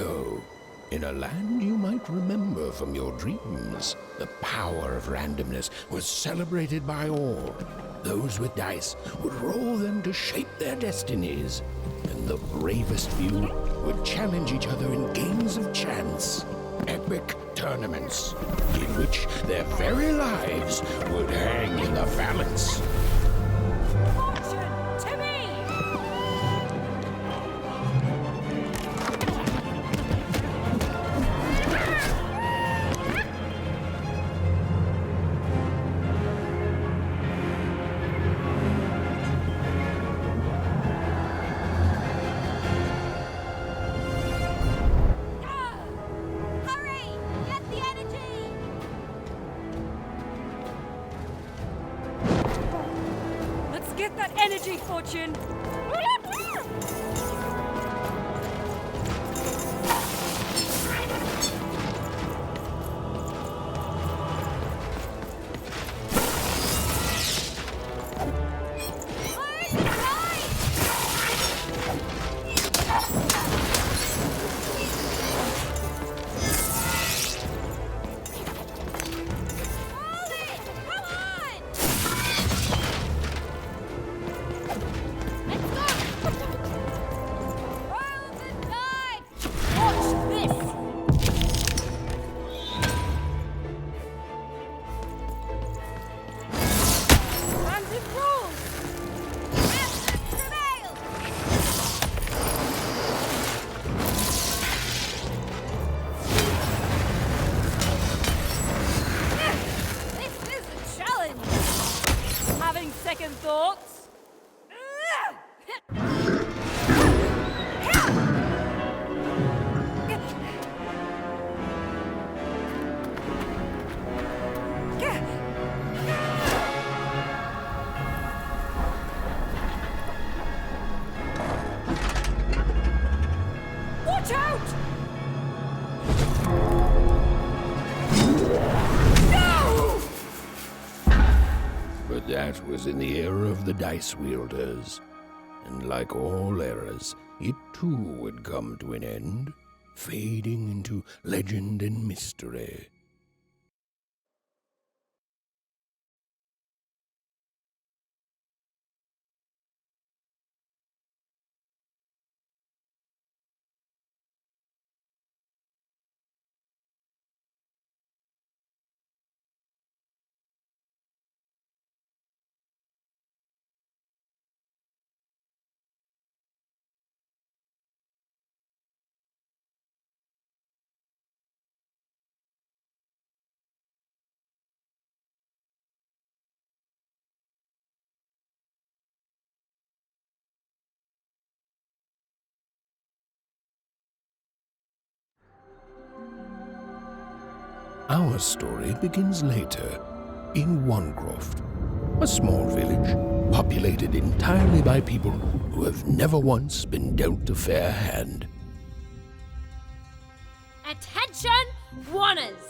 ago, in a land you might remember from your dreams, the power of randomness was celebrated by all. Those with dice would roll them to shape their destinies, and the bravest few would challenge each other in games of chance. Epic tournaments in which their very lives would hang in the balance. Fortune to me! Hurry! Get the energy! Let's get that energy, Fortune! Second thoughts? Watch out! But that was in the era of the dice wielders, and like all eras, it too would come to an end, fading into legend and mystery. Our story begins later, in Wanecroft, a small village populated entirely by people who have never once been dealt a fair hand. Attention, Wanners!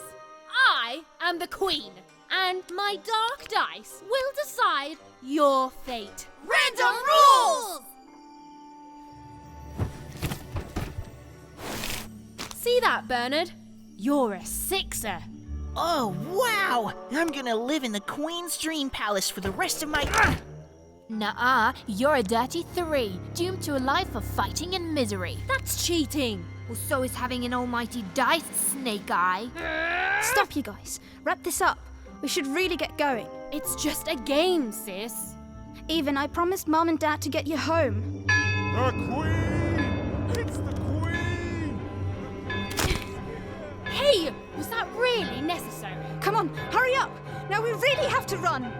I am the Queen, and my dark dice will decide your fate. Random rules! See that, Bernard? You're a sixer. Oh, wow! I'm gonna live in the Queen's Dream Palace for the rest of my... Nuh-uh, you're a dirty 3, doomed to a life of fighting and misery. That's cheating. Well, so is having an almighty dice, Snake Eye. Stop, you guys. Wrap this up. We should really get going. It's just a game, sis. Even, I promised Mom and Dad to get you home. The Queen! It's the Queen! Hey, was that really necessary? Come on, hurry up! Now we really have to run!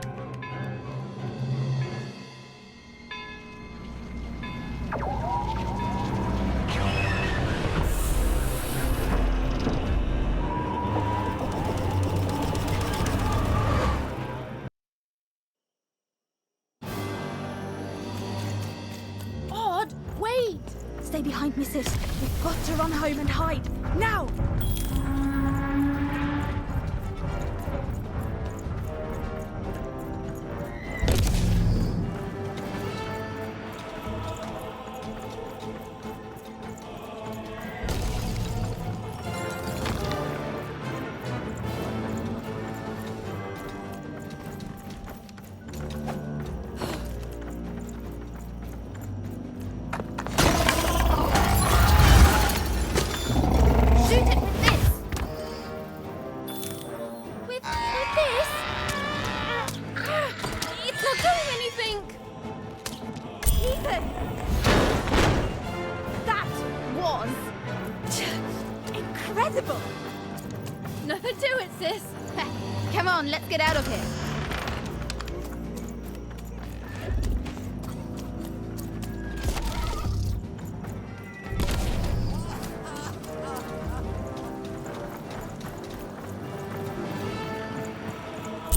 Odd, wait! Stay behind me, sis. We've got to run home and hide. Now! incredible! Nothing to it, sis. Come on, let's get out of here.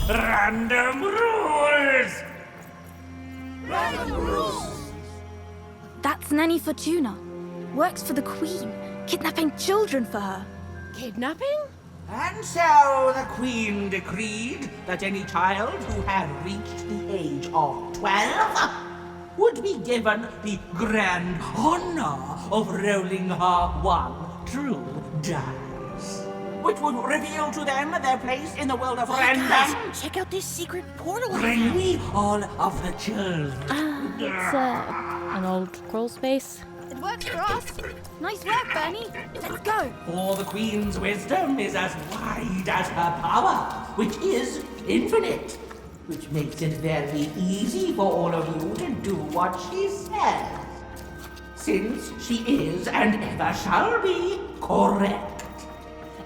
Random rules! That's Nanny Fortuna. Works for the Queen, kidnapping children for her. Kidnapping? And so the Queen decreed that any child who had reached the age of 12 would be given the grand honor of rolling her one true dice, which would reveal to them their place in the world of random. Guys, check out this secret portal I Bring found. me all of the children. It's an old crawl space. It works for us. Nice work, Bernie. Let's go. For the Queen's wisdom is as wide as her power, which is infinite, which makes it very easy for all of you to do what she says, since she is and ever shall be correct.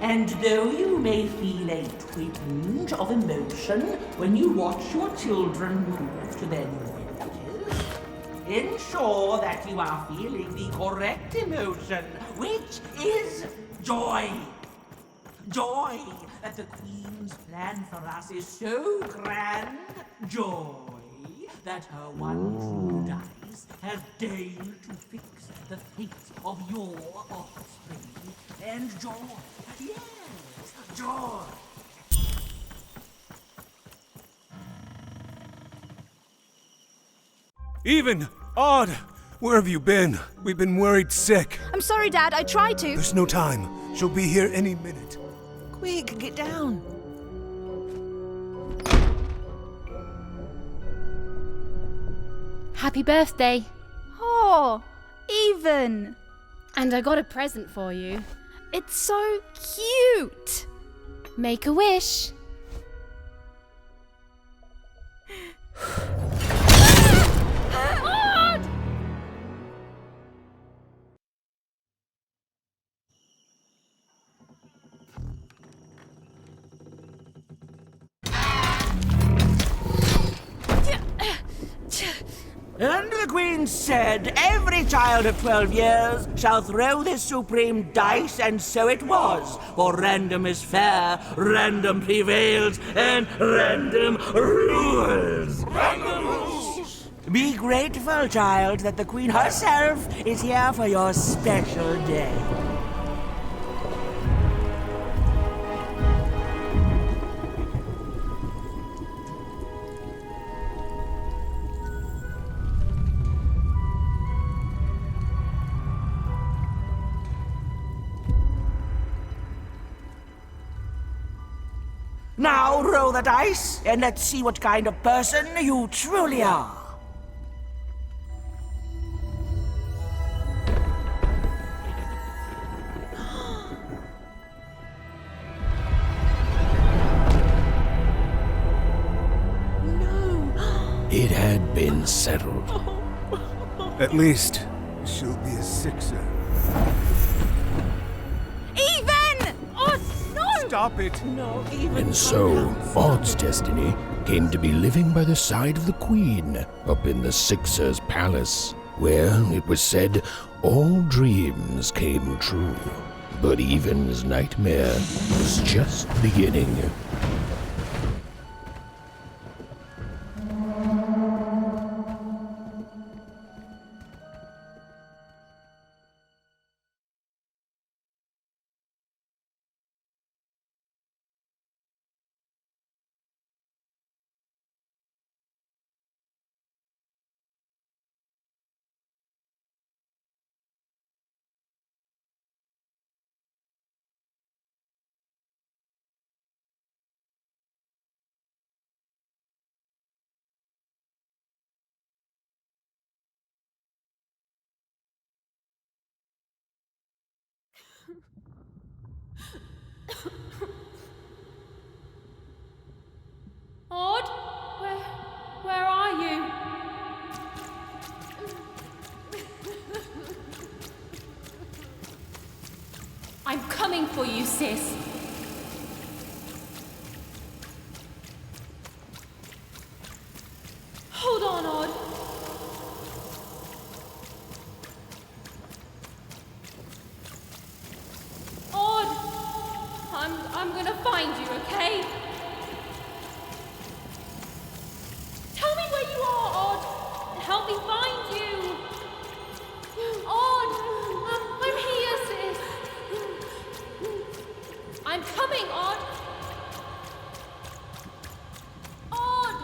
And though you may feel a twinge of emotion when you watch your children move to their new villages, ensure that you are feeling the correct emotion, which is joy. Joy that the Queen's plan for us is so grand. Joy that her one true dice has deigned to fix the fate of your offspring. And joy, yes, joy. Even! Odd! Where have you been? We've been worried sick. I'm sorry, Dad. I tried to. There's no time. She'll be here any minute. Quick, get down. Happy birthday. Oh, Even. And I got a present for you. It's so cute. Make a wish. And the Queen said, every child of 12 years shall throw this supreme dice, and so it was. For random is fair, random prevails, and random rules. Random rules! Be grateful, child, that the Queen herself is here for your special day. Now roll the dice, and let's see what kind of person you truly are. It had been settled. At least, she'll be a sixer. Even! Oh, no! Stop it! And so, Odd's destiny came to be living by the side of the Queen up in the Sixer's palace, where, it was said, all dreams came true. But Even's nightmare was just beginning. sis. Hold on, Odd. Odd! I'm gonna find you, okay? Tell me where you are, Odd! Help me find you! Odd! I'm here, sis! I'm coming, Odd! Odd!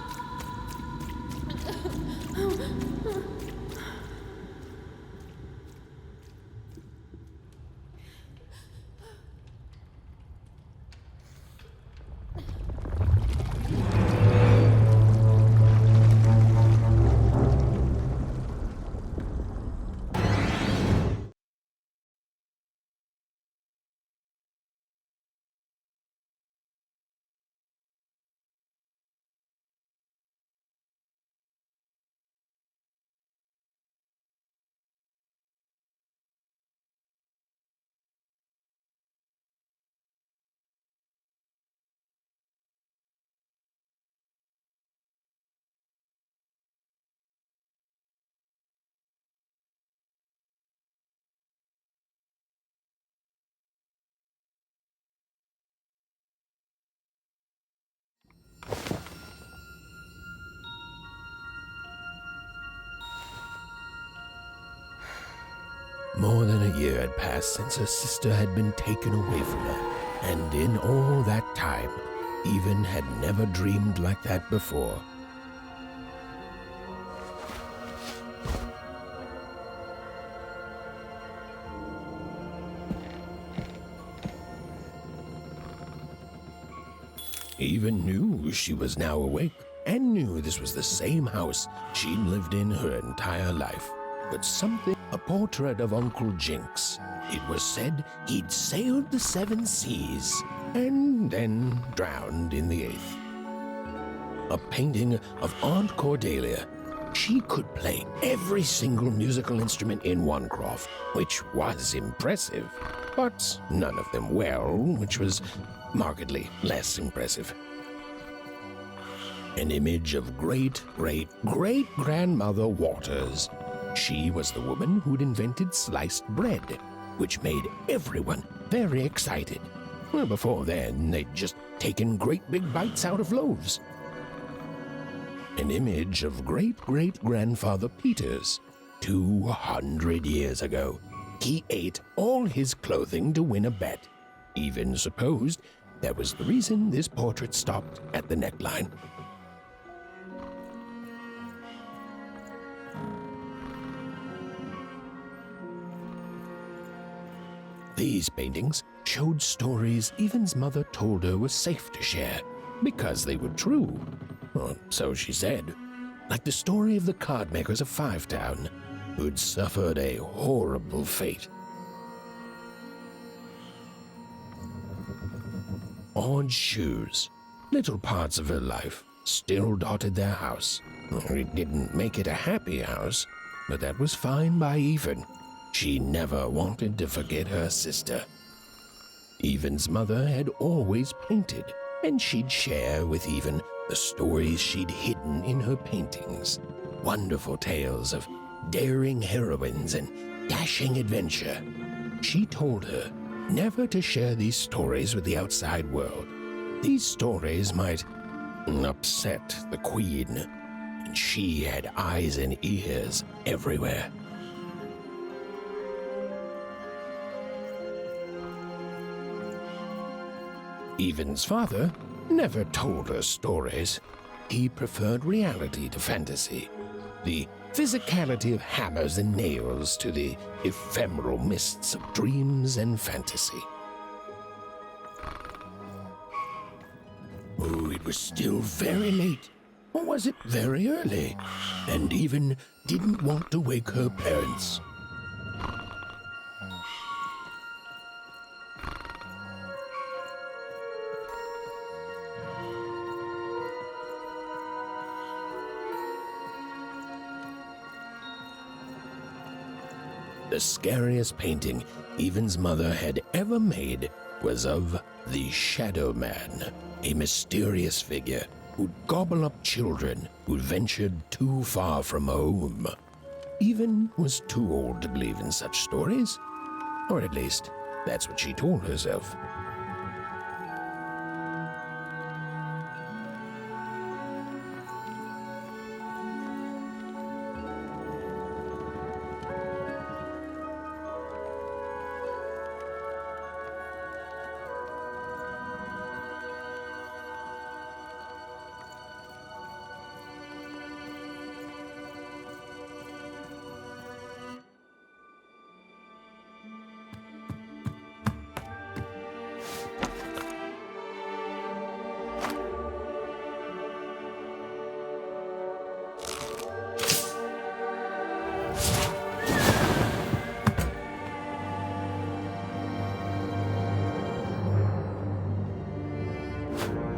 More than a year had passed since her sister had been taken away from her, and in all that time, Even had never dreamed like that before. Even knew she was now awake, and knew this was the same house she'd lived in her entire life. But something, a portrait of Uncle Jinx. It was said he'd sailed the 7 seas, and then drowned in the 8th. A painting of Aunt Cordelia. She could play every single musical instrument in Wanecroft, which was impressive, but none of them well, which was markedly less impressive. An image of great-great-great-grandmother Waters. She was the woman who'd invented sliced bread, which made everyone very excited. Well, before then, they'd just taken great big bites out of loaves. An image of great-great-grandfather Peters. 200 years ago, he ate all his clothing to win a bet. Even supposed that was the reason this portrait stopped at the neckline. These paintings showed stories Even's mother told her were safe to share, because they were true. Or so she said. Like the story of the cardmakers of Five Town, who'd suffered a horrible fate. Odd shoes, little parts of her life, still dotted their house. It didn't make it a happy house, but that was fine by Even. She never wanted to forget her sister. Even's mother had always painted, and she'd share with Even the stories she'd hidden in her paintings. Wonderful tales of daring heroines and dashing adventure. She told her never to share these stories with the outside world. These stories might upset the Queen, and she had eyes and ears everywhere. Even's father never told her stories. He preferred reality to fantasy, the physicality of hammers and nails to the ephemeral mists of dreams and fantasy. Oh, it was still very late, or was it very early? And Even didn't want to wake her parents. The scariest painting Even's mother had ever made was of the Shadow Man, a mysterious figure who'd gobble up children who'd ventured too far from home. Even was too old to believe in such stories, or at least that's what she told herself.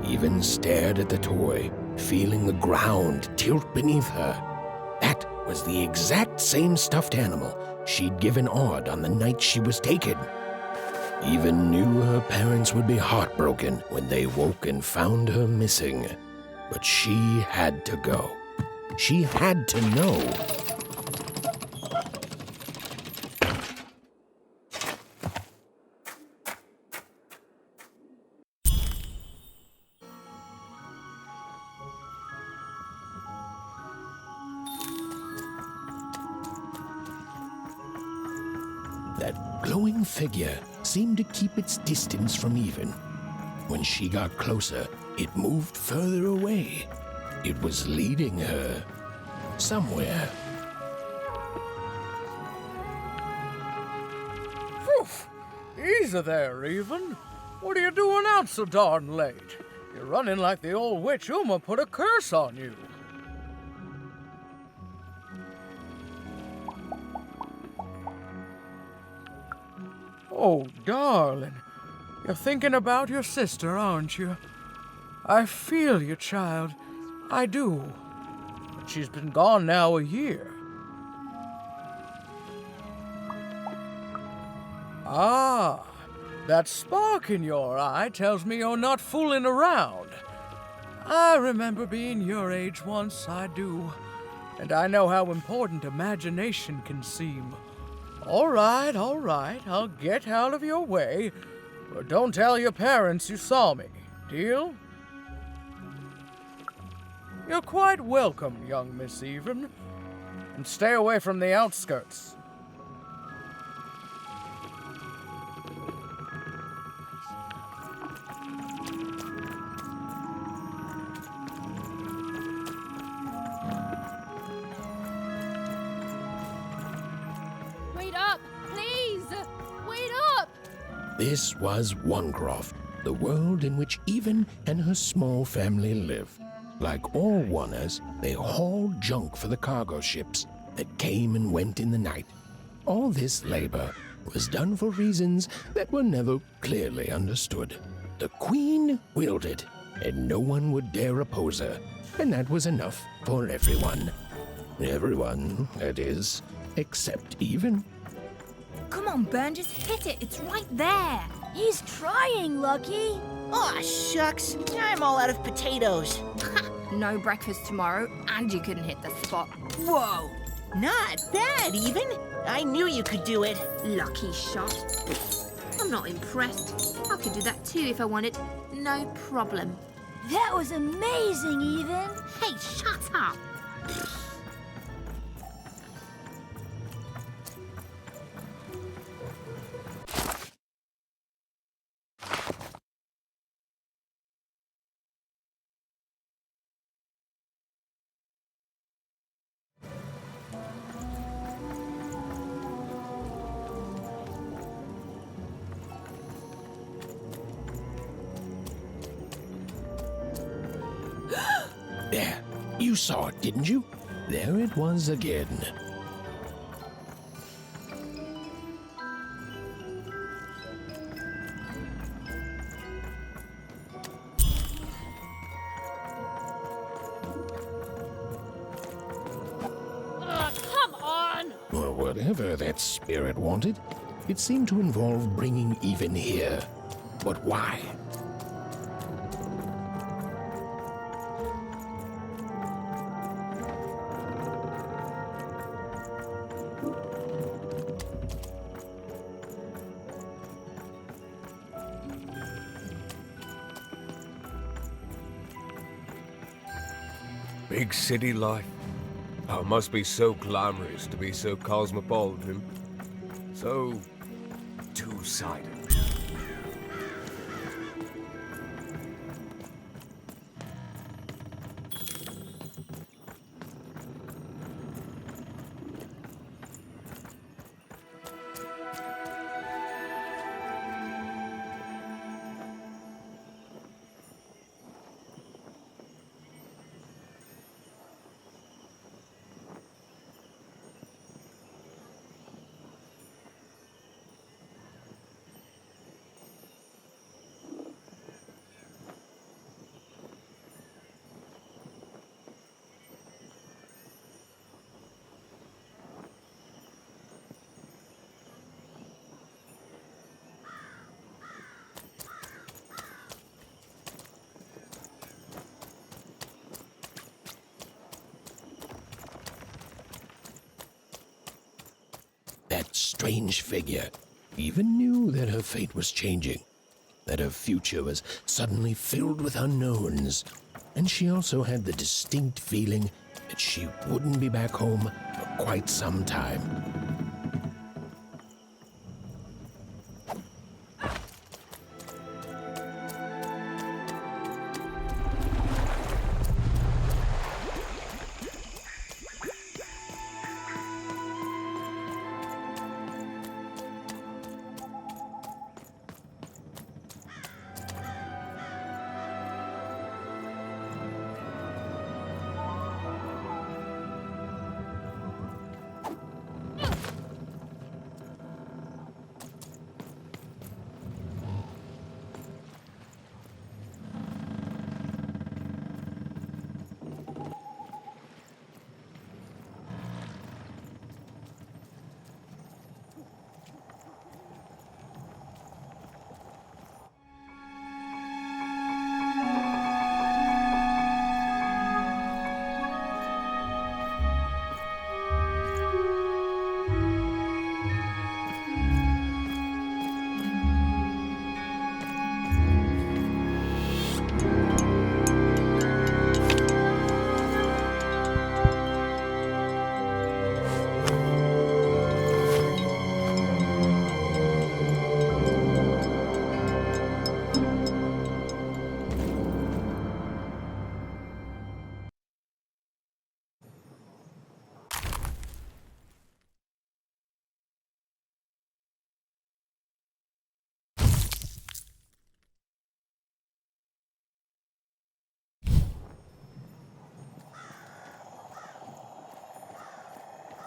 Even stared at the toy, feeling the ground tilt beneath her. That was the exact same stuffed animal she'd given Odd on the night she was taken. Even knew her parents would be heartbroken when they woke and found her missing. But she had to go. She had to know. That glowing figure seemed to keep its distance from Even. When she got closer, it moved further away. It was leading her somewhere. Phew! Easy there, Even. What are you doing out so darn late? You're running like the old witch Uma put a curse on you. Oh, darling. You're thinking about your sister, aren't you? I feel you, child. I do. But she's been gone now a year. Ah, that spark in your eye tells me you're not fooling around. I remember being your age once, I do. And I know how important imagination can seem. All right, I'll get out of your way. But don't tell your parents you saw me. Deal? You're quite welcome, young Miss Even. And stay away from the outskirts. Wait up, please! Wait up! This was Onecroft, the world in which Even and her small family lived. Like all Oners, they hauled junk for the cargo ships that came and went in the night. All this labor was done for reasons that were never clearly understood. The Queen willed it, and no one would dare oppose her, and that was enough for everyone. Everyone, that is, except Even. Come on, Ben, just hit it. It's right there. He's trying, Lucky. Aw, shucks. I'm all out of potatoes. No breakfast tomorrow, and you couldn't hit the spot. Whoa! Not bad, Even. I knew you could do it. Lucky shot. I'm not impressed. I could do that too if I wanted. No problem. That was amazing, Even. Hey, shut up. There, you saw it, didn't you? There it was again. Come on! Or whatever that spirit wanted, it seemed to involve bringing Even here. But why? Big city life. Oh, it must be so glamorous to be so cosmopolitan. So two-sided. That strange figure even knew that her fate was changing, that her future was suddenly filled with unknowns, and she also had the distinct feeling that she wouldn't be back home for quite some time.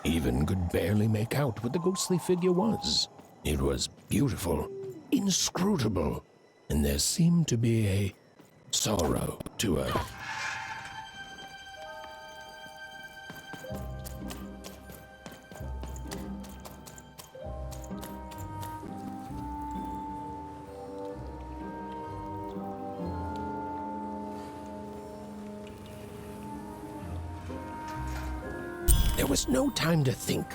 Even could barely make out what the ghostly figure was. It was beautiful, inscrutable, and there seemed to be a sorrow to her. There was no time to think.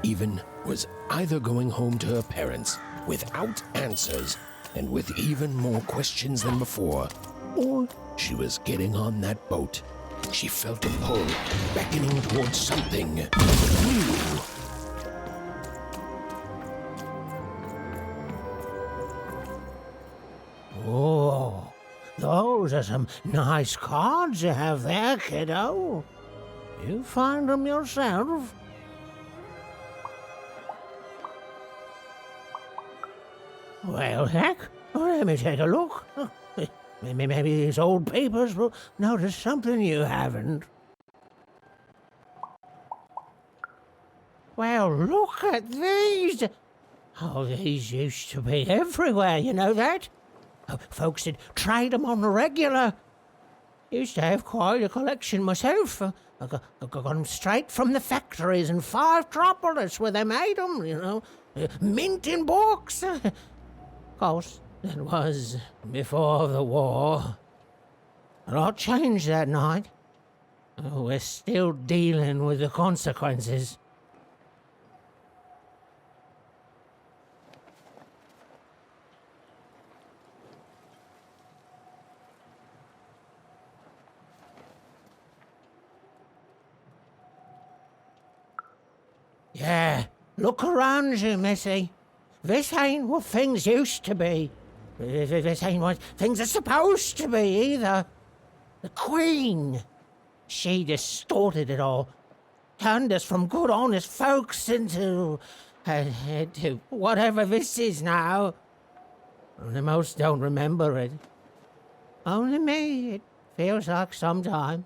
Even was either going home to her parents without answers and with even more questions than before, or she was getting on that boat. She felt a pull, beckoning towards something new. Oh, those are some nice cards you have there, kiddo. You find them yourself? Well, heck, let me take a look. Maybe these old papers will notice something you haven't. Well, look at these. Oh, these used to be everywhere, you know that? Folks would trade them on the regular. Used to have quite a collection myself. I got them straight from the factories in 5 Tropolis where they made them, you know. Mint in books. Of course, than was before the war. A lot changed that night. We're still dealing with the consequences. Yeah, look around you, Missy. This ain't what things used to be. This ain't what things are supposed to be, either. The Queen, she distorted it all. Turned us from good, honest folks into whatever this is now. Only most don't remember it. Only me, it feels like sometimes.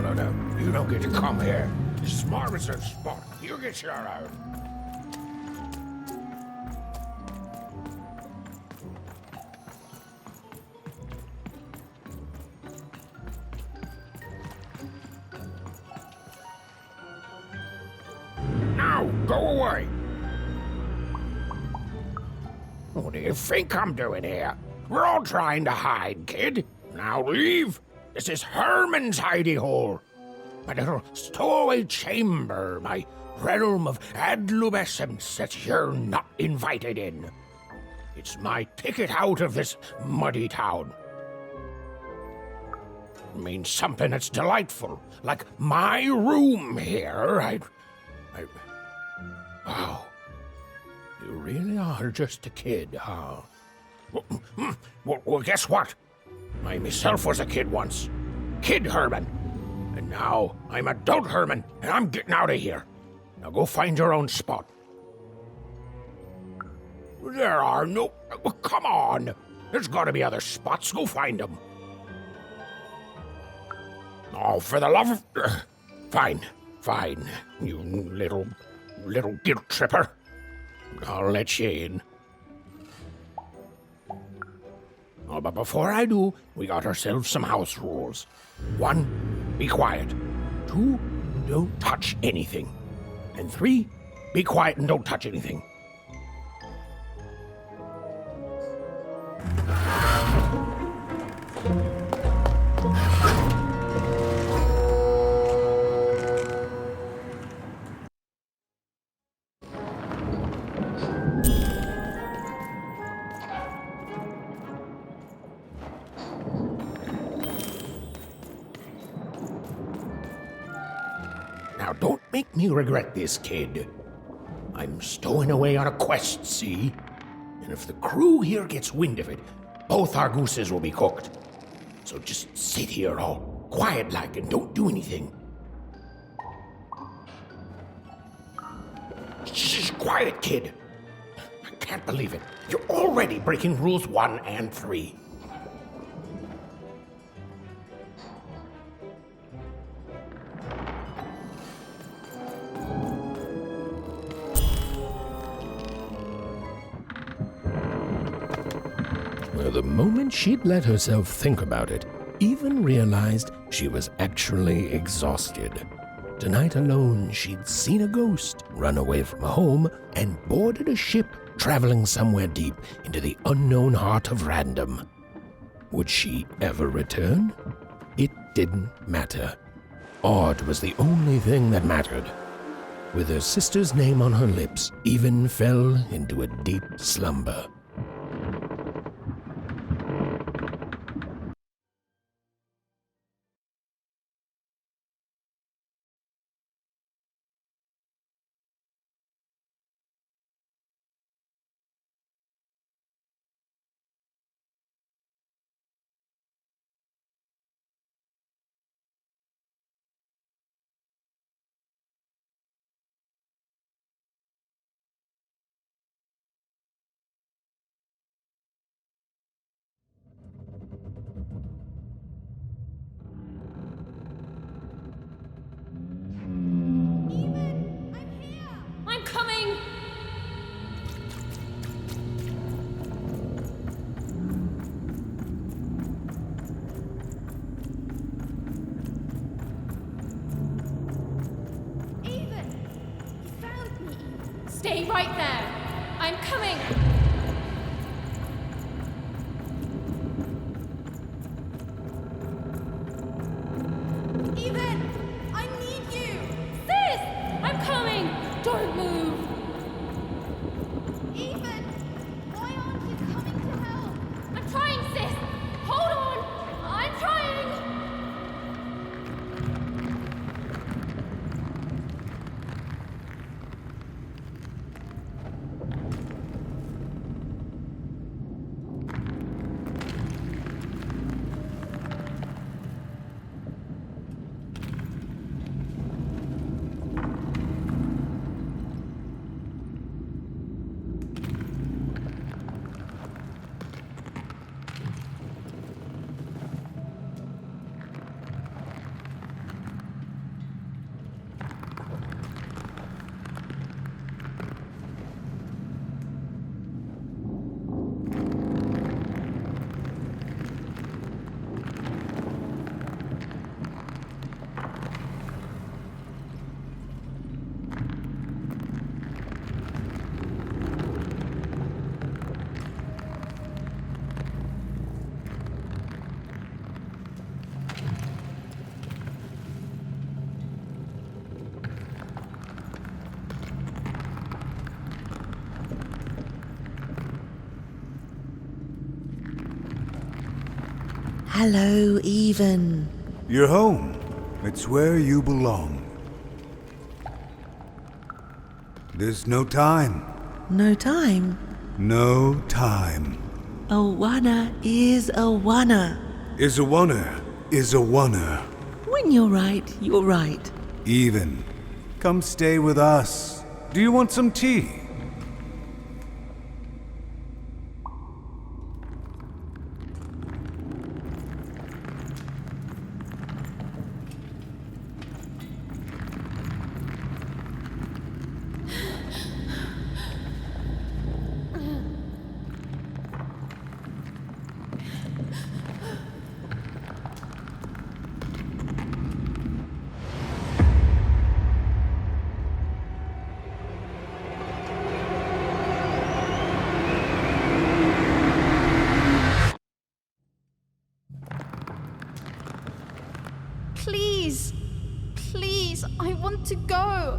No. You don't get to come here. This is Marvison's spot. You get your own. Now, go away. What do you think I'm doing here? We're all trying to hide, kid. Now leave. This is Herman's hidey hole. My little stowaway chamber, my realm of adlubescence that you're not invited in. It's my ticket out of this muddy town. It means something that's delightful, like my room here. Wow. You really are just a kid, huh? Well, guess what? I myself was a kid once. Kid Herman. And now I'm adult Herman, and I'm getting out of here. Now go find your own spot. There are no... Come on. There's got to be other spots. Go find them. Oh, for the love of... Fine. You little guilt tripper. I'll let you in. Oh, but before I do, we got ourselves some house rules. 1, be quiet. 2, don't touch anything. And 3, be quiet and don't touch anything. Now, don't make me regret this, kid. I'm stowing away on a quest, see? And if the crew here gets wind of it, both our gooses will be cooked. So just sit here all quiet-like and don't do anything. Shh, quiet, kid. I can't believe it. You're already breaking rules 1 and 3. Well, the moment she'd let herself think about it, even realized she was actually exhausted. Tonight alone, she'd seen a ghost, run away from home, and boarded a ship traveling somewhere deep into the unknown heart of Random. Would she ever return? It didn't matter. Odd was the only thing that mattered. With her sister's name on her lips, Even fell into a deep slumber. I'm coming! Even! You found me! Stay right there! I'm coming! Even! I need you! Sis! I'm coming! Don't move! Even! Why aren't you coming to help? I'm trying, sis! Hold on! I'm trying! Hello, Even. You're home. It's where you belong. There's no time. No time? No time. A wanna is a wanna. Is a wunner. Is a wunner. When you're right, you're right. Even. Come stay with us. Do you want some tea? Please, please, I want to go.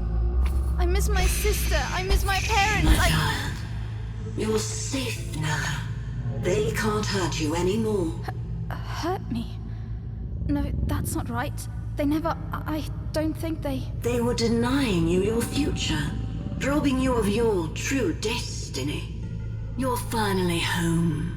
I miss my sister. I miss my parents. You're safe now. They can't hurt you anymore. Hurt me? No, that's not right. They never. I don't think they. They were denying you your future, robbing you of your true destiny. You're finally home.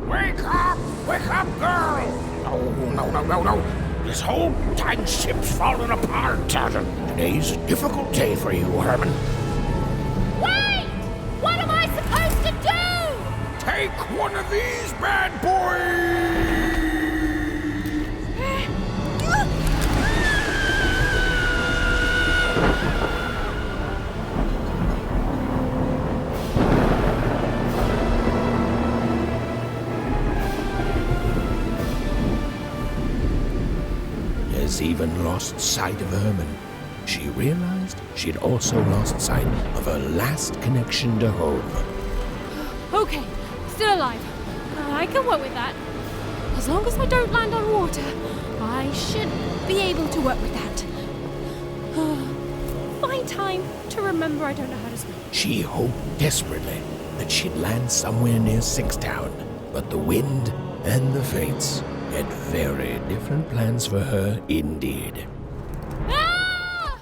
Wake up! Wake up, girl! No. This whole time ship's falling apart. Today's a difficult day for you, Herman. Wait! What am I supposed to do? Take one of these bad boys! As Even lost sight of Herman, she realized she'd also lost sight of her last connection to home. Okay, still alive. I can work with that. As long as I don't land on water, I should be able to work with that. Find time to remember I don't know how to swim. She hoped desperately that she'd land somewhere near Sixtown, but the wind and the fates had very different plans for her indeed. Ah!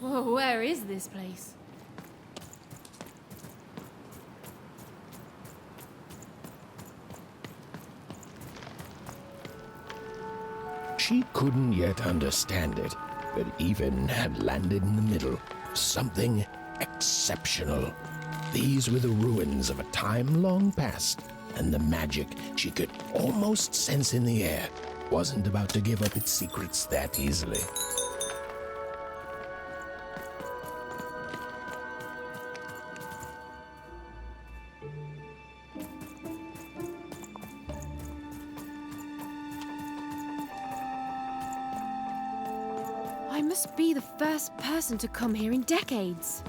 Whoa, where is this place? She couldn't yet understand it, but Even had landed in the middle of something exceptional. These were the ruins of a time long past, and the magic she could almost sense in the air wasn't about to give up its secrets that easily. I must be the first person to come here in decades.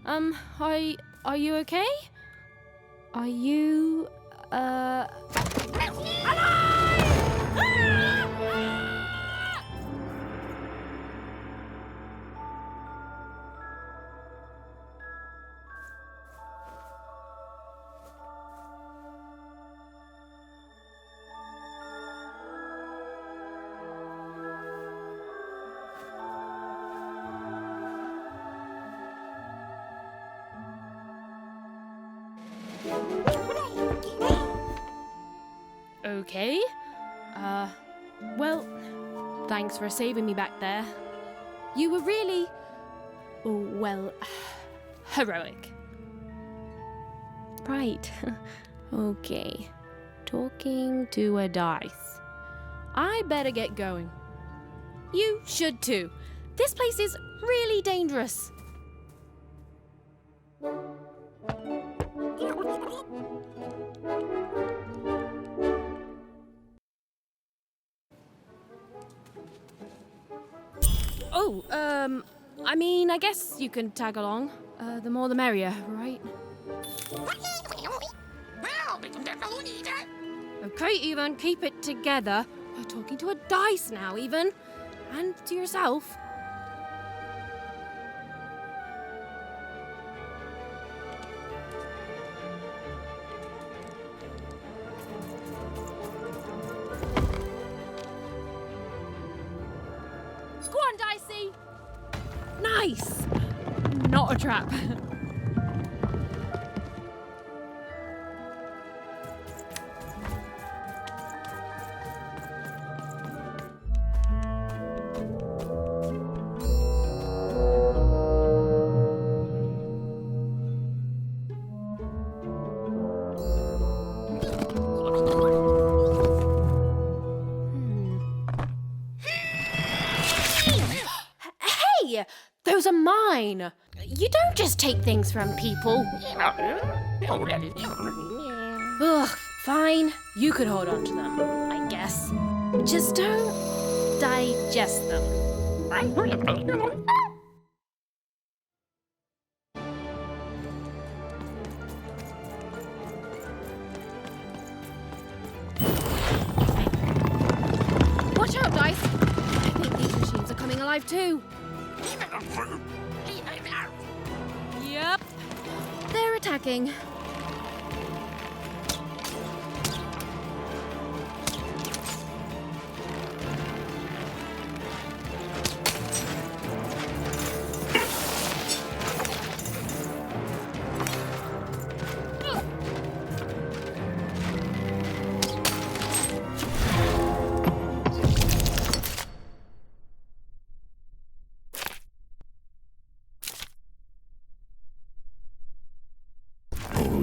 Are you okay? Are you, okay? Well, thanks for saving me back there. You were really, well, heroic. Right. Okay. Talking to a dice. I better get going. You should too. This place is really dangerous. Oh, I mean, I guess you can tag along. The more the merrier, right? Okay, Even, keep it together. You're talking to a dice now, Even. And to yourself. Go on, Dicey! Nice! Not a trap. Hey! Those are mine! You don't just take things from people. Ugh, fine. You could hold on to them, I guess. Just don't digest them. Watch out, Dice! I think these machines are coming alive too. Yep. They're attacking.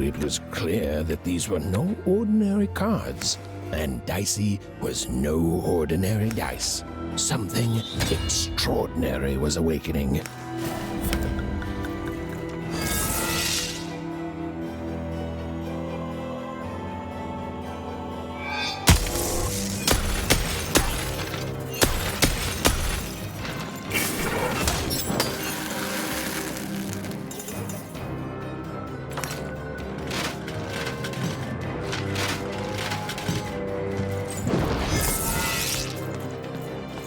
It was clear that these were no ordinary cards, and Dicey was no ordinary dice. Something extraordinary was awakening.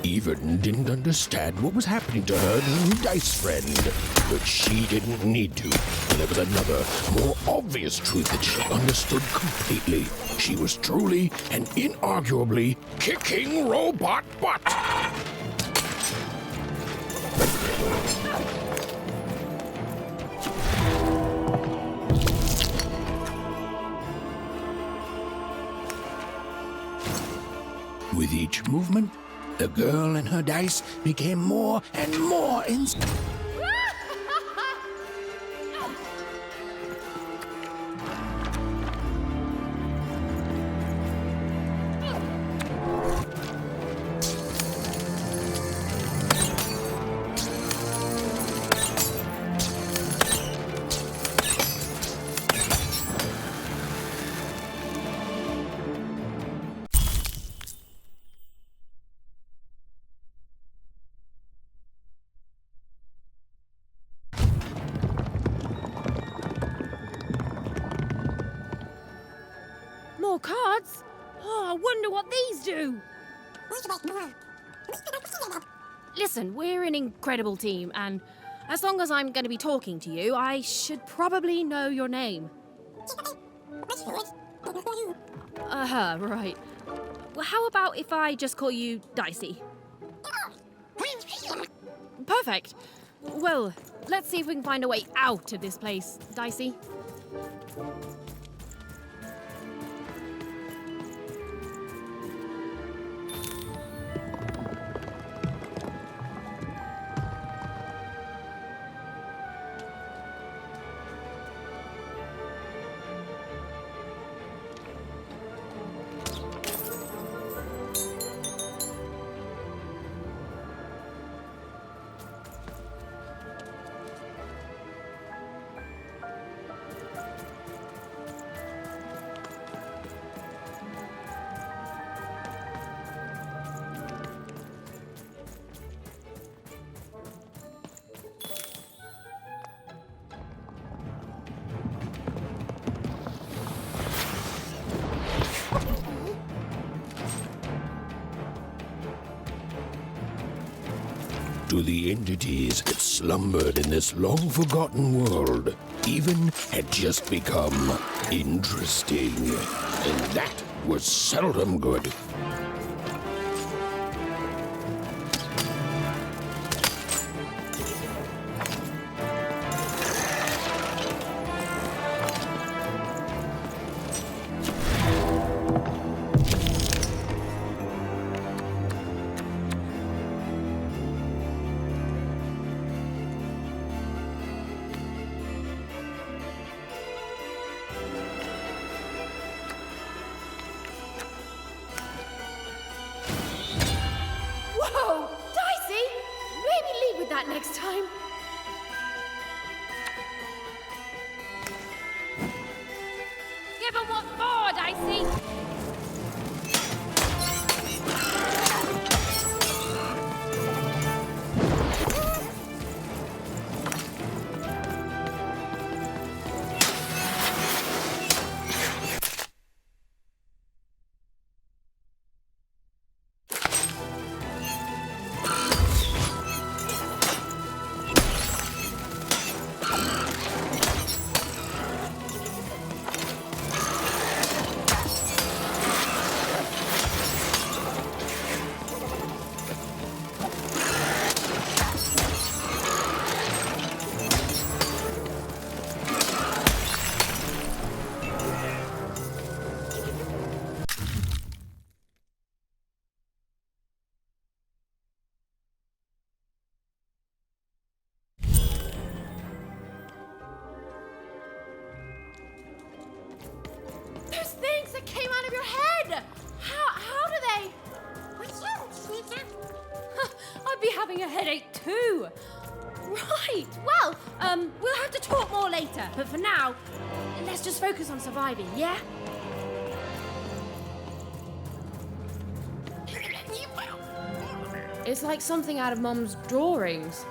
Even didn't understand what was happening to her new dice friend, but she didn't need to. There was another, more obvious truth that she understood completely. She was truly and inarguably kicking robot butt. With each movement, the girl and her dice became more and more more cards. Oh, I wonder what these do. Listen, we're an incredible team, and as long as I'm going to be talking to you, I should probably know your name. Right. Well, how about if I just call you Dicey? Perfect. Well, let's see if we can find a way out of this place, Dicey. To the entities that slumbered in this long-forgotten world, even had just become interesting. And that was seldom good. Whoa! Dicey! Maybe lead with that next time. Give 'em what for, Dicey! Those things that came out of your head! How do they? I'd be having a headache too. Right, well, we'll have to talk more later, but for now, let's just focus on surviving, yeah? It's like something out of Mum's drawings.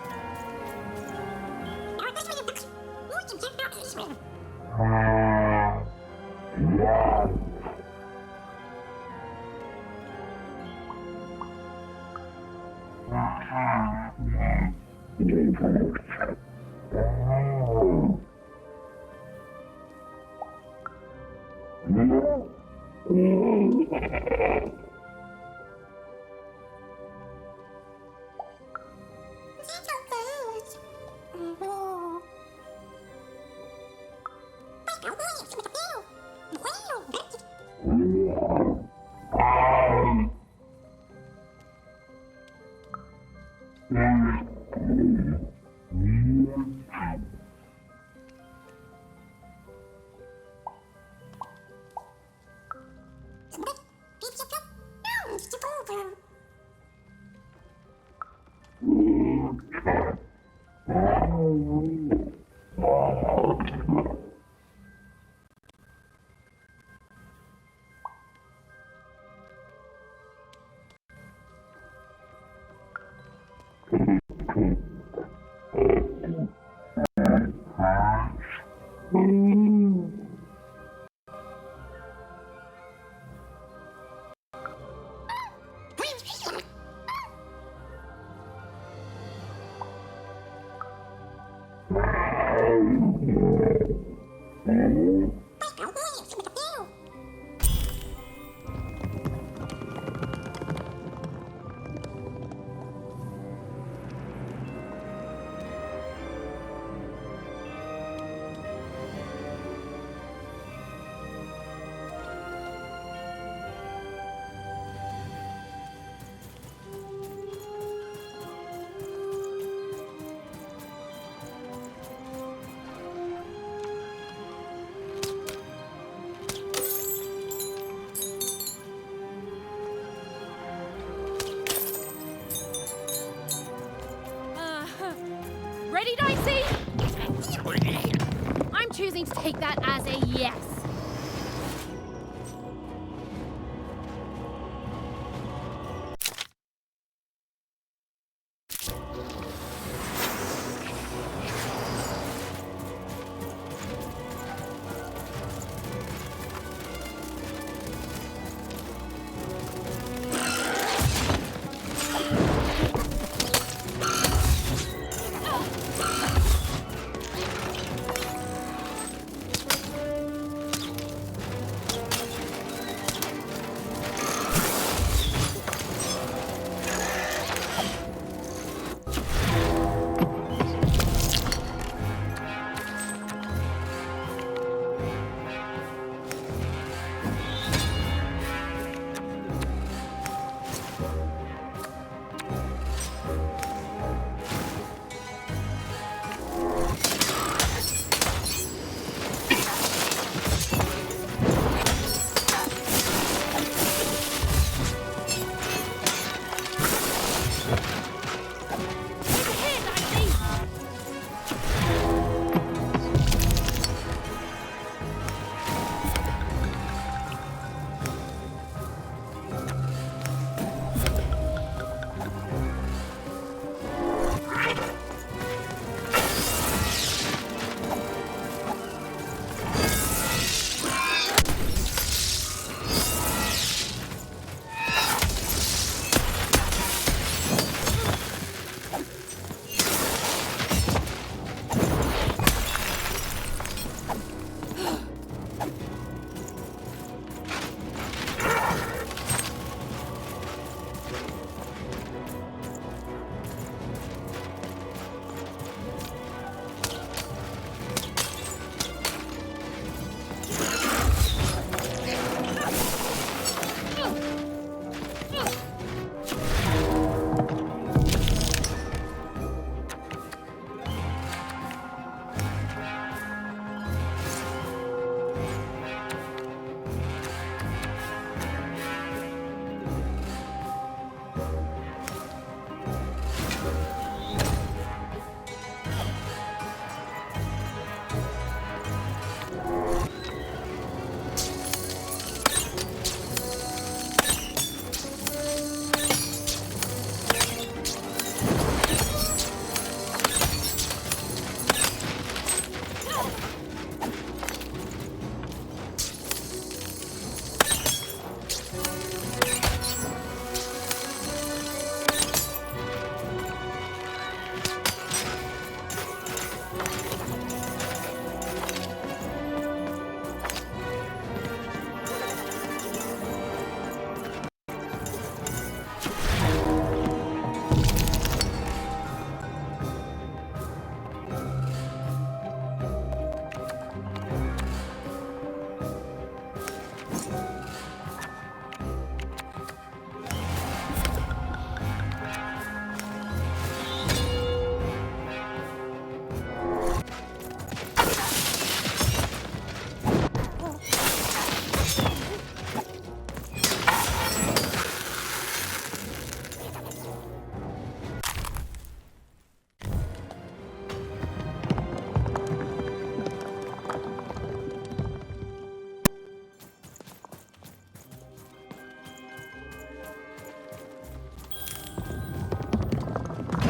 Ready, Dicey? I'm choosing to take that as a yes.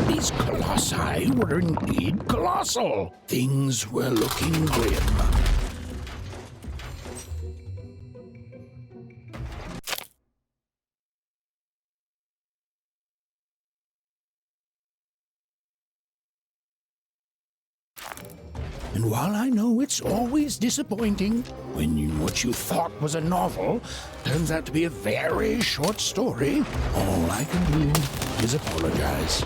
These colossi were indeed colossal. Things were looking grim. And while I know it's always disappointing when what you thought was a novel turns out to be a very short story, all I can do is apologize.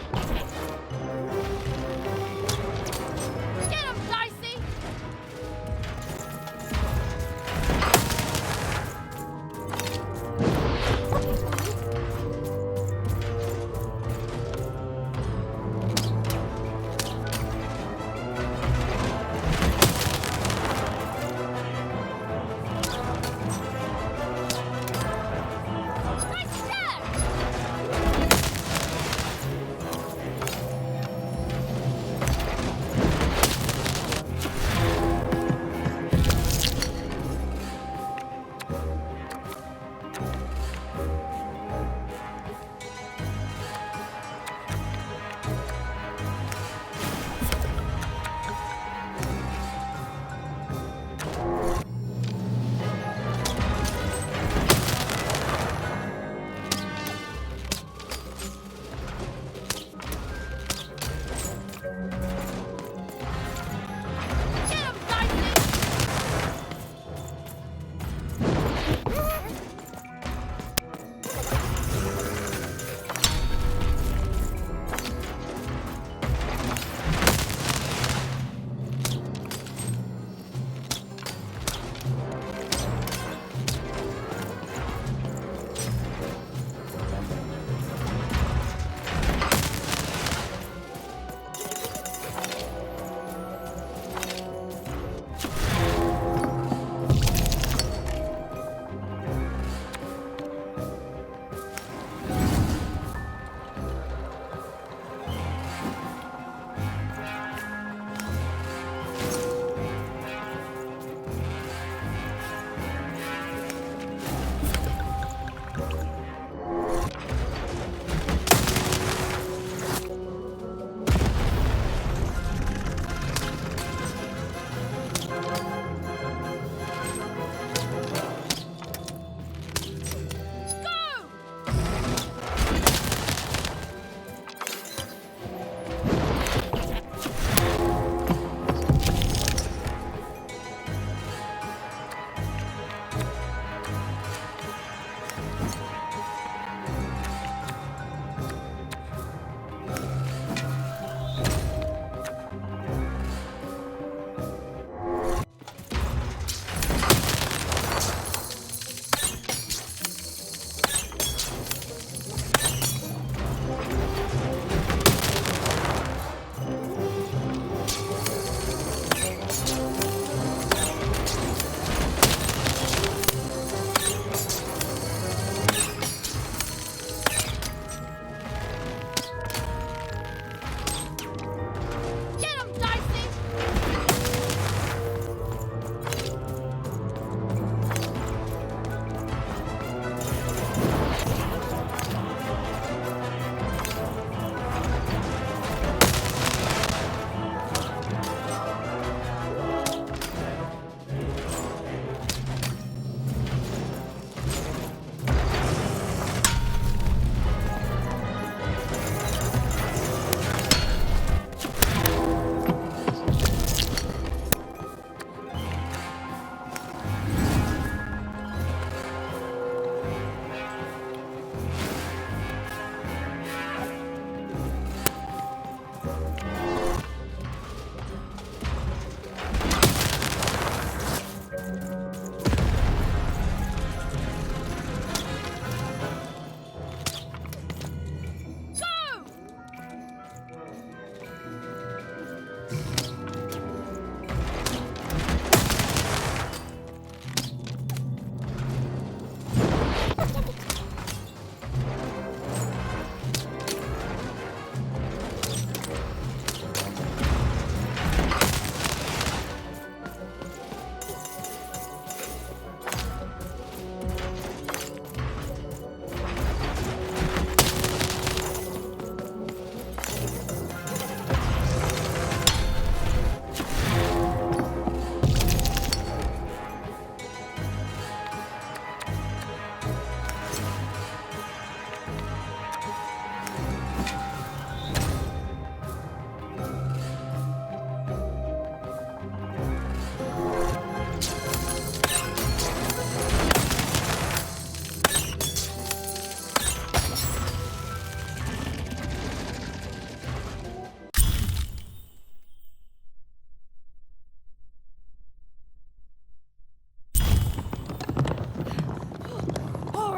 Get him, Dicey!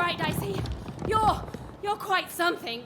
right, Dicey. You're quite something.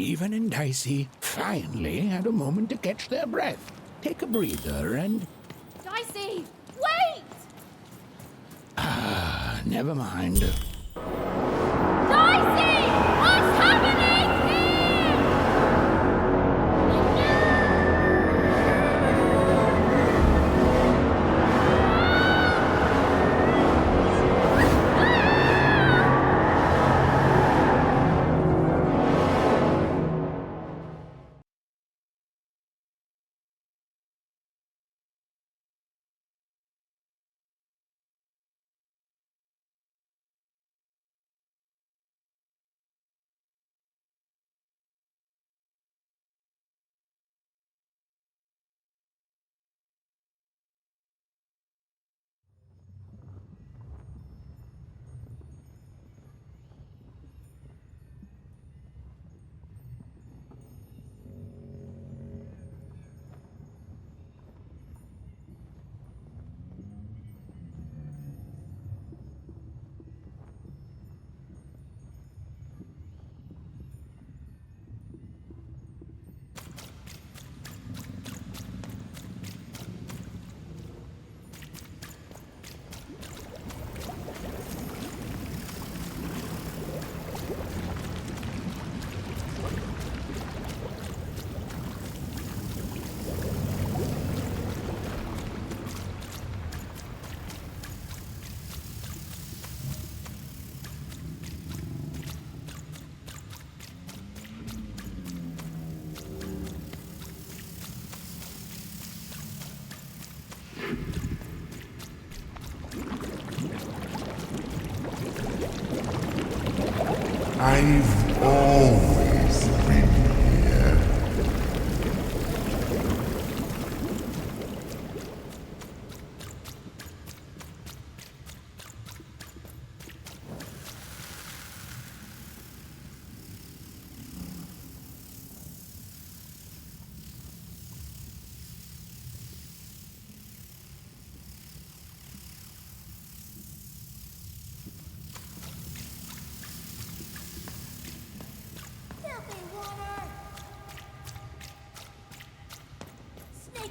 Even and Dicey finally had a moment to catch their breath, take a breather, and... Dicey, wait! Never mind.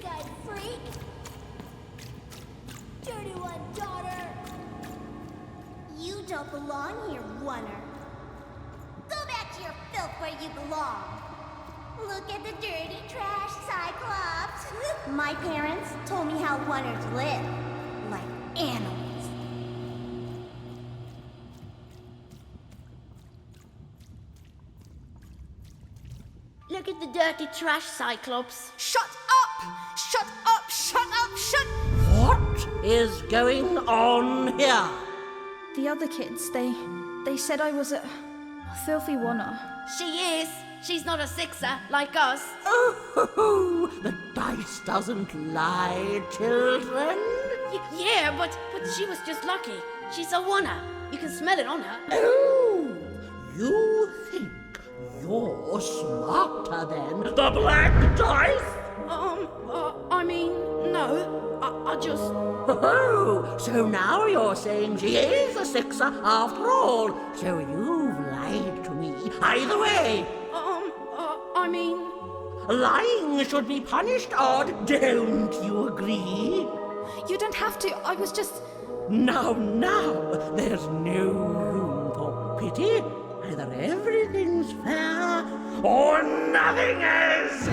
pink-eyed freak! Dirty one, daughter! You don't belong here, Oner. Go back to your filth where you belong. Look at the dirty trash, Cyclops. My parents told me how Oners live. Like animals. Look at the dirty trash, Cyclops. Shut up! Shut up! Shut up! Shut... What is going on here? The other kids, they said I was a filthy Oner. She is. She's not a sixer like us. Oh, the dice doesn't lie, children. Yeah, but she was just lucky. She's a Oner. You can smell it on her. Oh, you think you're smarter than the black dice? I mean, no. I just... Oh, so now you're saying she is a sixer after all. So you've lied to me. Either way. I mean... Lying should be punished, Odd. Don't you agree? You don't have to. I was just... Now, there's no room for pity. Either everything's fair or nothing is.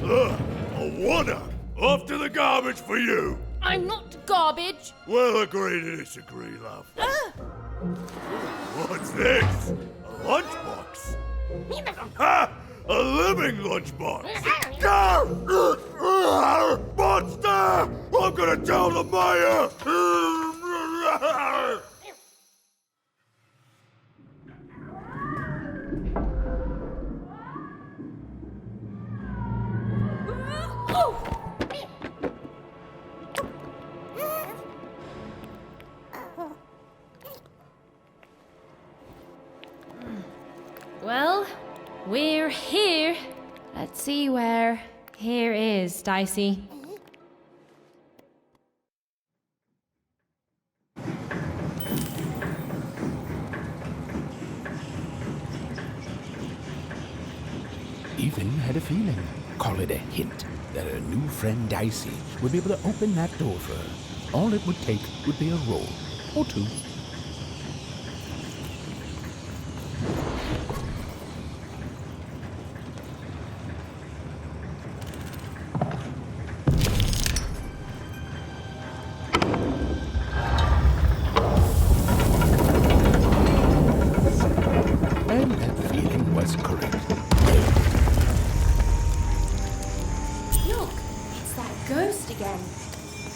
Ugh, a Oner! Off to the garbage for you! I'm not garbage. We'll agree to disagree, love. What's this? A lunchbox? Ha! A living lunchbox! Go! Monster! I'm gonna tell the mayor! Well, we're here. Let's see where here is, Dicey. Even had a feeling, call it a hint, that her new friend Dicey would be able to open that door for her. All it would take would be a roll or two. And that feeling was correct. Look, it's that ghost again.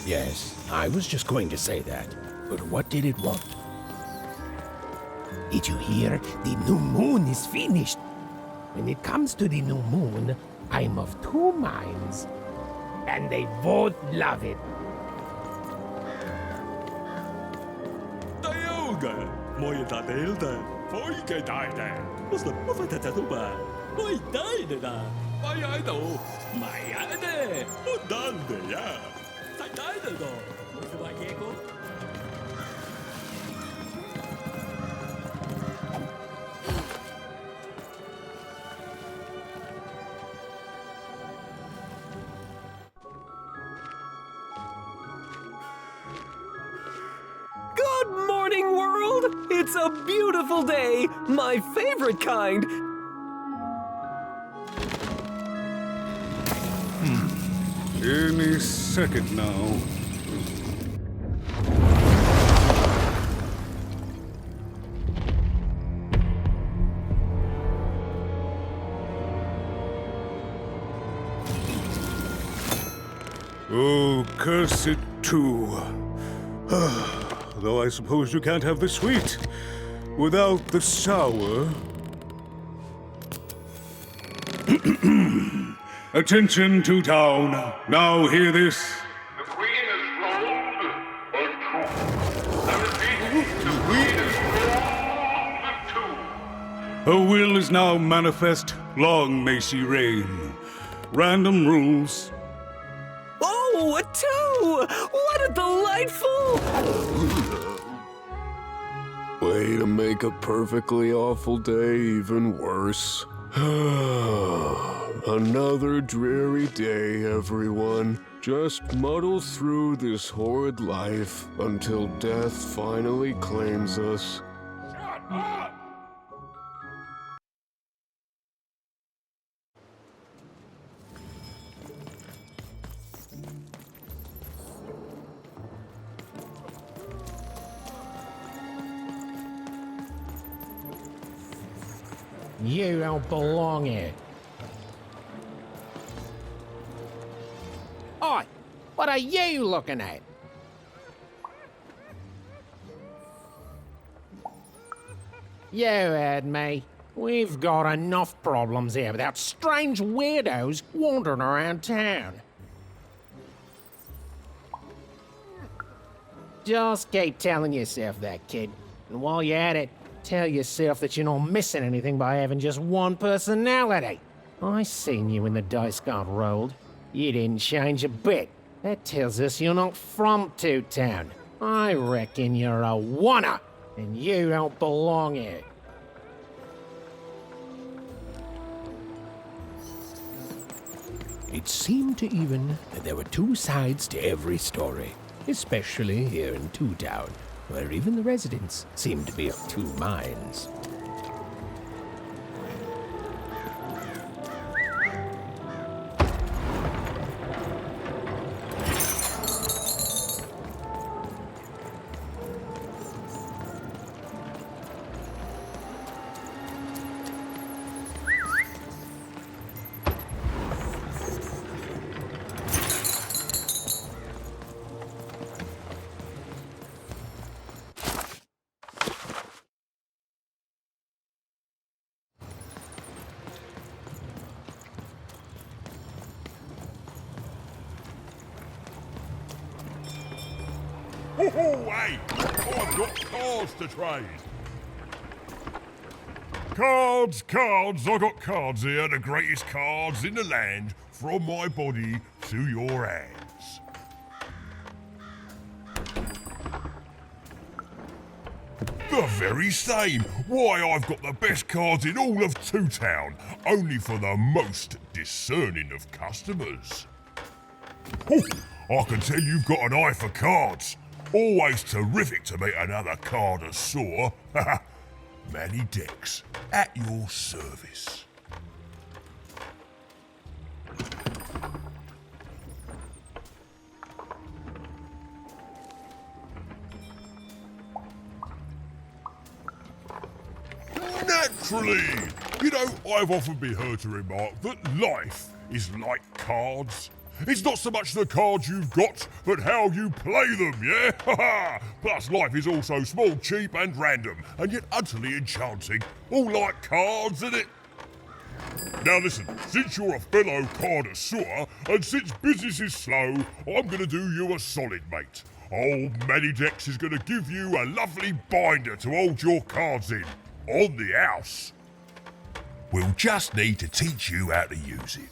Yes, I was just going to say that. But what did it want? Did you hear? The new moon is finished. When it comes to the new moon, I'm of two minds. And they both love it. Tioga, moje tadelda, poike daide, was the pufatatuba, moi daideda, maiaido, maiade, udande ya, saidaido, was the waiko. Good morning, world! It's a beautiful day, my favorite kind. Any second now. Oh, curse it too. Though I suppose you can't have the sweet without the sour. Attention to town. Now hear this. The Queen has rolled a 2. I repeat, the Queen has rolled a 2. Her will is now manifest. Long may she reign. Random rules. Oh, a 2! What a delightful... Way to make a perfectly awful day even worse. Another dreary day, everyone. Just muddle through this horrid life until death finally claims us. Shut up! You don't belong here. Oi! What are you looking at? You heard me. We've got enough problems here without strange weirdos wandering around town. Just keep telling yourself that, kid. And while you're at it, tell yourself that you're not missing anything by having just one personality. I seen you when the dice got rolled. You didn't change a bit. That tells us you're not from Two Town. I reckon you're a oner, and you don't belong here. It seemed to even that there were two sides to every story, especially here in Two Town, where even the residents seemed to be of two minds. Oh, hey! I've got cards to trade. Cards, cards, I got cards here, the greatest cards in the land, from my body to your hands. The very same. Why, I've got the best cards in all of Two Town, only for the most discerning of customers. Oh, I can tell you've got an eye for cards. Always terrific to meet another connoisseur. Manny Dex, at your service. Naturally! You know, I've often been heard to remark that life is like cards. It's not so much the cards you've got, but how you play them, yeah? Plus, life is also small, cheap, and random, and yet utterly enchanting. All like cards, innit? Now listen, since you're a fellow connoisseur, and since business is slow, I'm gonna do you a solid, mate. Old Manny Dex is gonna give you a lovely binder to hold your cards in, on the house. We'll just need to teach you how to use it.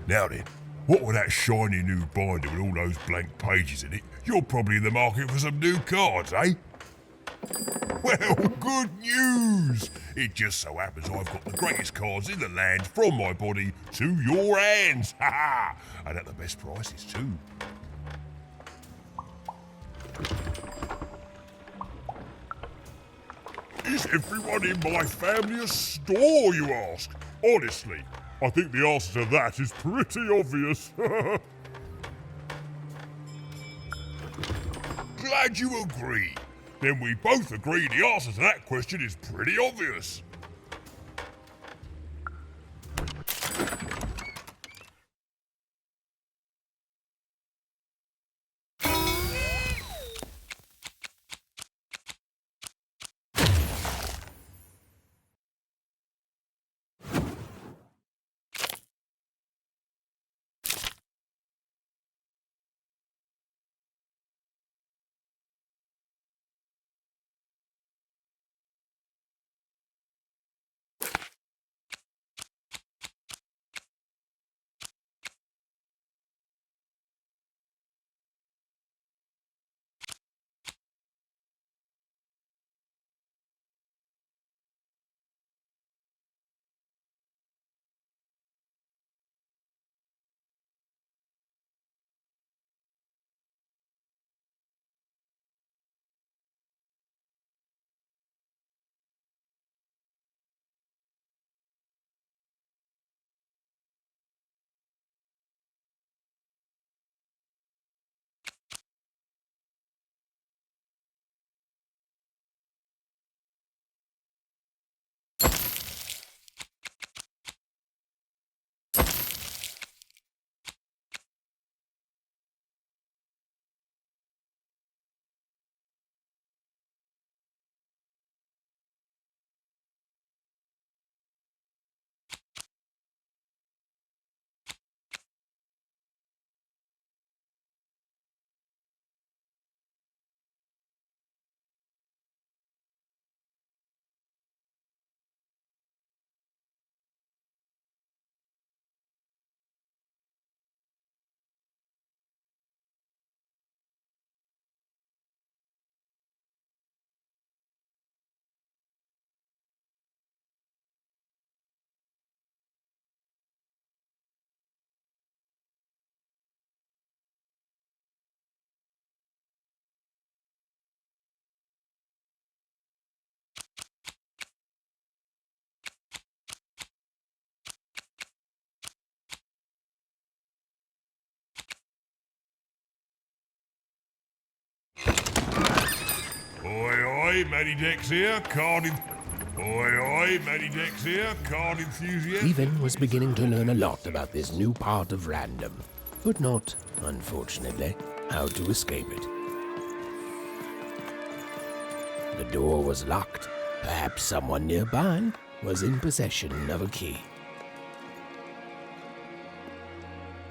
Now then, what with that shiny new binder with all those blank pages in it, you're probably in the market for some new cards, eh? Well, good news! It just so happens I've got the greatest cards in the land from my body to your hands. Ha ha! And at the best prices too. Is everyone in my family a store, you ask? Honestly, I think the answer to that is pretty obvious. Glad you agree. Then we both agree the answer to that question is pretty obvious. Oi, Matty Dex here, Matty Dex here, card enthusiast. Stephen was beginning to learn a lot about this new part of random, but not, unfortunately, how to escape it. The door was locked. Perhaps someone nearby was in possession of a key.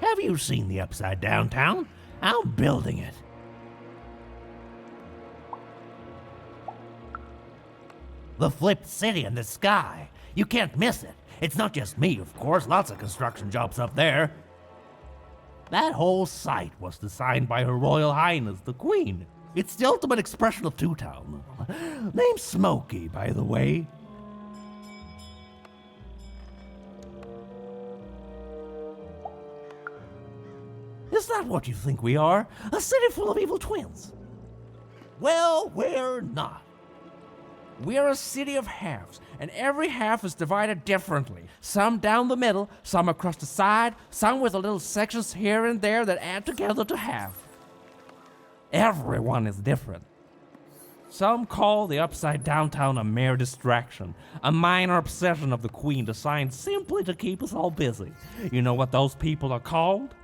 Have you seen the Upside Down Town? I'm building it. The flipped city in the sky. You can't miss it. It's not just me, of course. Lots of construction jobs up there. That whole site was designed by Her Royal Highness, the Queen. It's the ultimate expression of Two-Town. Name's Smokey, by the way. Is that what you think we are? A city full of evil twins? Well, we're not. We're a city of halves, and every half is divided differently. Some down the middle, some across the side, some with little sections here and there that add together to half. Everyone is different. Some call the Upside Down Town a mere distraction, a minor obsession of the Queen designed simply to keep us all busy. You know what those people are called?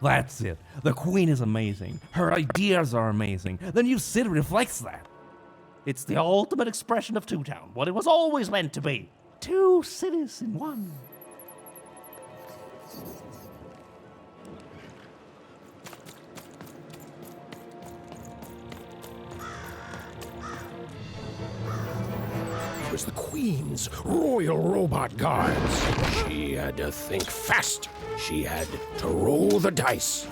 That's it. The Queen is amazing. Her ideas are amazing. The new city reflects that. It's the ultimate expression of Two-Town, what it was always meant to be. Two cities in one. The was the Queen's Royal Robot Guards. She had to think fast. She had to roll the dice.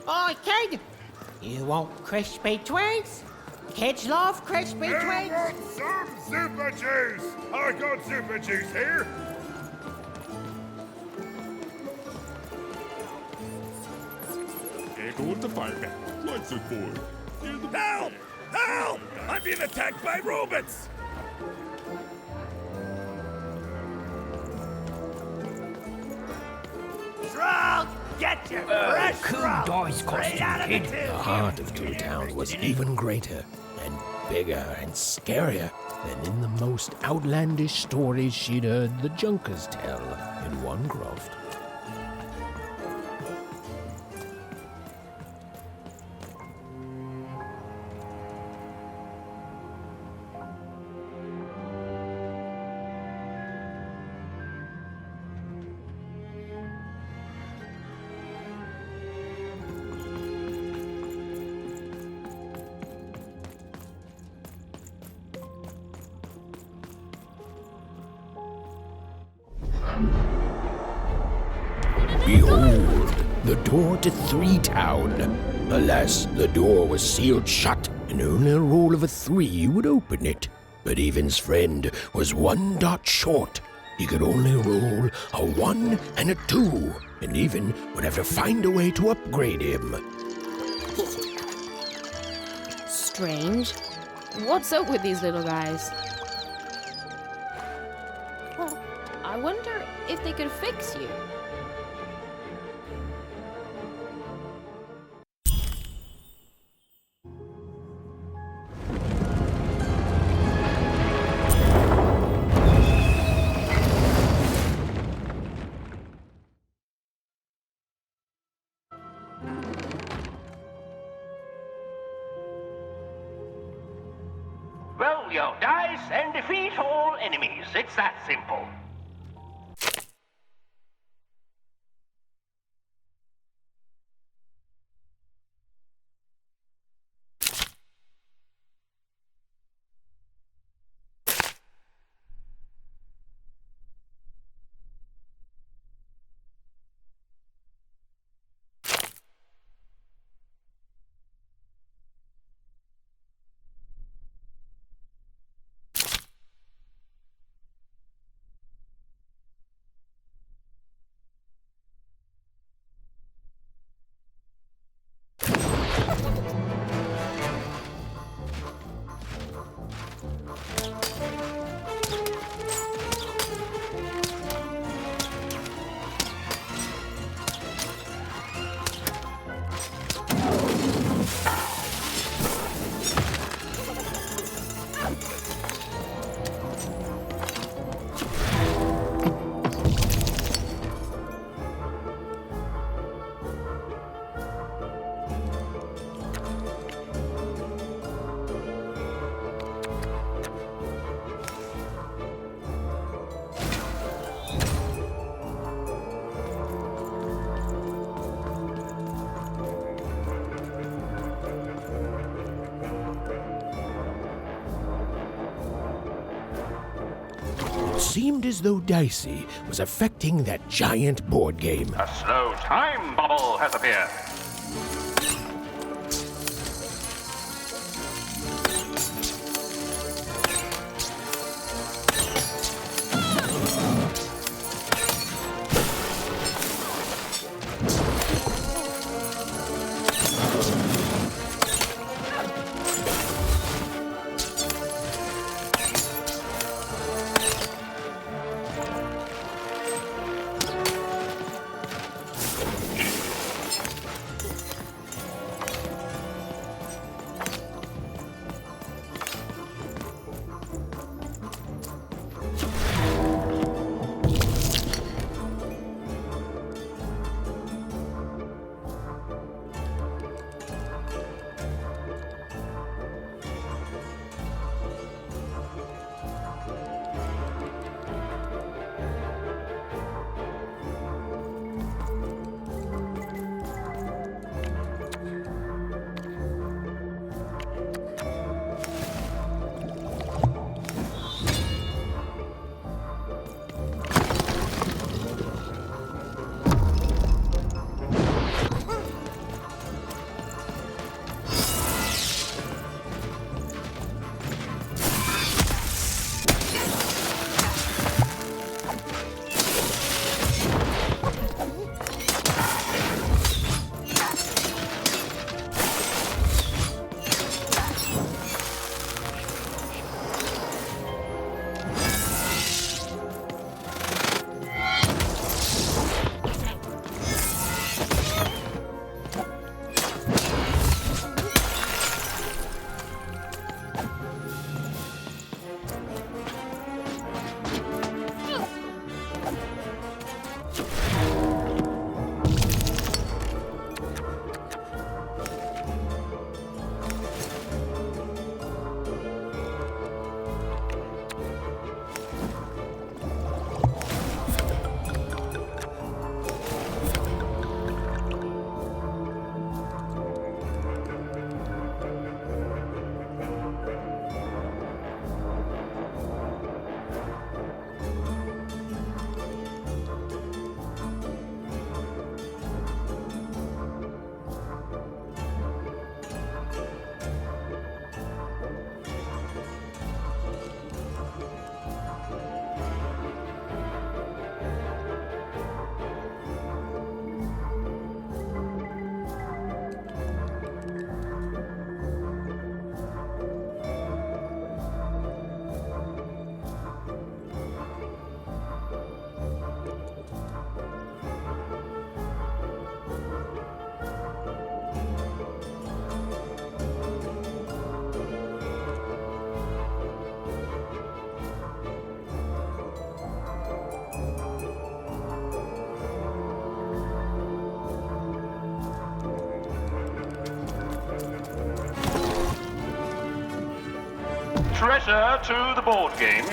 Oi, kid! You want crispy twigs? Kids love crispy twigs. I want some super juice! I got super juice here! Here goes the fireman. What's it for? Help! Help! I'm being attacked by robots! Shrug! Get your fresh cool Shrug! dice Straight costume, out of the kid. tin The can. heart of Toontown was even greater and bigger and scarier than in the most outlandish stories she'd heard the Junkers tell in Onecroft. Behold, the door to Three Town. Alas, the door was sealed shut, and only a roll of a 3 would open it. But Evan's friend was 1 dot short. He could only roll a 1 and a 2, and Evan would have to find a way to upgrade him. Strange. What's up with these little guys? Well, I wonder if they could fix you. Roll your dice and defeat all enemies. It's that simple. seemed as though Dicey was affecting that giant board game. A slow time bubble has appeared. Treasure to the board game.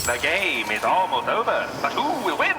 The game is almost over, but who will win?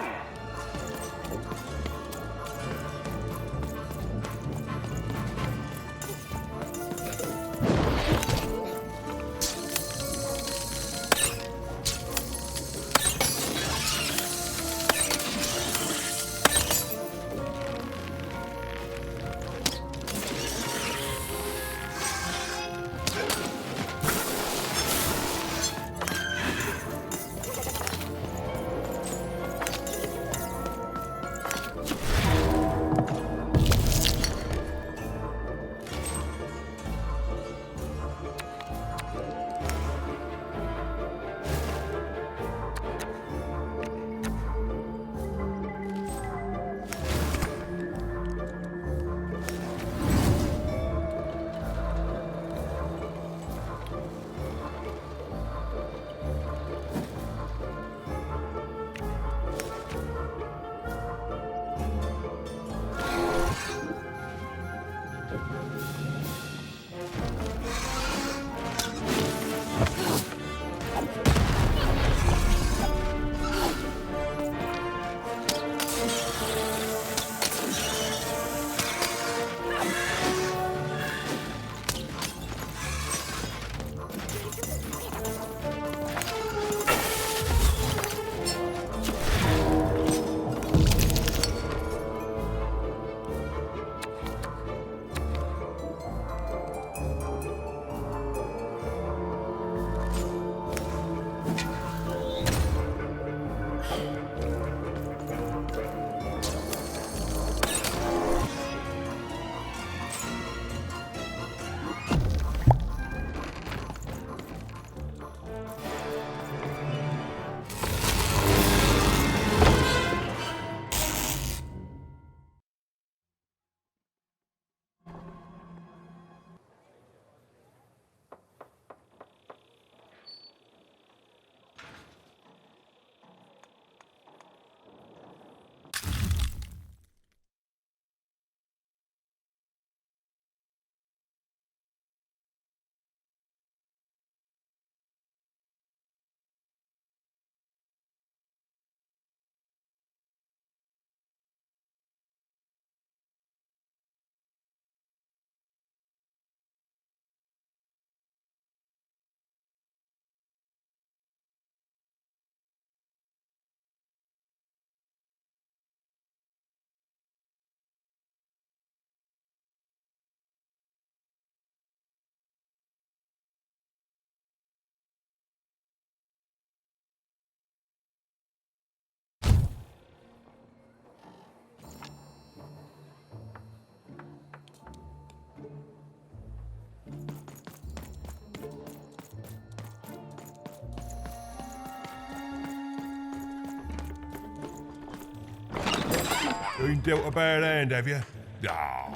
Been dealt a bad hand, have you? Ah.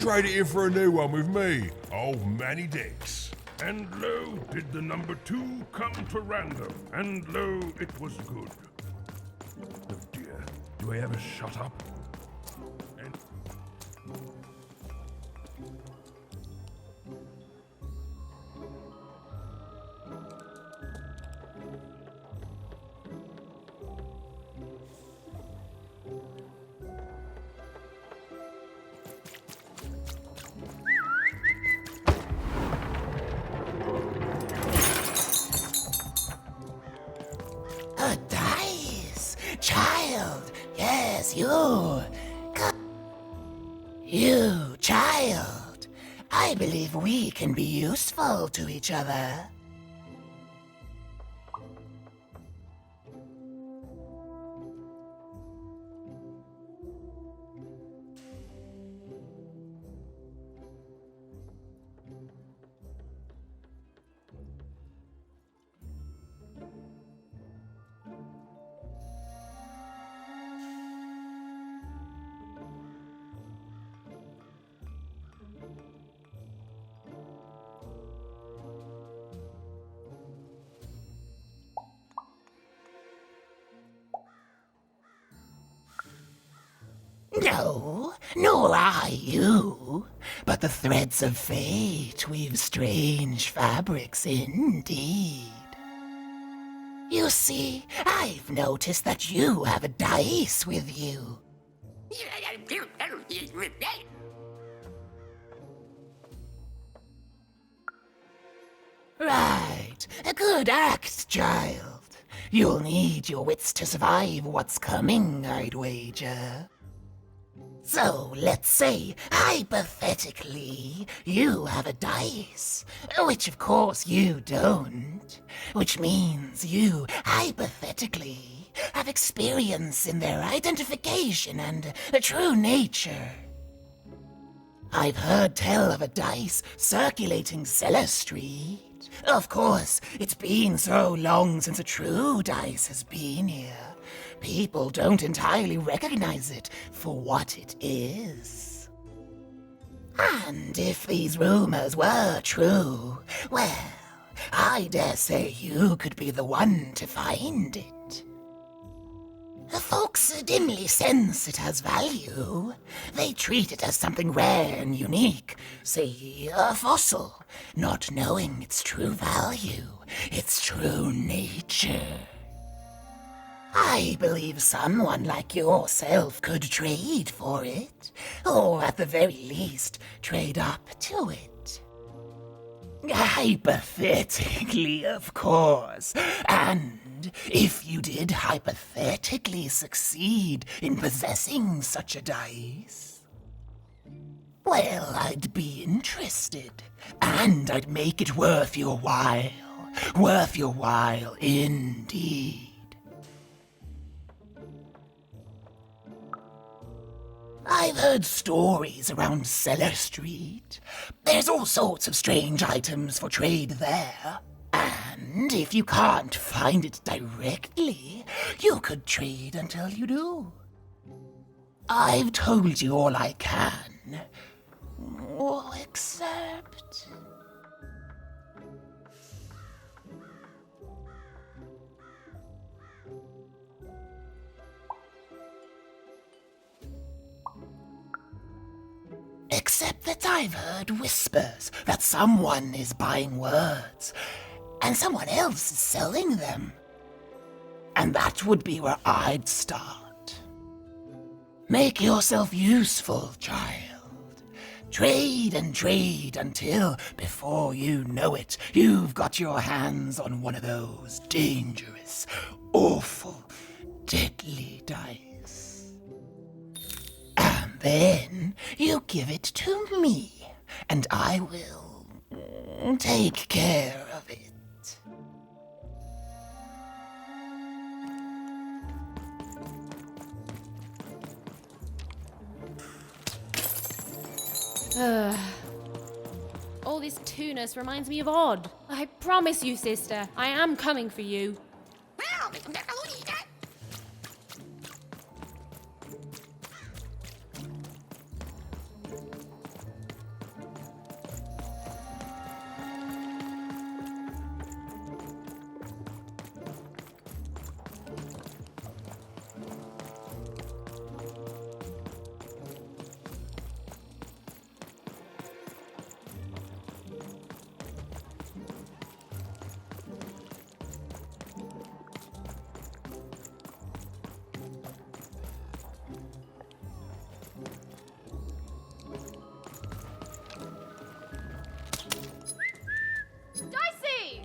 Trade it in for a new one with me, old Manny Dex. And lo, did the number 2 come to random, and lo, it was good. Oh dear, do I ever shut up? And... A dice! Child! Yes, you! You, child! I believe we can be useful to each other. No, nor I you, but the threads of fate weave strange fabrics indeed. You see, I've noticed that you have a dice with you. Right, a good act, child. You'll need your wits to survive what's coming, I'd wager. So, let's say, hypothetically, you have a dice, which of course you don't, which means you, hypothetically, have experience in their identification and true nature. I've heard tell of a dice circulating Cellar Street. Of course, it's been so long since a true dice has been here. People don't entirely recognize it for what it is. And if these rumors were true, well, I dare say you could be the one to find it. Folks dimly sense it has value. They treat it as something rare and unique, say a fossil, not knowing its true value, its true nature. I believe someone like yourself could trade for it, or at the very least, trade up to it. Hypothetically, of course, and if you did hypothetically succeed in possessing such a dice, well, I'd be interested, and I'd make it worth your while indeed. I've heard stories around Cellar Street. There's all sorts of strange items for trade there. And if you can't find it directly, you could trade until you do. I've told you all I can. Except... Except that I've heard whispers that someone is buying words, and someone else is selling them. And that would be where I'd start. Make yourself useful, child. Trade and trade until, before you know it, you've got your hands on one of those dangerous, awful, deadly dice. And then you give it to me, and I will take care of it. All this tunus reminds me of Odd. I promise you, sister, I am coming for you. Dicey!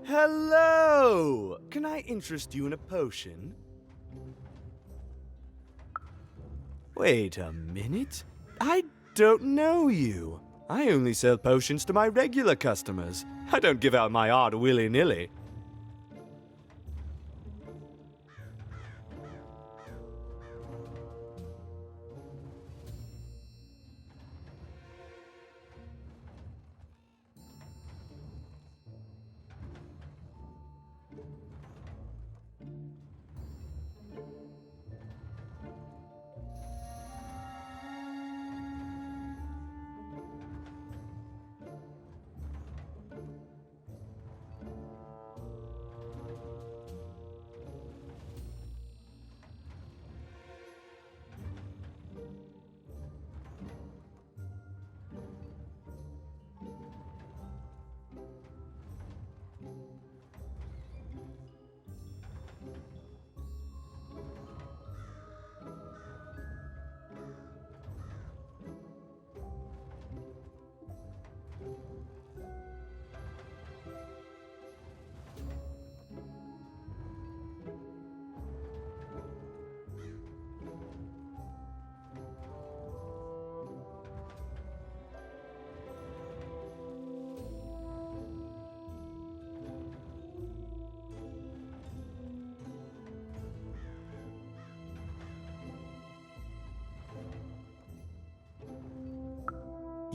Hello! Can I interest you in a potion? Wait a minute. I don't know you. I only sell potions to my regular customers. I don't give out my art willy-nilly.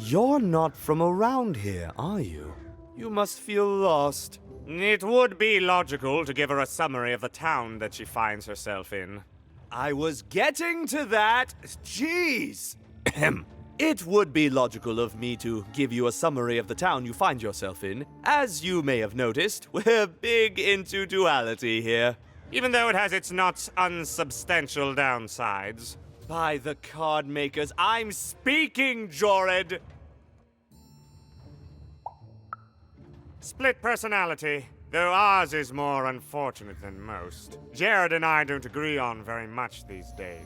You're not from around here, are you? You must feel lost. It would be logical to give her a summary of the town that she finds herself in. I was getting to that. Jeez! It would be logical of me to give you a summary of the town you find yourself in. As you may have noticed, we're big into duality here. Even though it has its not unsubstantial downsides. By the card makers, I'm speaking, Jorid! Split personality, though ours is more unfortunate than most. Jared and I don't agree on very much these days.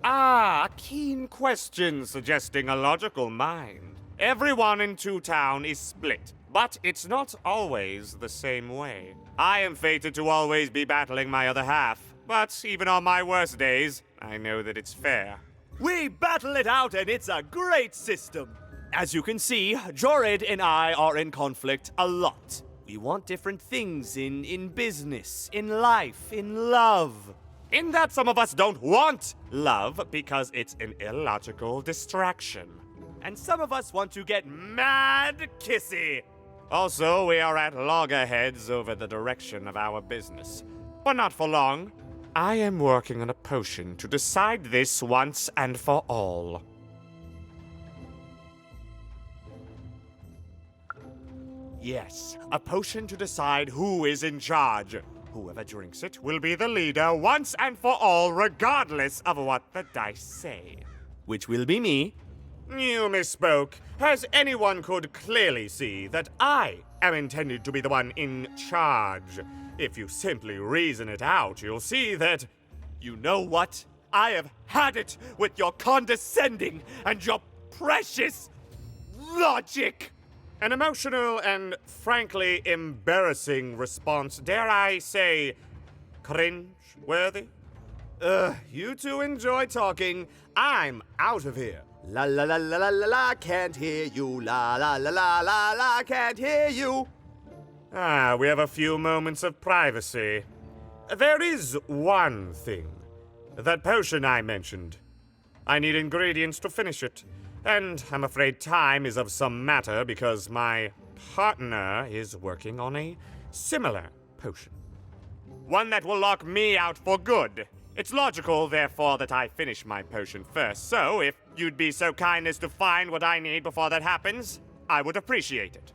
Ah, keen question suggesting a logical mind. Everyone in Two Town is split, but it's not always the same way. I am fated to always be battling my other half, but even on my worst days, I know that it's fair. We battle it out and it's a great system. As you can see, Jorid and I are in conflict a lot. We want different things in business, in life, in love. In that some of us don't want love because it's an illogical distraction. And some of us want to get mad kissy. Also, we are at loggerheads over the direction of our business. But not for long. I am working on a potion to decide this once and for all. Yes, a potion to decide who is in charge. Whoever drinks it will be the leader once and for all, regardless of what the dice say. Which will be me. You misspoke, as anyone could clearly see that I am intended to be the one in charge. If you simply reason it out, you'll see that... You know what? I have had it with your condescending and your precious logic! An emotional and frankly embarrassing response, dare I say, cringe-worthy? You two enjoy talking. I'm out of here. La la la la la la la, can't hear you. La la la la la la, can't hear you. Ah, we have a few moments of privacy. There is one thing. That potion I mentioned. I need ingredients to finish it. And I'm afraid time is of some matter because my partner is working on a similar potion. One that will lock me out for good. It's logical, therefore, that I finish my potion first. So, if you'd be so kind as to find what I need before that happens, I would appreciate it.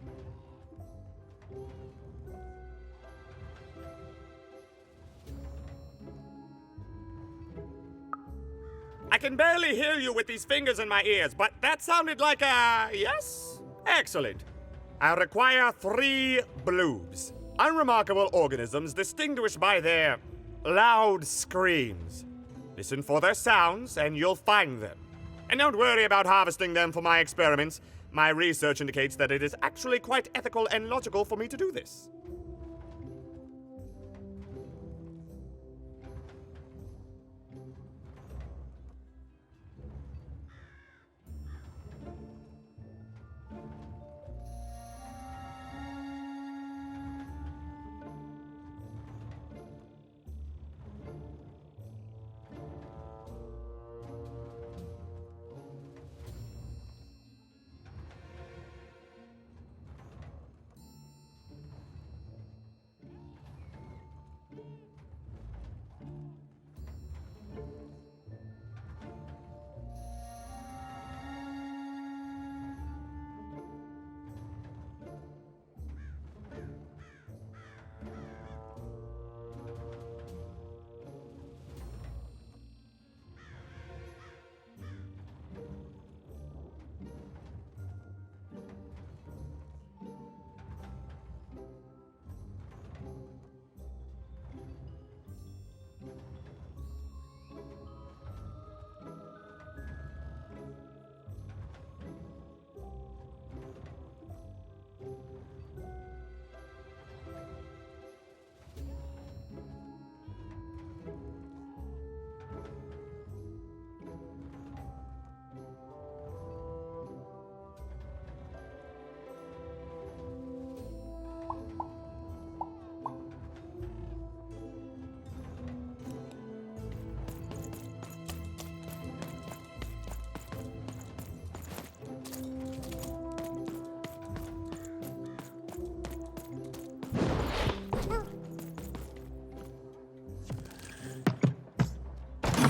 I can barely hear you with these fingers in my ears, but that sounded like a yes? Excellent. I require 3 bloobs. Unremarkable organisms distinguished by their loud screams. Listen for their sounds, and you'll find them. And don't worry about harvesting them for my experiments. My research indicates that it is actually quite ethical and logical for me to do this.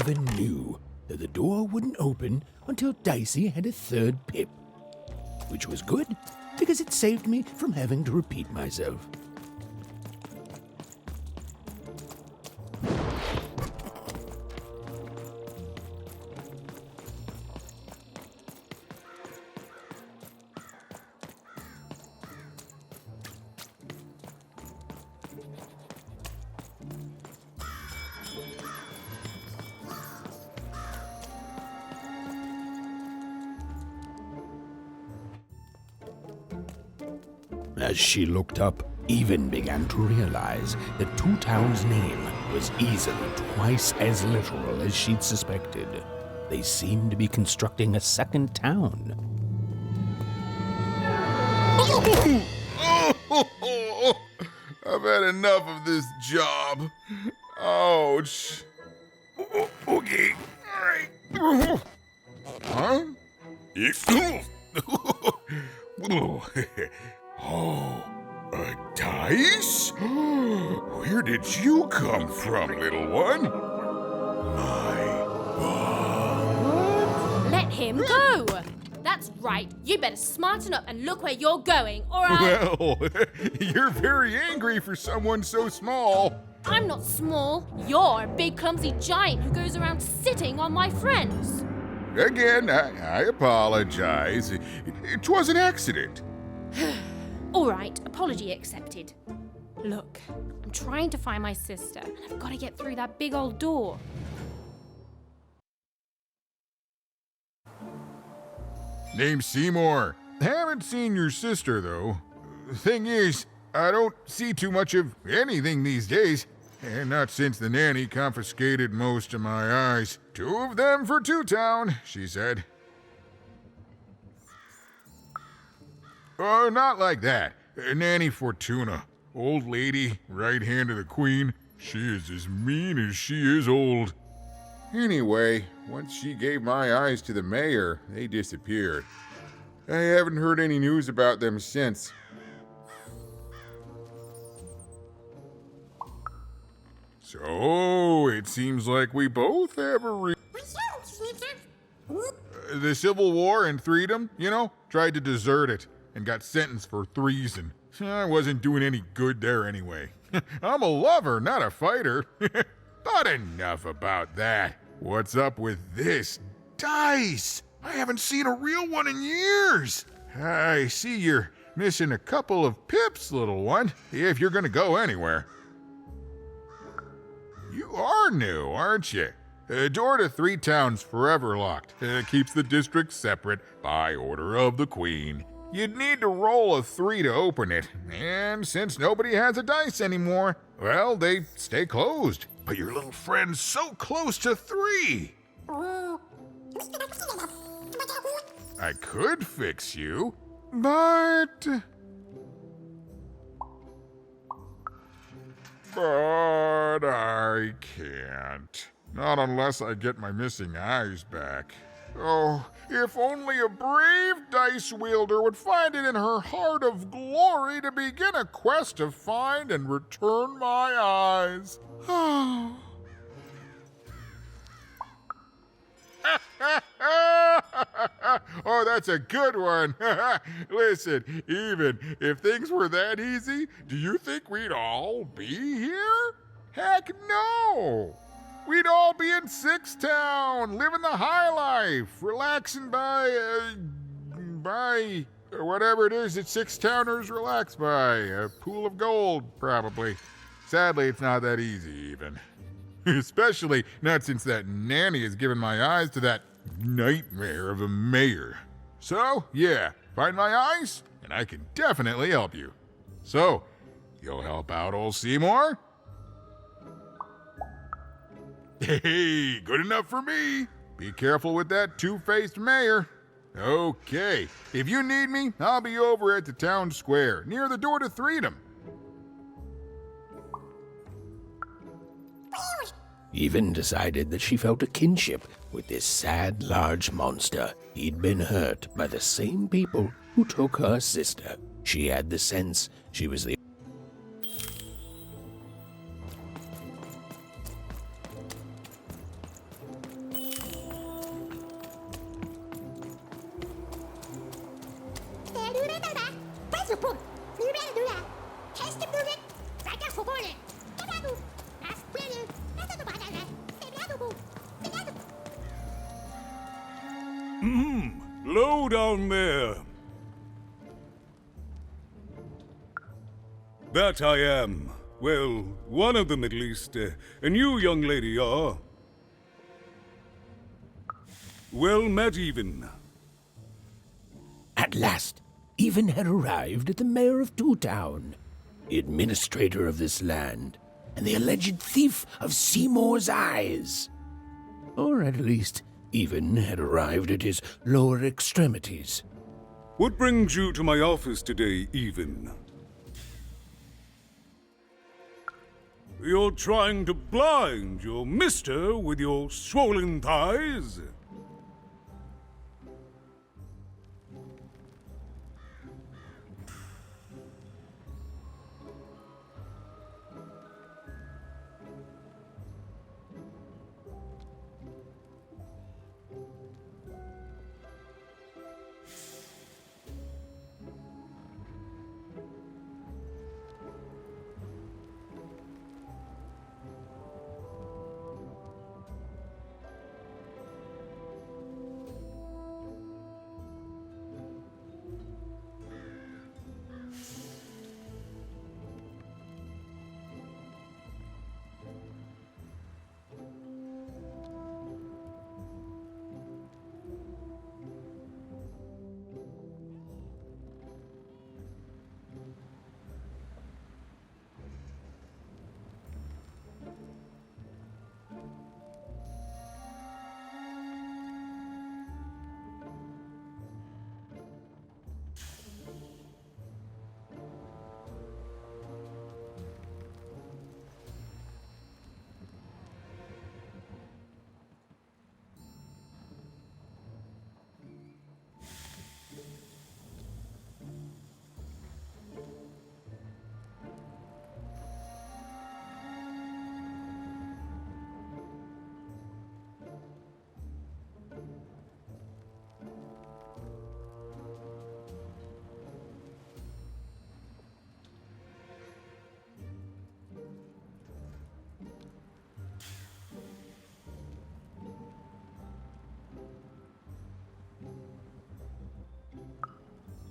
even knew that the door wouldn't open until Dicey had a third pip. Which was good, because it saved me from having to repeat myself. As she looked up, Even began to realize that Two Town's name was easily twice as literal as she'd suspected. They seemed to be constructing a second town. I've had enough of this job. Ouch. Okay. All right. Huh? Oh, a dice? Where did you come from, little one? Let him go! That's right. You better smarten up and look where you're going, or I... Well, you're very angry for someone so small. I'm not small. You're a big, clumsy giant who goes around sitting on my friends. Again, I apologize. It was an accident. All right, apology accepted. Look, I'm trying to find my sister, and I've got to get through that big old door. Name's Seymour. Haven't seen your sister, though. Thing is, I don't see too much of anything these days, and not since the nanny confiscated most of my eyes. 2 of them for Two Town, she said. Oh, not like that. Nanny Fortuna. Old lady, right hand of the queen. She is as mean as she is old. Anyway, once she gave my eyes to the mayor, they disappeared. I haven't heard any news about them since. So, it seems like we both have a the Civil War and Freedom, you know, tried to desert it and got sentenced for treason. I wasn't doing any good there anyway. I'm a lover, not a fighter. But enough about that. What's up with this dice? I haven't seen a real one in years. I see you're missing a couple of pips, little one, if you're gonna go anywhere. You are new, aren't you? Door to Three Towns forever locked. Keeps the district separate by order of the queen. You'd need to roll a 3 to open it, and since nobody has a dice anymore, well, they stay closed. But your little friend's so close to 3. I could fix you, but I can't. Not unless I get my missing eyes back. Oh, if only a brave dice wielder would find it in her heart of glory to begin a quest to find and return my eyes. Oh, that's a good one. Listen, even if things were that easy, do you think we'd all be here? Heck no! We'd all be in Six Town, living the high life, relaxing by whatever it is that Six Towners relax by. A pool of gold, probably. Sadly, it's not that easy, even. Especially not since that nanny has given my eyes to that nightmare of a mayor. So, yeah, find my eyes, and I can definitely help you. So, you'll help out old Seymour? Hey, good enough for me. Be careful with that two-faced mayor. Okay, if you need me, I'll be over at the town square, near the Door to Freedom. Even decided that she felt a kinship with this sad, large monster. He'd been hurt by the same people who took her sister. She had the sense she was the Low down there. That I am. Well, one of them at least. And you, young lady, are... well met, Even. At last, Even had arrived at the mayor of Two Town, the administrator of this land, and the alleged thief of Seymour's eyes. Or at least, Even had arrived at his lower extremities. What brings you to my office today, Even? You're trying to blind your mister with your swollen thighs?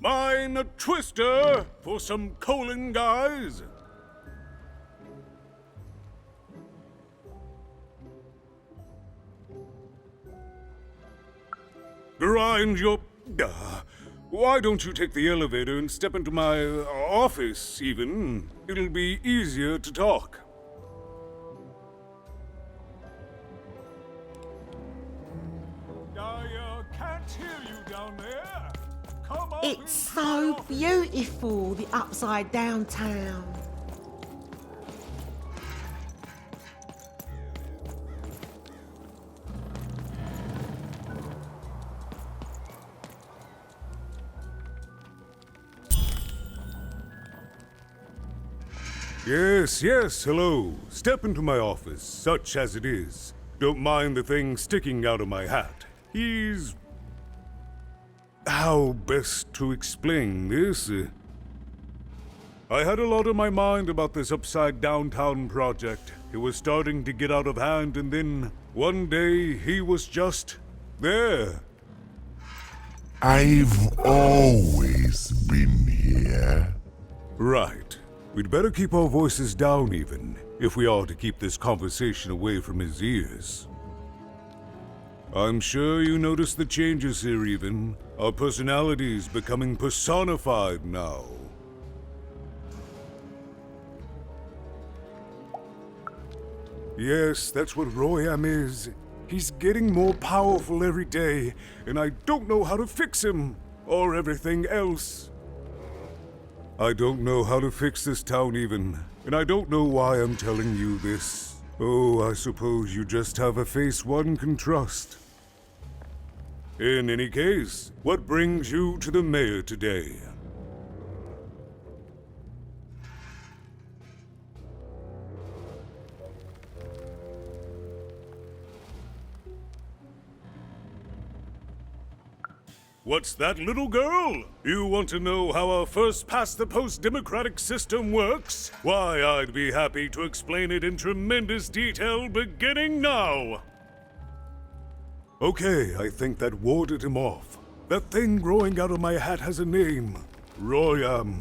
Mine a twister for some colon, guys? Grind your... why don't you take the elevator and step into my office, Even? It'll be easier to talk. I can't hear you down there. It's so beautiful, the upside down town. Yes, hello. Step into my office, such as it is. Don't mind the thing sticking out of my hat. He's... how best to explain this? I had a lot on my mind about this upside downtown project. It was starting to get out of hand, and then one day he was just there. I've always been here. Right. We'd better keep our voices down, Even, if we are to keep this conversation away from his ears. I'm sure you noticed the changes here, Even. Our personalities becoming personified now. Yes, that's what Royam is. He's getting more powerful every day, and I don't know how to fix him, or everything else. I don't know how to fix this town, Even, and I don't know why I'm telling you this. Oh, I suppose you just have a face one can trust. In any case, what brings you to the mayor today? What's that, little girl? You want to know how our first-past-the-post democratic system works? Why, I'd be happy to explain it in tremendous detail beginning now. Okay, I think that warded him off. That thing growing out of my hat has a name. Royam.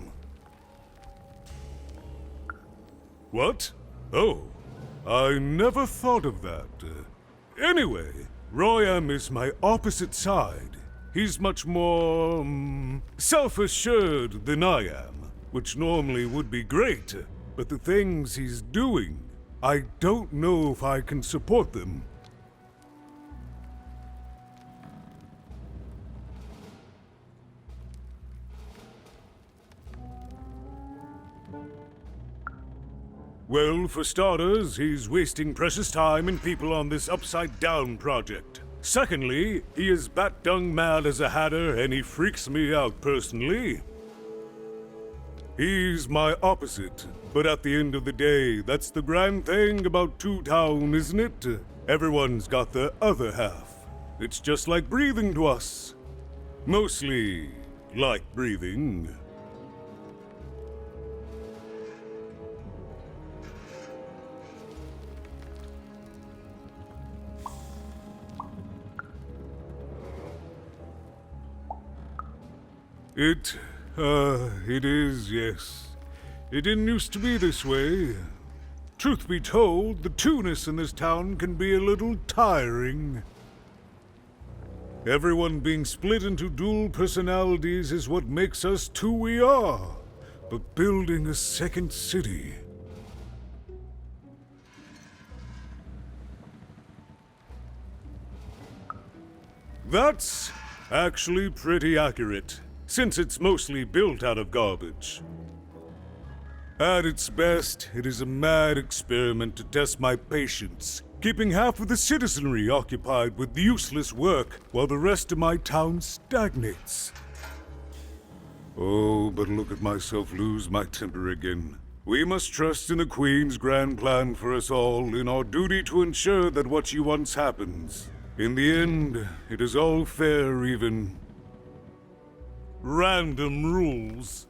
What? Oh, I never thought of that. Anyway, Royam is my opposite side. He's much more, self-assured than I am, which normally would be great, but the things he's doing, I don't know if I can support them. Well, for starters, he's wasting precious time and people on this upside-down project. Secondly, he is bat-dung mad as a hatter, and he freaks me out personally. He's my opposite, but at the end of the day, that's the grand thing about Two Town, isn't it? Everyone's got the other half. It's just like breathing to us. Mostly like breathing. It is, yes. It didn't used to be this way. Truth be told, the two-ness in this town can be a little tiring. Everyone being split into dual personalities is what makes us who we are. But building a second city... That's actually pretty accurate, since it's mostly built out of garbage. At its best, it is a mad experiment to test my patience, keeping half of the citizenry occupied with useless work while the rest of my town stagnates. Oh, but look at myself lose my temper again. We must trust in the Queen's grand plan for us all, in our duty to ensure that what she wants happens. In the end, it is all fair, even random rules.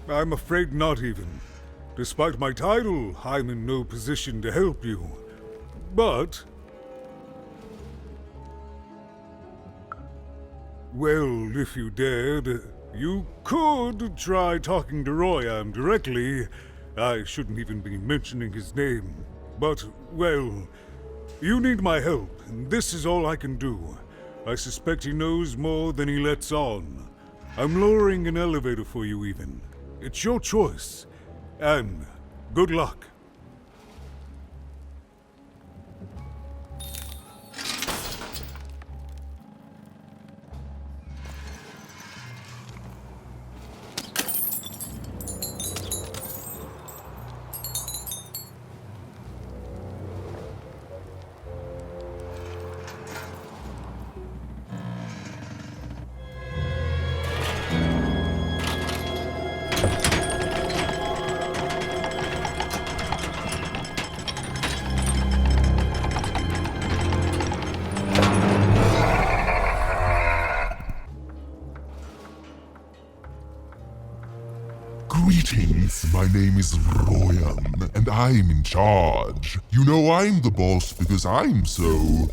I'm afraid not even. Despite my title, I'm in no position to help you. But... well, if you dared, you could try talking to Royam directly. I shouldn't even be mentioning his name. But, well, you need my help, and this is all I can do. I suspect he knows more than he lets on. I'm lowering an elevator for you, even. It's your choice. And good luck. Greetings, my name is Royam, and I'm in charge. You know I'm the boss because I'm so...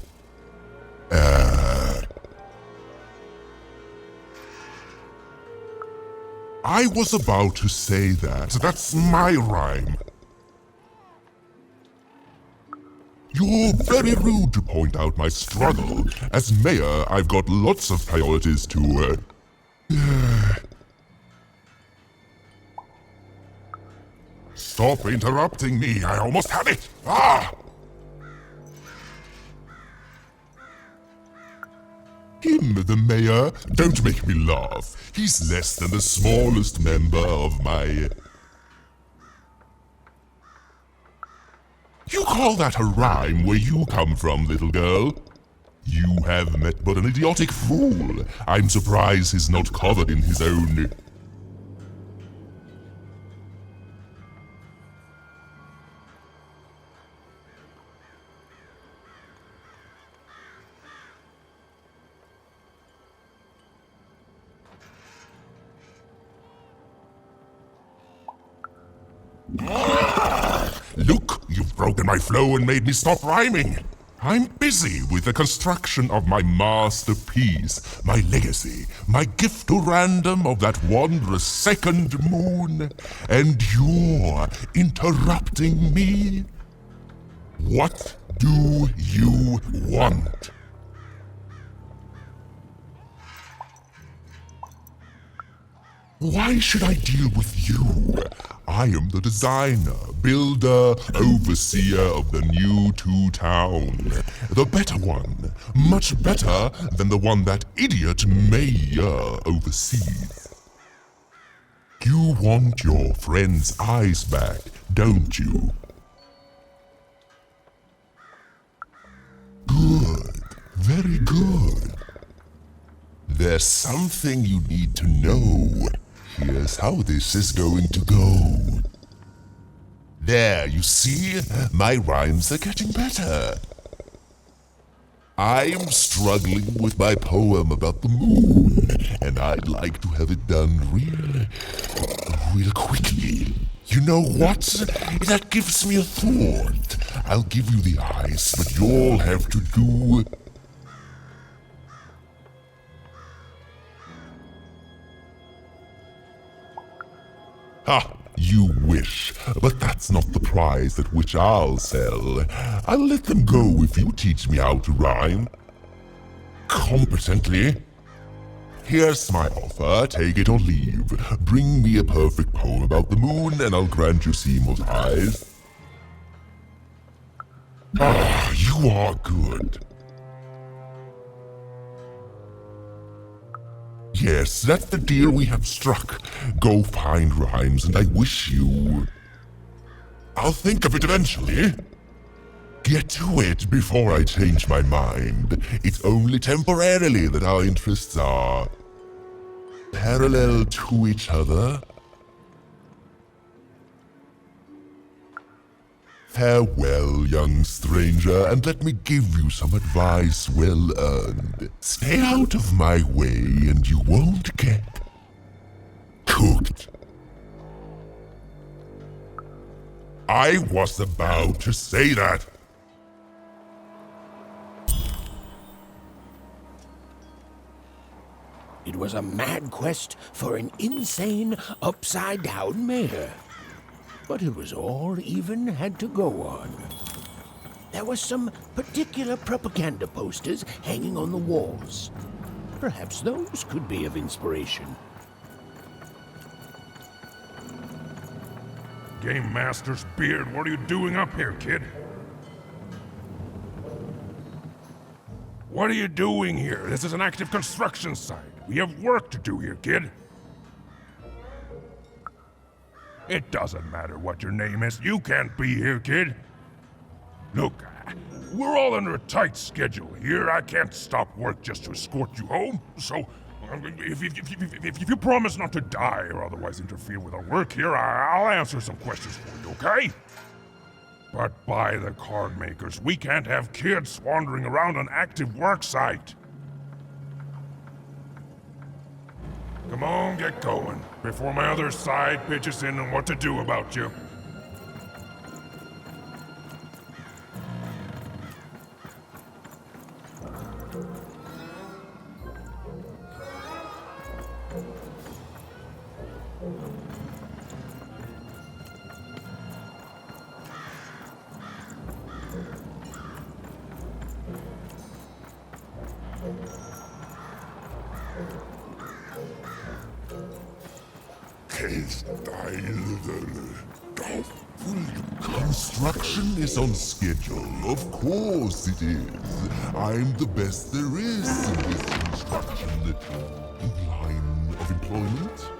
I was about to say that. That's my rhyme. You're very rude to point out my struggle. As mayor, I've got lots of priorities to, Stop interrupting me, I almost had it! Ah! Him, the mayor? Don't make me laugh. He's less than the smallest member of my... You call that a rhyme where you come from, little girl? You have met but an idiotic fool. I'm surprised he's not covered in his own... Look, you've broken my flow and made me stop rhyming. I'm busy with the construction of my masterpiece, my legacy, my gift to random of that wondrous second moon, and you're interrupting me? What do you want? Why should I deal with you? I am the designer, builder, overseer of the new town. The better one. Much better than the one that idiot mayor oversees. You want your friend's eyes back, don't you? Good. Very good. There's something you need to know. Here's how this is going to go. There, you see? My rhymes are getting better. I'm struggling with my poem about the moon, and I'd like to have it done real quickly. You know what? That gives me a thought. I'll give you the eyes, but you'll have to do... Ha! You wish, but that's not the prize at which I'll sell. I'll let them go if you teach me how to rhyme. Competently. Here's my offer, take it or leave. Bring me a perfect poem about the moon and I'll grant you Seymour's eyes. Ah, you are good. Yes, that's the deal we have struck. Go find rhymes, and I wish you... I'll think of it eventually. Get to it before I change my mind. It's only temporarily that our interests are... parallel to each other. Farewell, young stranger, and let me give you some advice well earned. Stay out of my way and you won't get cooked. I was about to say that. It was a mad quest for an insane, upside-down mayor. But it was all even had to go on. There were some particular propaganda posters hanging on the walls. Perhaps those could be of inspiration. Game Master's beard, what are you doing up here, kid? What are you doing here? This is an active construction site. We have work to do here, kid. It doesn't matter what your name is. You can't be here, kid. Look, we're all under a tight schedule here. I can't stop work just to escort you home. So, if you promise not to die or otherwise interfere with our work here, I'll answer some questions for you, okay? But by the card makers, we can't have kids wandering around an active work site. Come on, get going, before my other side pitches in on what to do about you. Construction is on schedule. Of course it is. I'm the best there is in this construction line of employment.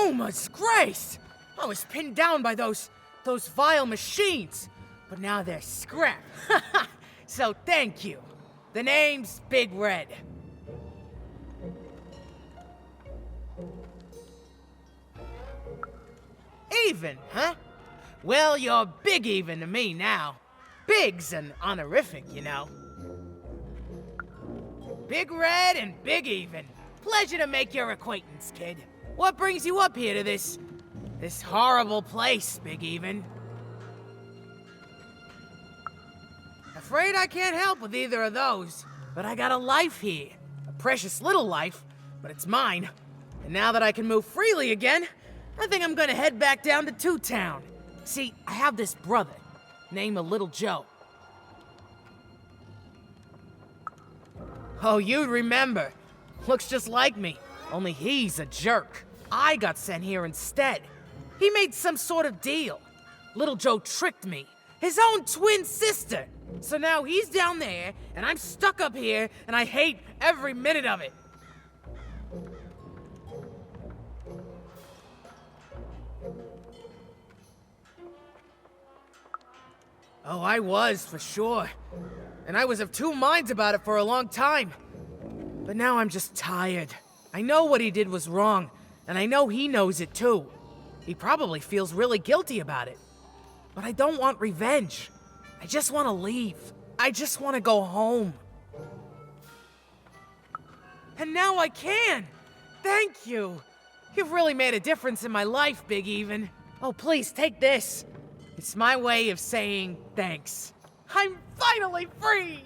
Uma's grace! I was pinned down by those vile machines, but now they're scrap. So thank you. The name's Big Red. Even, huh? Well, you're Big Even to me now. Big's an honorific, you know. Big Red and Big Even. Pleasure to make your acquaintance, kid. What brings you up here to this horrible place, Big Even? Afraid I can't help with either of those, but I got a life here. A precious little life, but it's mine. And now that I can move freely again, I think I'm gonna head back down to Two Town. See, I have this brother, named Little Joe. Oh, you'd remember. Looks just like me, only he's a jerk. I got sent here instead. He made some sort of deal. Little Joe tricked me, his own twin sister. So now he's down there, and I'm stuck up here, and I hate every minute of it. Oh, I was, for sure. And I was of two minds about it for a long time. But now I'm just tired. I know what he did was wrong, and I know he knows it too. He probably feels really guilty about it. But I don't want revenge. I just want to leave. I just want to go home. And now I can! Thank you! You've really made a difference in my life, Big Even. Oh, please, take this. It's my way of saying thanks. I'm finally free!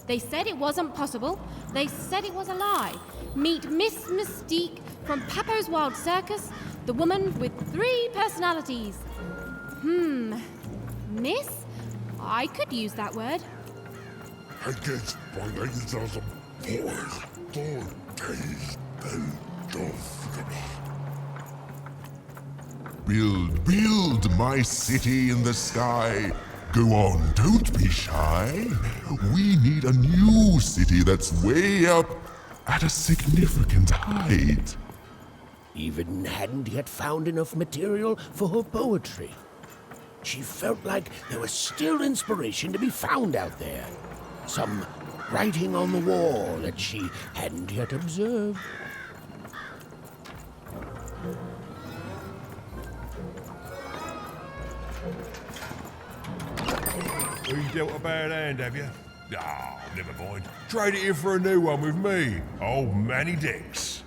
They said it wasn't possible. They said it was a lie. Meet Miss Mystique from Papo's Wild Circus, the woman with 3 personalities. Miss? I could use that word. I guess by 8,004 days Build my city in the sky. Go on, don't be shy. We need a new city that's way up at a significant height. Even hadn't yet found enough material for her poetry. She felt like there was still inspiration to be found out there. Some writing on the wall that she hadn't yet observed. You dealt a bad hand, have you? Ah, never mind. Trade it in for a new one with me, old Manny Dix.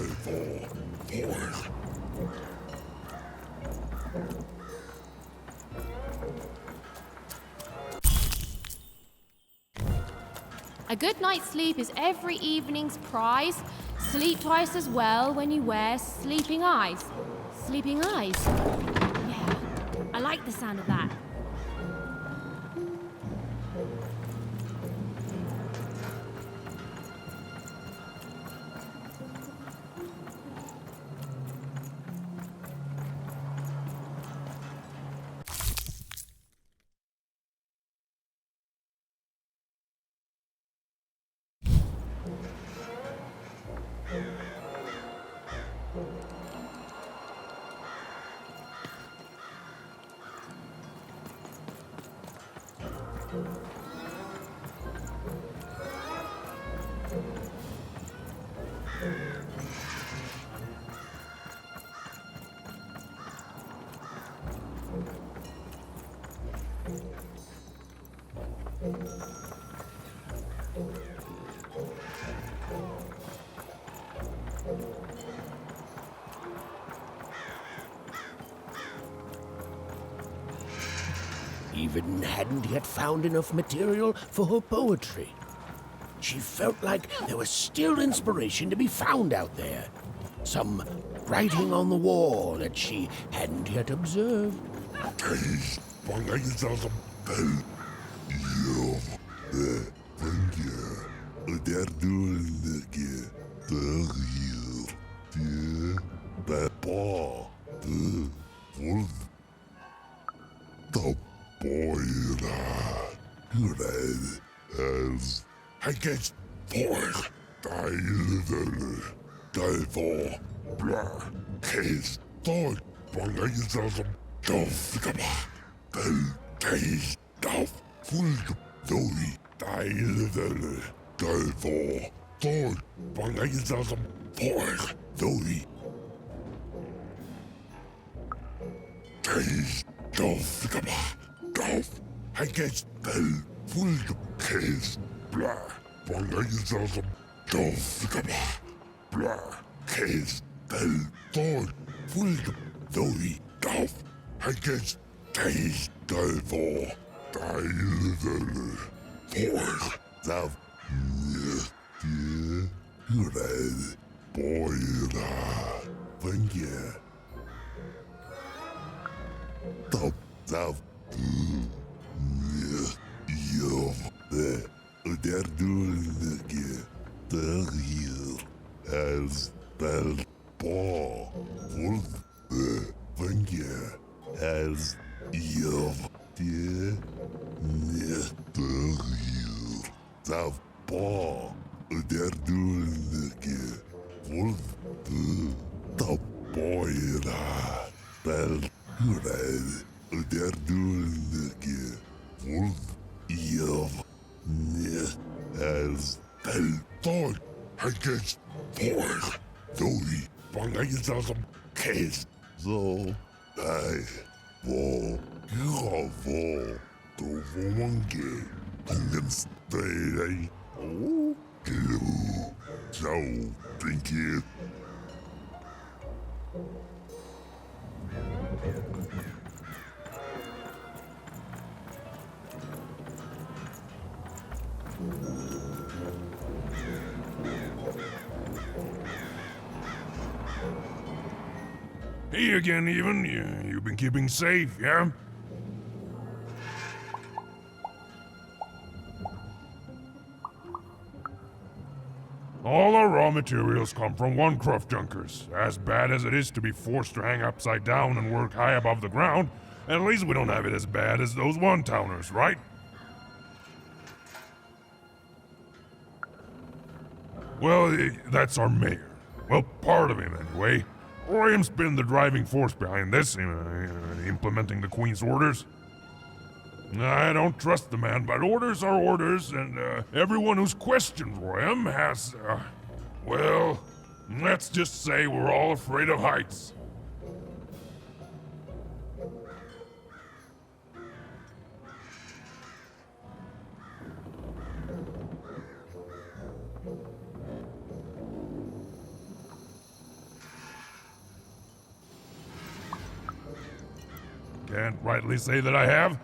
Derfor Borg. A good night's sleep is every evening's prize. Sleep twice as well when you wear sleeping eyes. Sleeping eyes? Yeah, I like the sound of that. Even hadn't yet found enough material for her poetry. She felt like there was still inspiration to be found out there. Some writing on the wall that she hadn't yet observed. Against Borg, Divor, Blah, Case, Thorn, Bangayism, Dovgaba, Bell, Case, Dov, Fulg, Doi, Divor, Thorn, Bangayism, Borg, Doi, Case, Dovgaba, Dov, against Bell, Fulg, Case, Blah, Bangayism, Dovgaba, Blah, Case, Bell, Thorn, Fulg, Doi, Dov, against Case, Divor, Divor, Borg, Dav, Red, Boyra, Vengia, Dav, Yov, der duldige, der hier, als bel, bo, wolf, Vengia, als Yov, die, der hier, Dav, bo, der duldige, wolf, Dav, boyra, bel, red, der duldige, wolf, Yov, as Bell Thorn against Borg, Doi, Bangayism, Case, so I will Yavo, Dovomange, Kingdom's Day, oh, hello, so, thank you. Hey again, Even. You've been keeping safe, yeah? All our raw materials come from one Cruft Junkers. As bad as it is to be forced to hang upside down and work high above the ground, at least we don't have it as bad as those one-towners, right? Well, that's our mayor. Well, part of him, anyway. Royam's been the driving force behind this, implementing the Queen's orders. I don't trust the man, but orders are orders, and everyone who's questioned Royam has, well, let's just say we're all afraid of heights. can't rightly say that I have.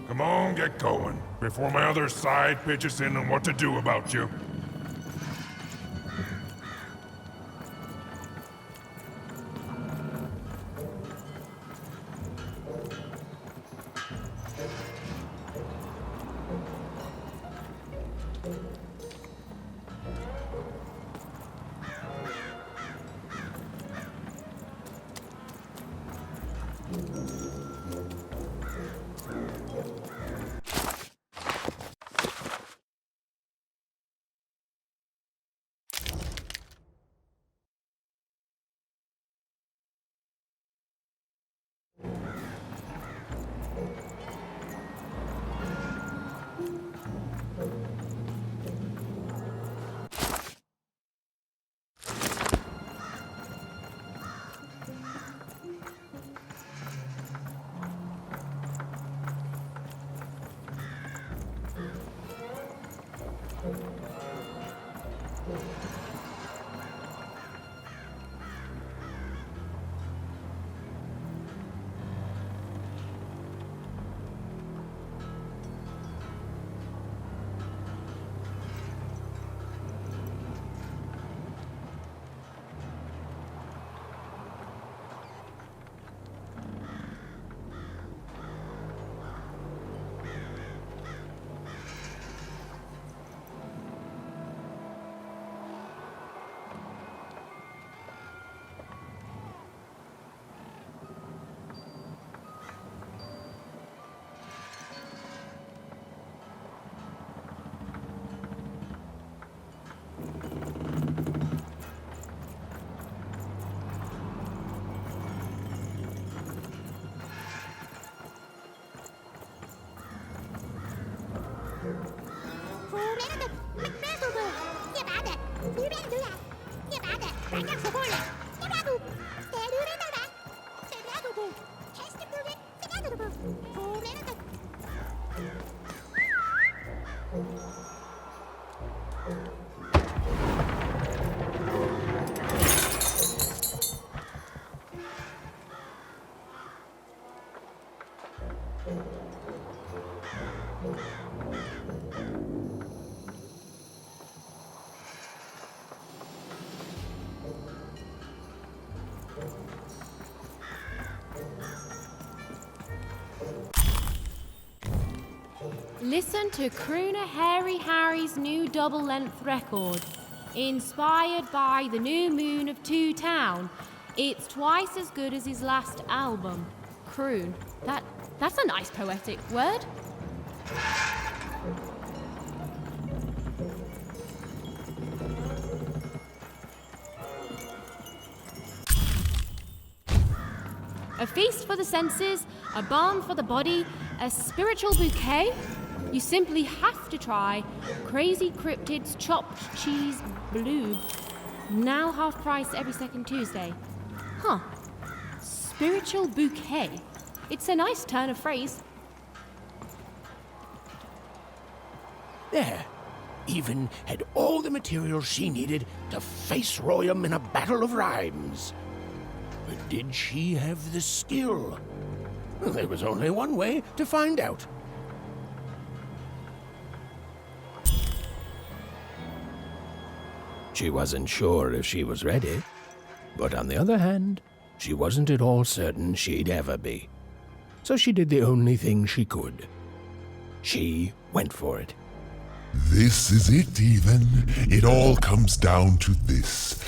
Come on, get going, before my other side pitches in on what to do about you. Listen to Crooner Hairy Harry's new double-length record. Inspired by the new moon of Two Town. It's twice as good as his last album. Croon. That's a nice poetic word. A feast for the senses, a balm for the body, a spiritual bouquet. You simply have to try Crazy Cryptid's Chopped Cheese Blue. Now half price every second Tuesday. Huh. Spiritual bouquet. It's a nice turn of phrase. There. Even had all the material she needed to face Royum in a battle of rhymes. But did she have the skill? Well, there was only one way to find out. She wasn't sure if she was ready, but on the other hand, she wasn't at all certain she'd ever be. So she did the only thing she could. She went for it. This is it, even. It all comes down to this.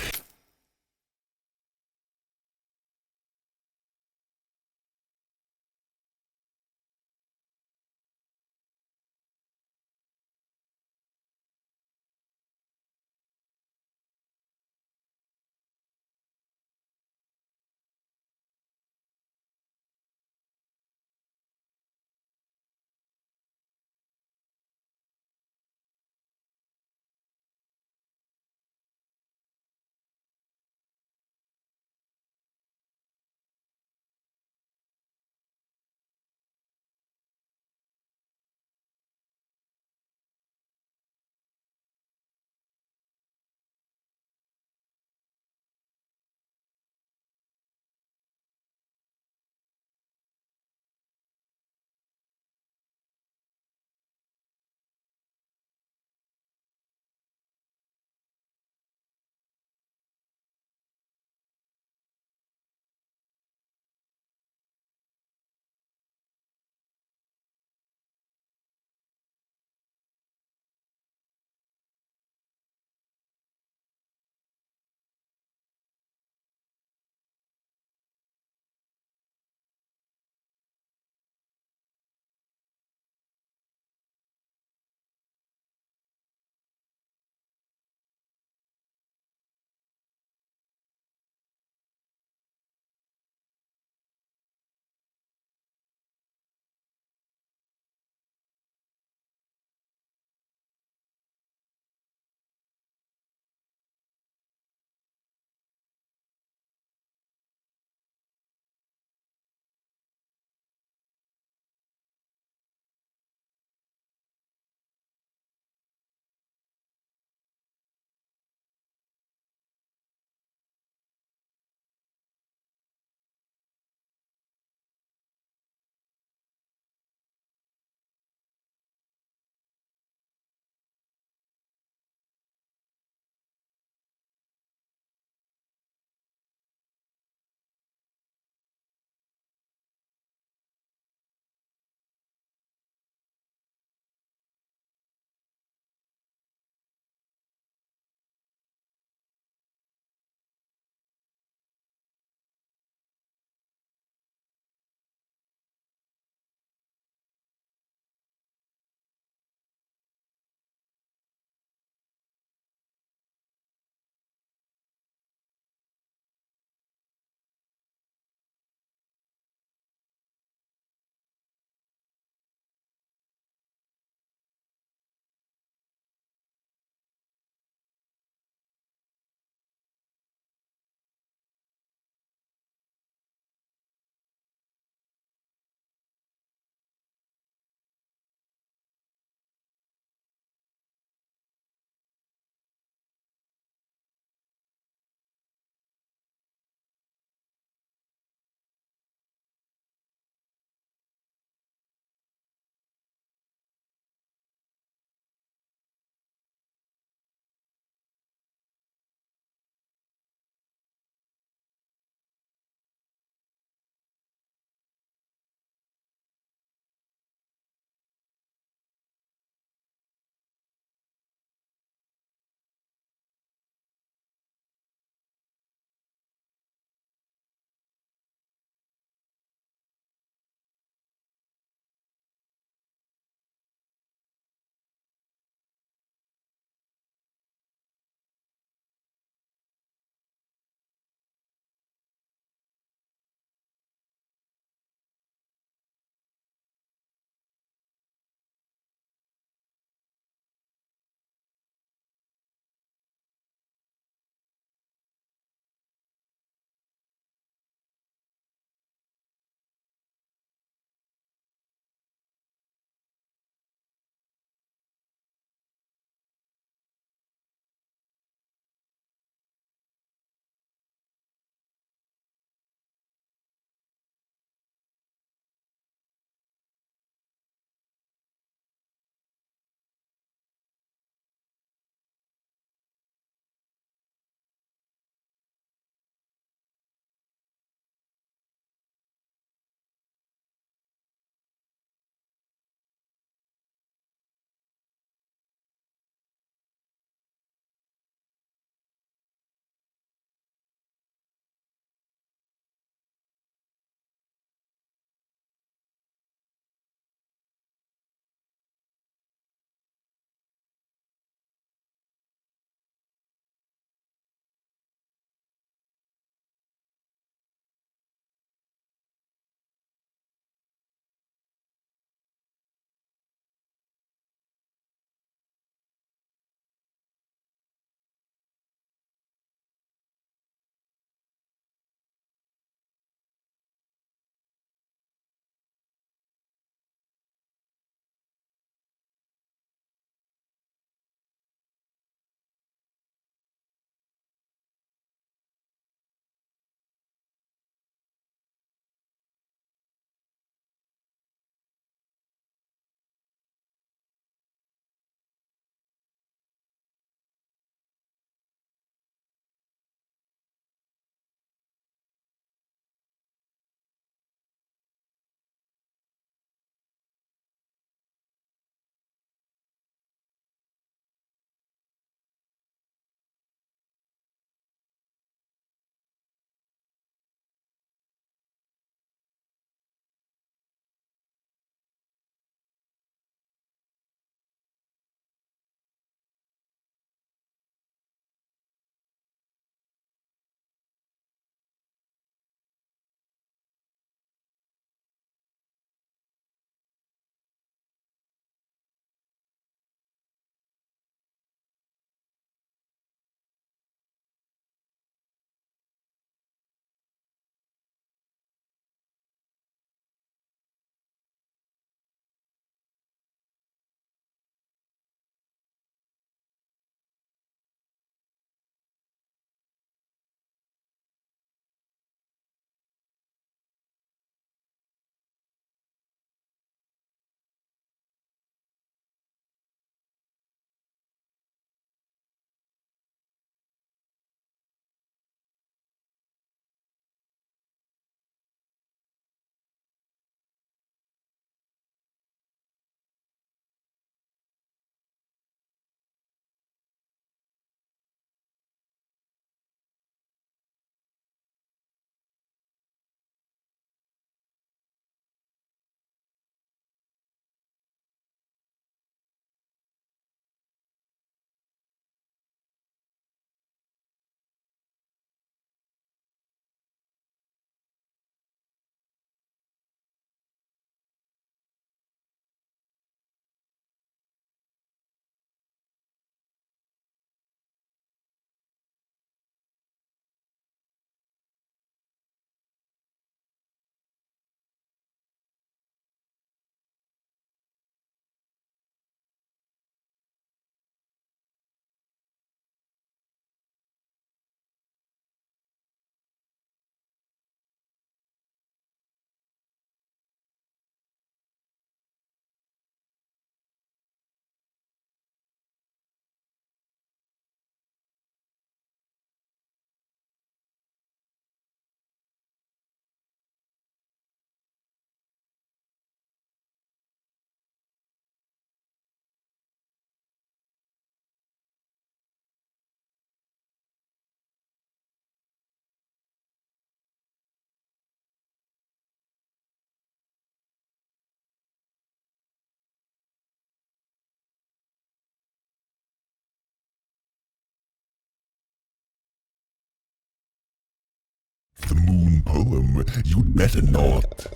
poem. You'd better not.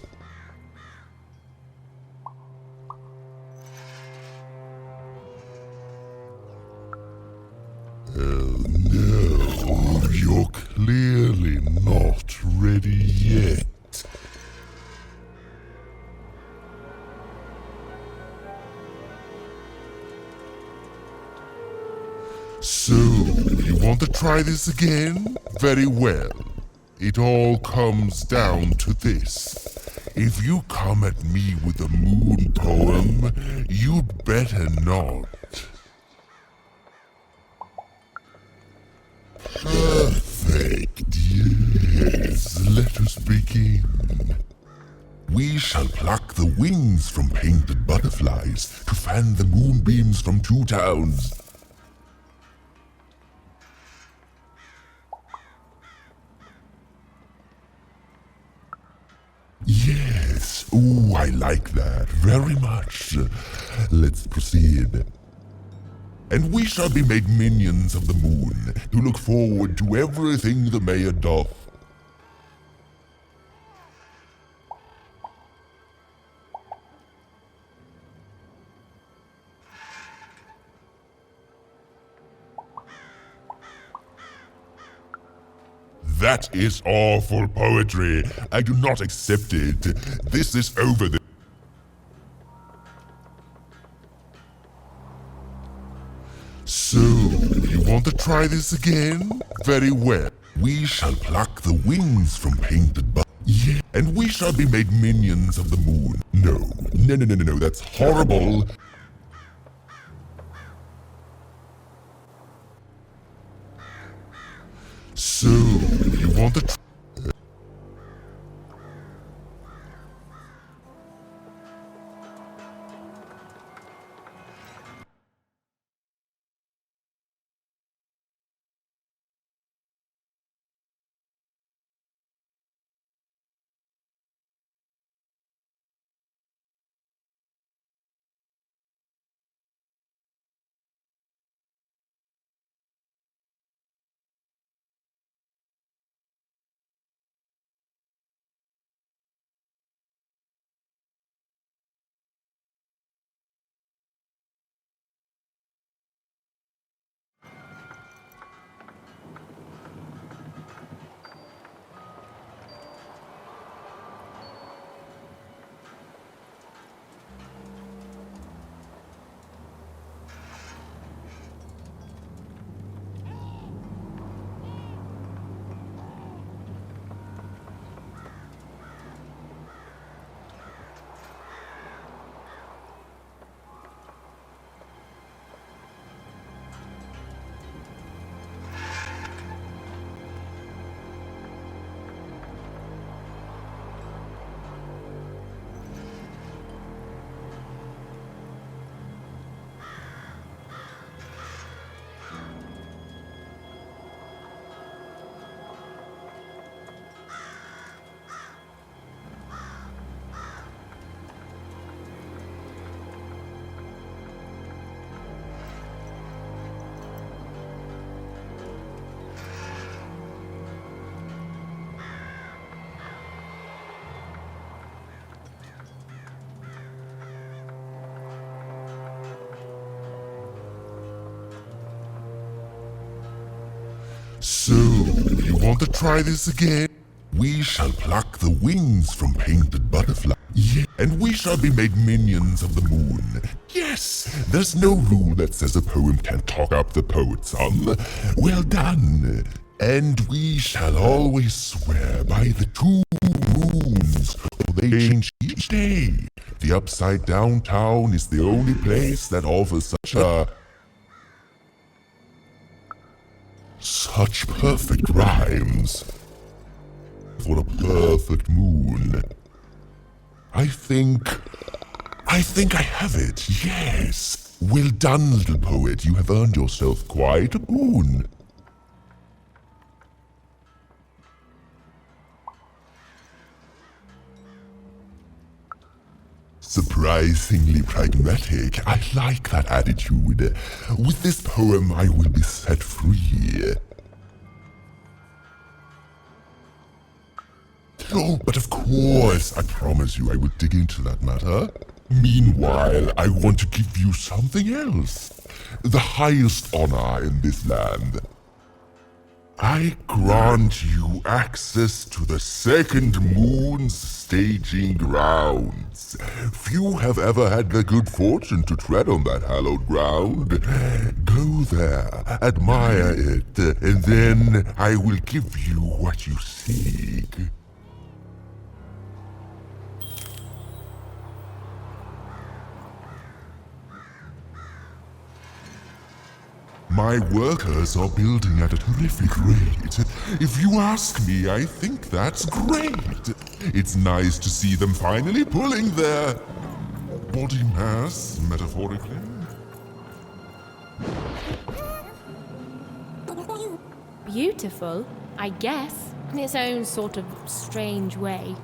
No, you're clearly not ready yet. So, you want to try this again? Very well. It all comes down to this. If you come at me with a moon poem, you'd better not. Perfect, yes. Let us begin. We shall pluck the wings from painted butterflies to fan the moonbeams from 2 towns. Yes, ooh, I like that very much. Let's proceed. And we shall be made minions of the moon, to look forward to everything the mayor doth. That is awful poetry. I do not accept it. This is over the... So, you want to try this again? Very well. We shall pluck the wings from painted yeah, and we shall be made minions of the moon. No, that's horrible. So, you want to So, you want to try this again? We shall pluck the wings from painted butterflies. Yeah, and we shall be made minions of the moon. Yes, there's no rule that says a poem can't talk up the poet, son. Well done. And we shall always swear by the 2 moons, for they change each day. The Upside Down Town is the only place that offers such perfect rhymes for a perfect moon. I think I have it, yes. Well done, little poet. You have earned yourself quite a boon. Surprisingly pragmatic. I like that attitude. With this poem, I will be set free. Oh, but of course, I promise you I will dig into that matter. Meanwhile, I want to give you something else. The highest honor in this land. I grant you access to the second moon's staging grounds. Few have ever had the good fortune to tread on that hallowed ground. Go there, admire it, and then I will give you what you seek. My workers are building at a terrific rate. If you ask me, I think that's great. It's nice to see them finally pulling their body mass, metaphorically. Beautiful, I guess, in its own sort of strange way.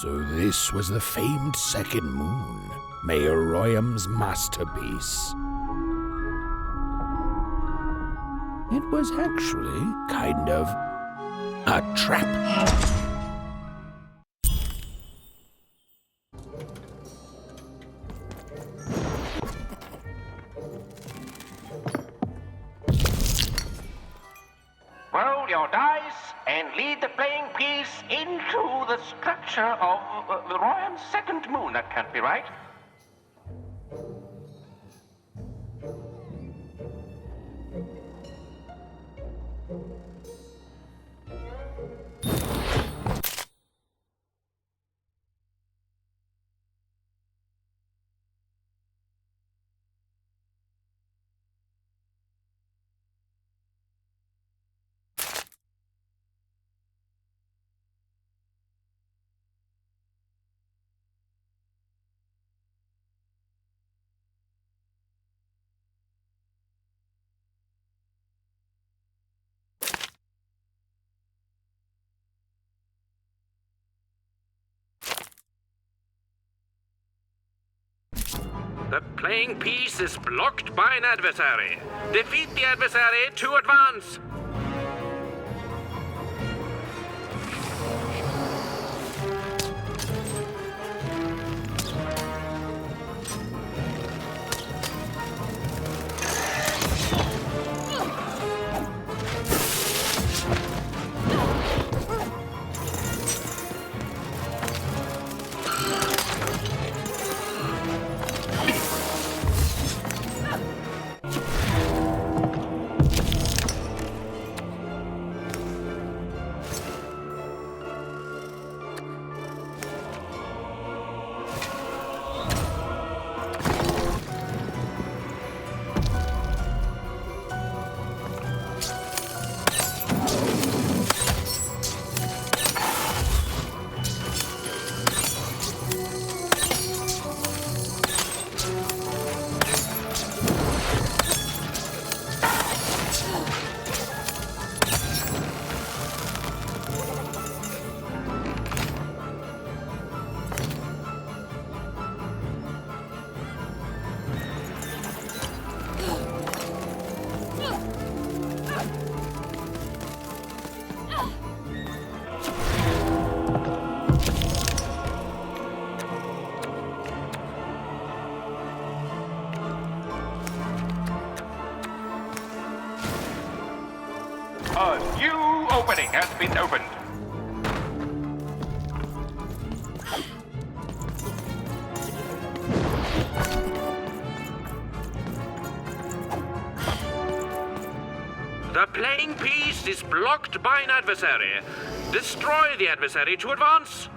So this was the famed second moon, Mayor Royham's masterpiece. It was actually kind of a trap. Roll your dice and lead the playing piece into the structure of the Royham's second moon. That can't be right. The playing piece is blocked by an adversary. Defeat the adversary to advance. A new opening has been opened. The playing piece is blocked by an adversary. Destroy the adversary to advance.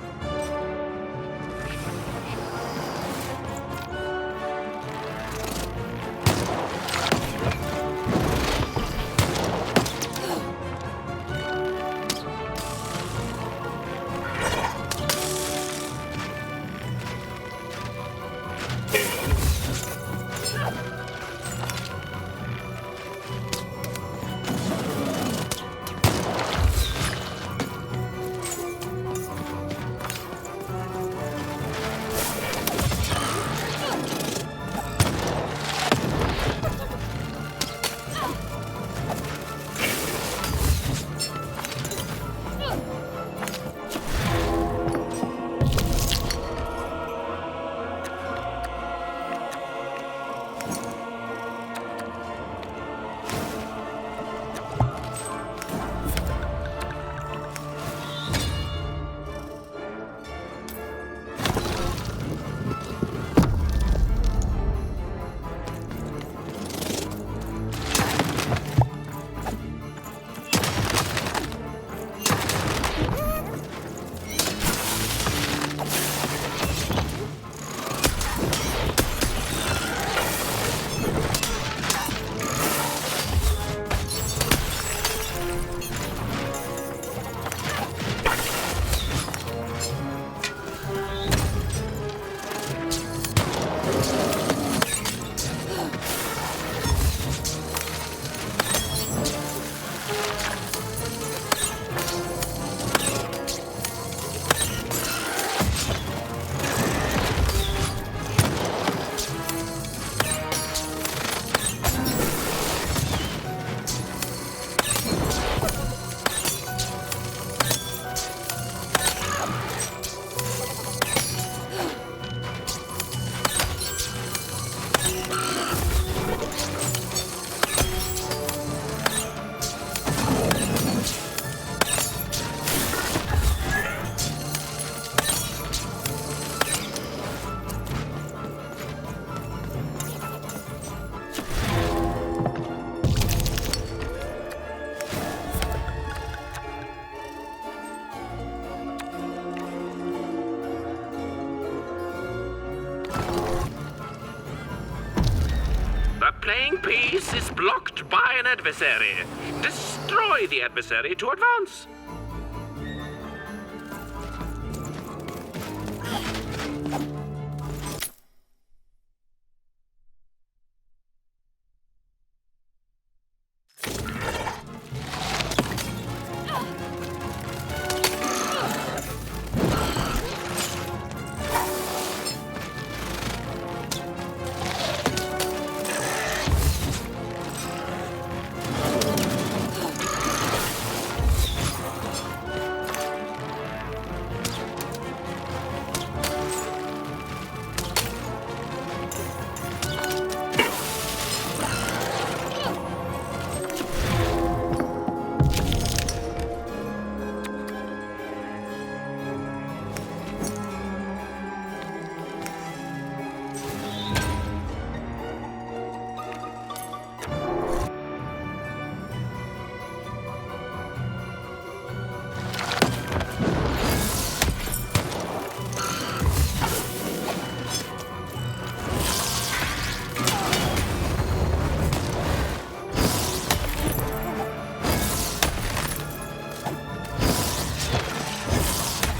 playing piece is blocked by an adversary. Destroy the adversary to advance.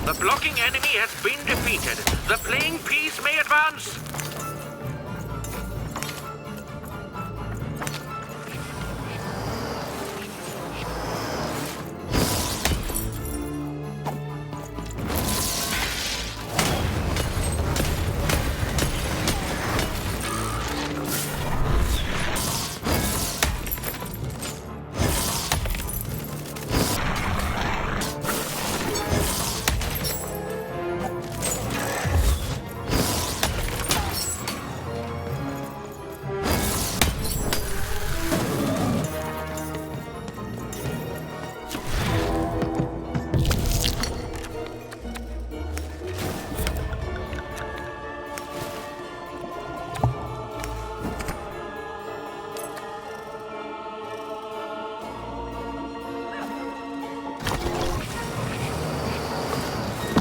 The blocking enemy has been defeated. The playing piece may advance.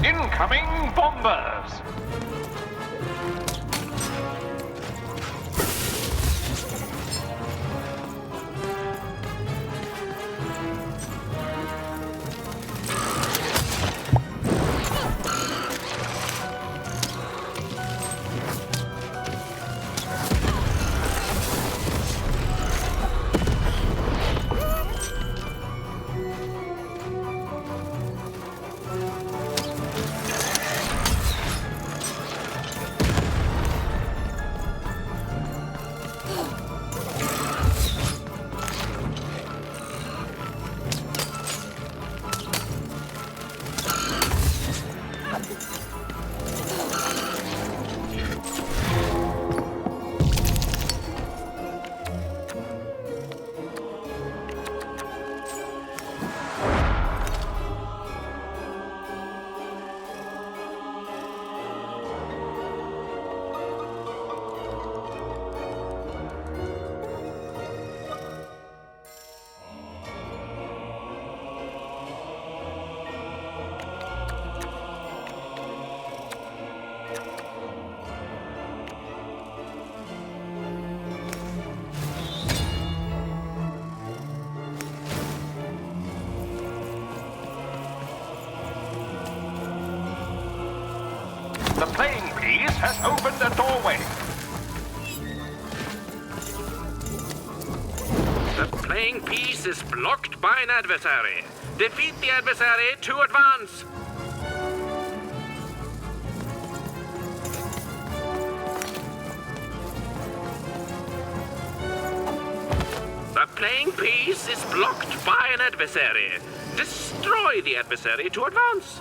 Incoming bombers! The playing piece has opened a doorway. The playing piece is blocked by an adversary. Defeat the adversary to advance. The playing piece is blocked by an adversary. Destroy the adversary to advance.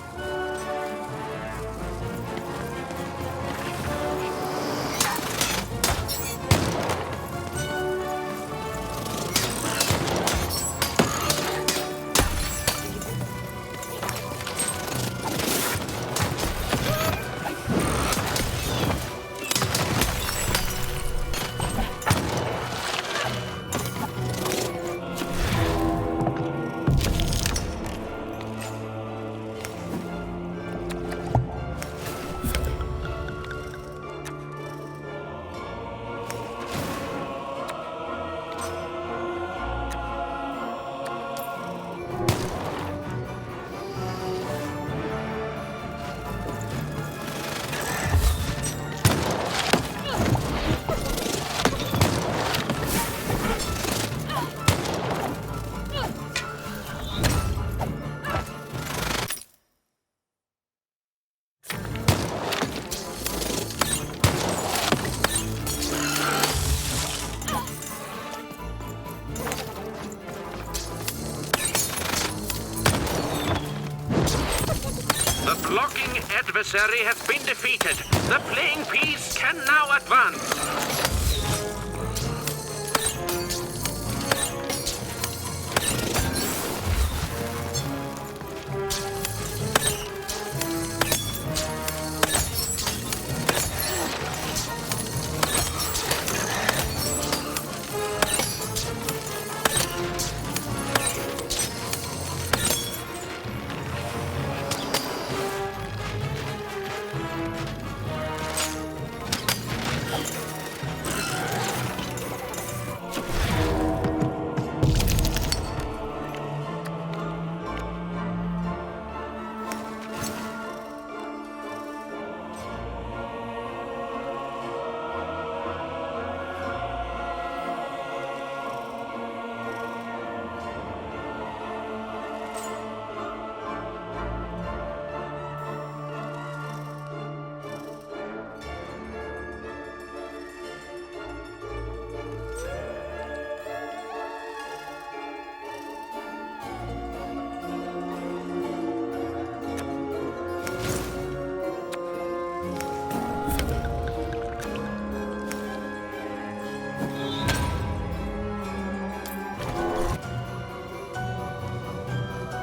adversary has been defeated. The playing piece can now advance.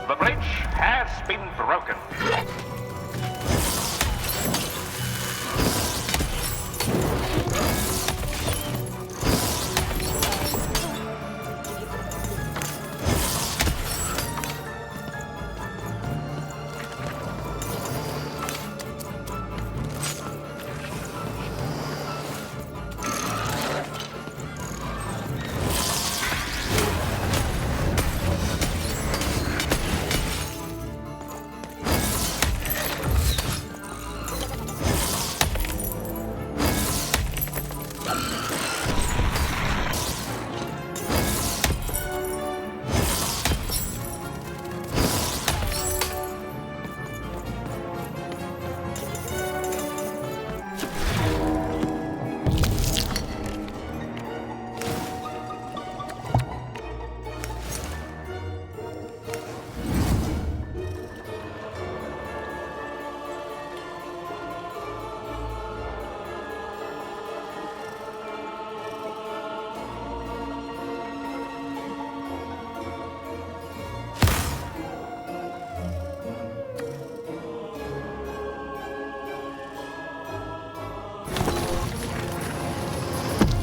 The bridge has been broken.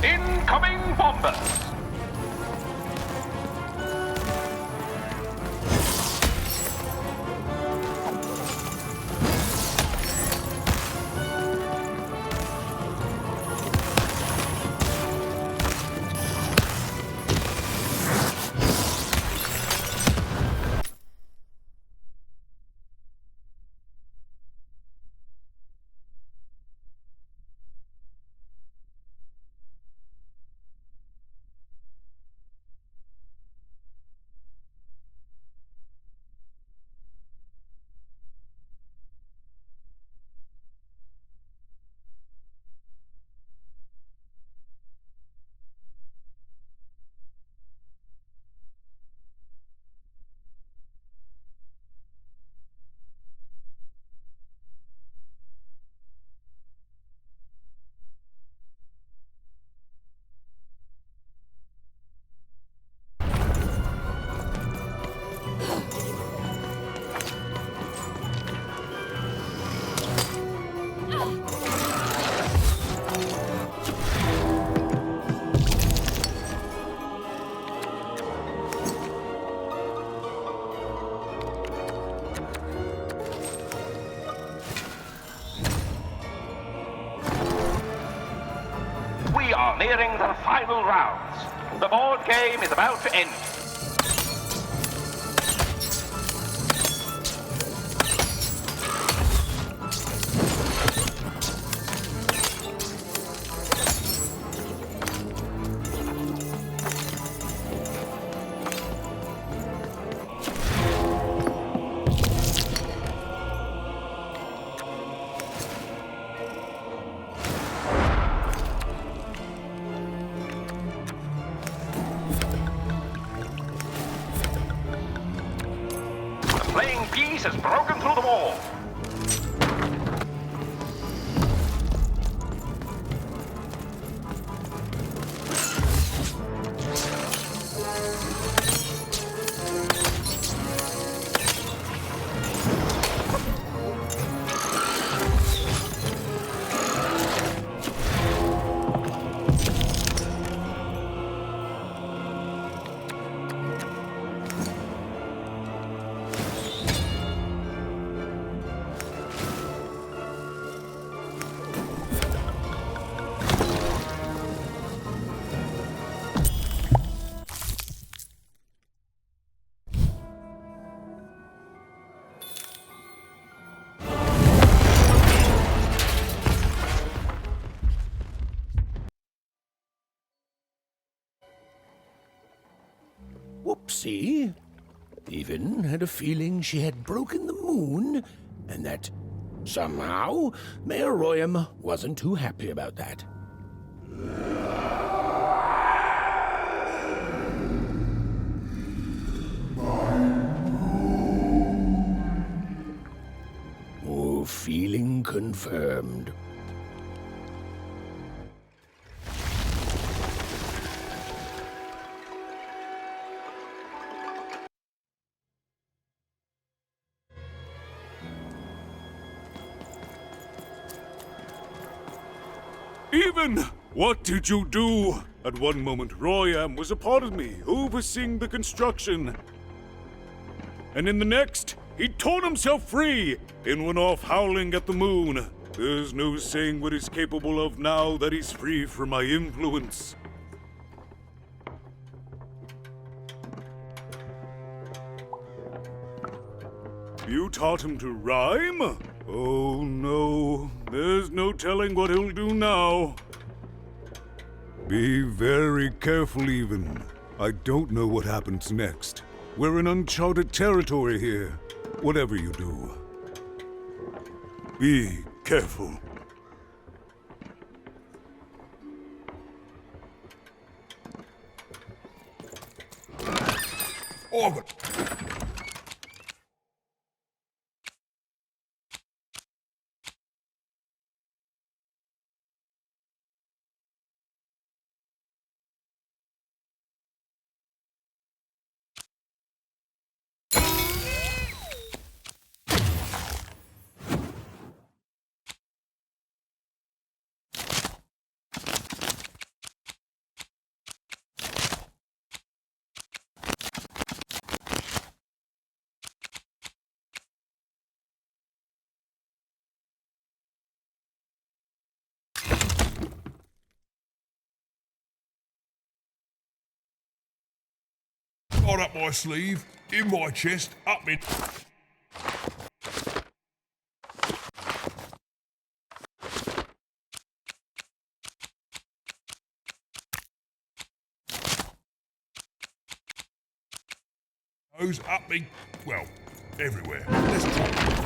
Incoming bombers! We are nearing the final rounds. The board game is about to end. The playing piece has broken through the wall. whoopsie. Even had a feeling she had broken the moon, and that somehow Mayor Royam wasn't too happy about that. Oh, feeling confirmed. Even! What did you do? At one moment, Royam was a part of me, overseeing the construction. And in the next, he torn himself free and went off howling at the moon. There's no saying what he's capable of now that he's free from my influence. You taught him to rhyme? Oh no, there's no telling what he'll do now. Be very careful, Even. I don't know what happens next. We're in uncharted territory here. Whatever you do, be careful. Oh, got up my sleeve, in my chest, up in... Nose, up me, well, everywhere. Let's try.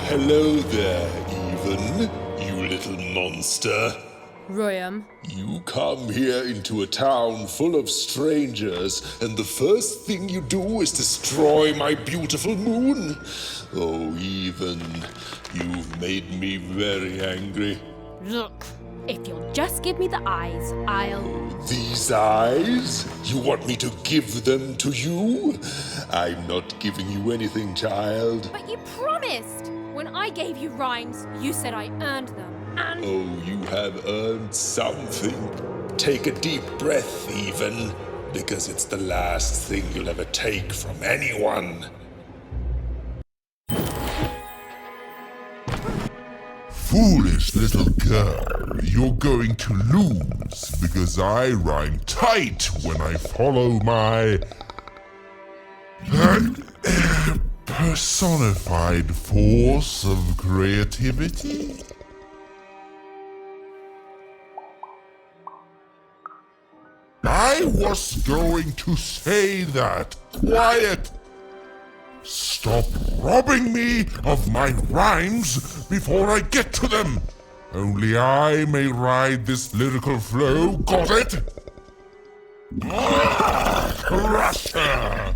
Hello there, Even, you little monster. Royam. You come here into a town full of strangers, and the first thing you do is destroy my beautiful moon? Oh, Even, you've made me very angry. Look, if you'll just give me the eyes, I'll... These eyes? You want me to give them to you? I'm not giving you anything, child. But you promised! When I gave you rhymes, you said I earned them. And... Oh, you have earned something. Take a deep breath, Even, because it's the last thing you'll ever take from anyone. Foolish little girl, you're going to lose because I rhyme tight when I follow my personified force of creativity. I was going to say that. Quiet! Stop robbing me of my rhymes before I get to them! Only I may ride this lyrical flow, got it? Russia!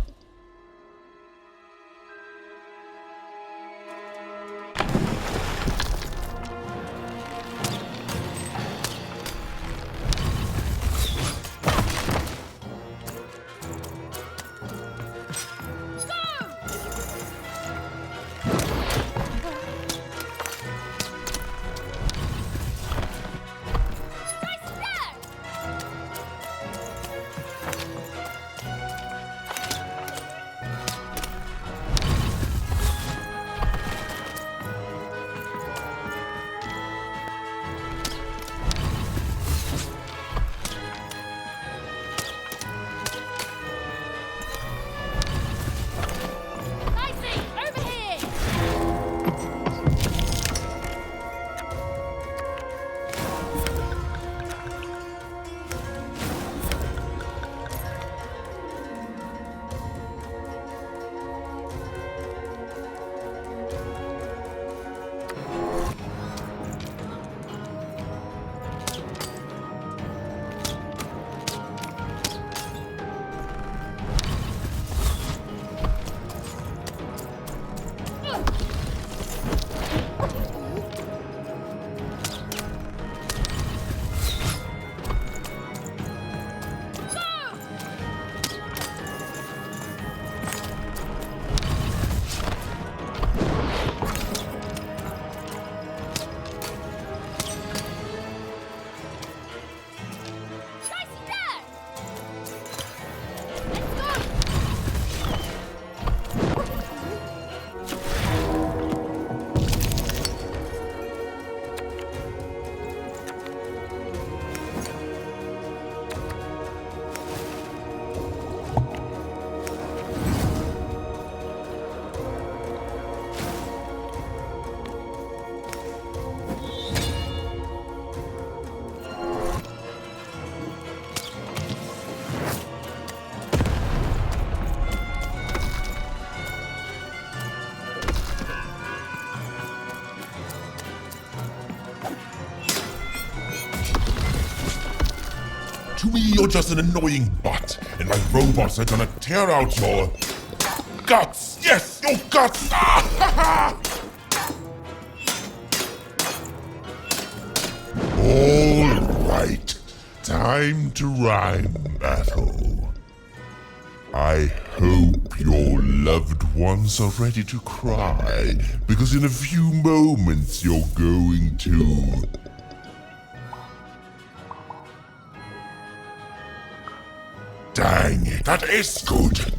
To me, you're just an annoying butt, and my robots are gonna tear out your guts! Yes, your guts! All right, time to rhyme battle. I hope your loved ones are ready to cry, because in a few moments you're going to... Dang it, that is good!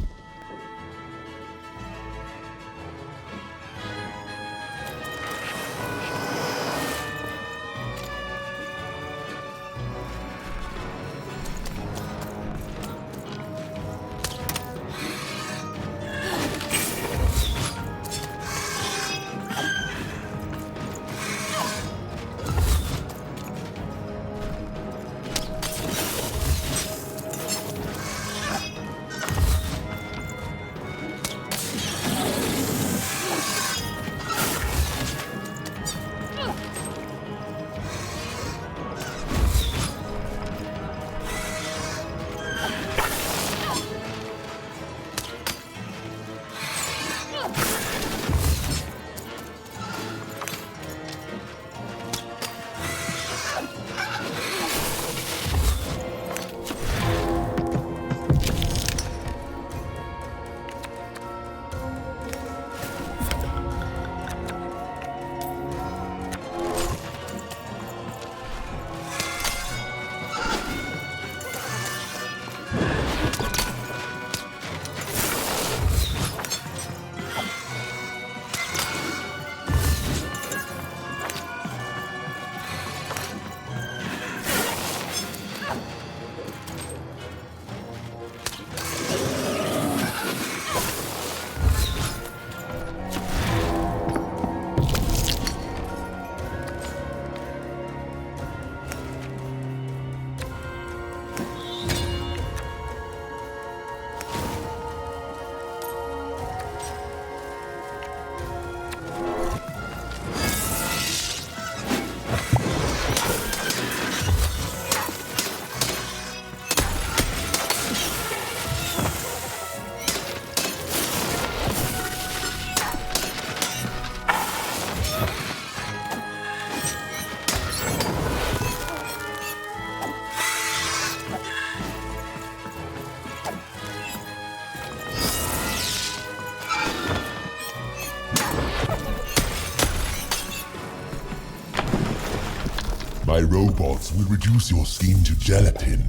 my robots will reduce your skin to gelatin,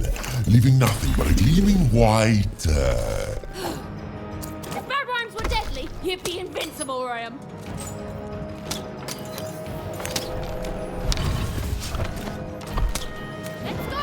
leaving nothing but a gleaming white, If bad rhymes were deadly, you'd be invincible, Ryan. Let's go!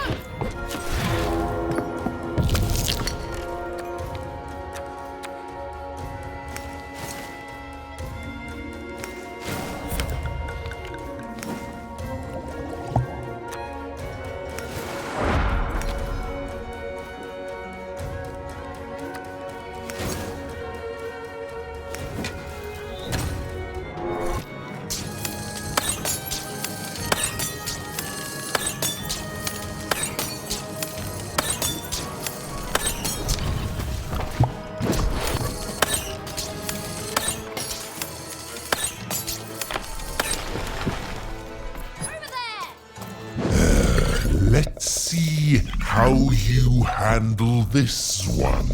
Let's see how you handle this one.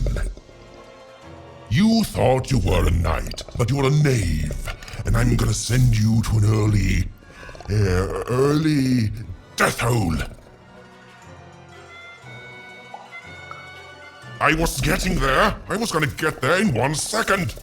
You thought you were a knight, but you're a knave, and I'm gonna send you to an early death hole. I was getting there. I was gonna get there in 1 second.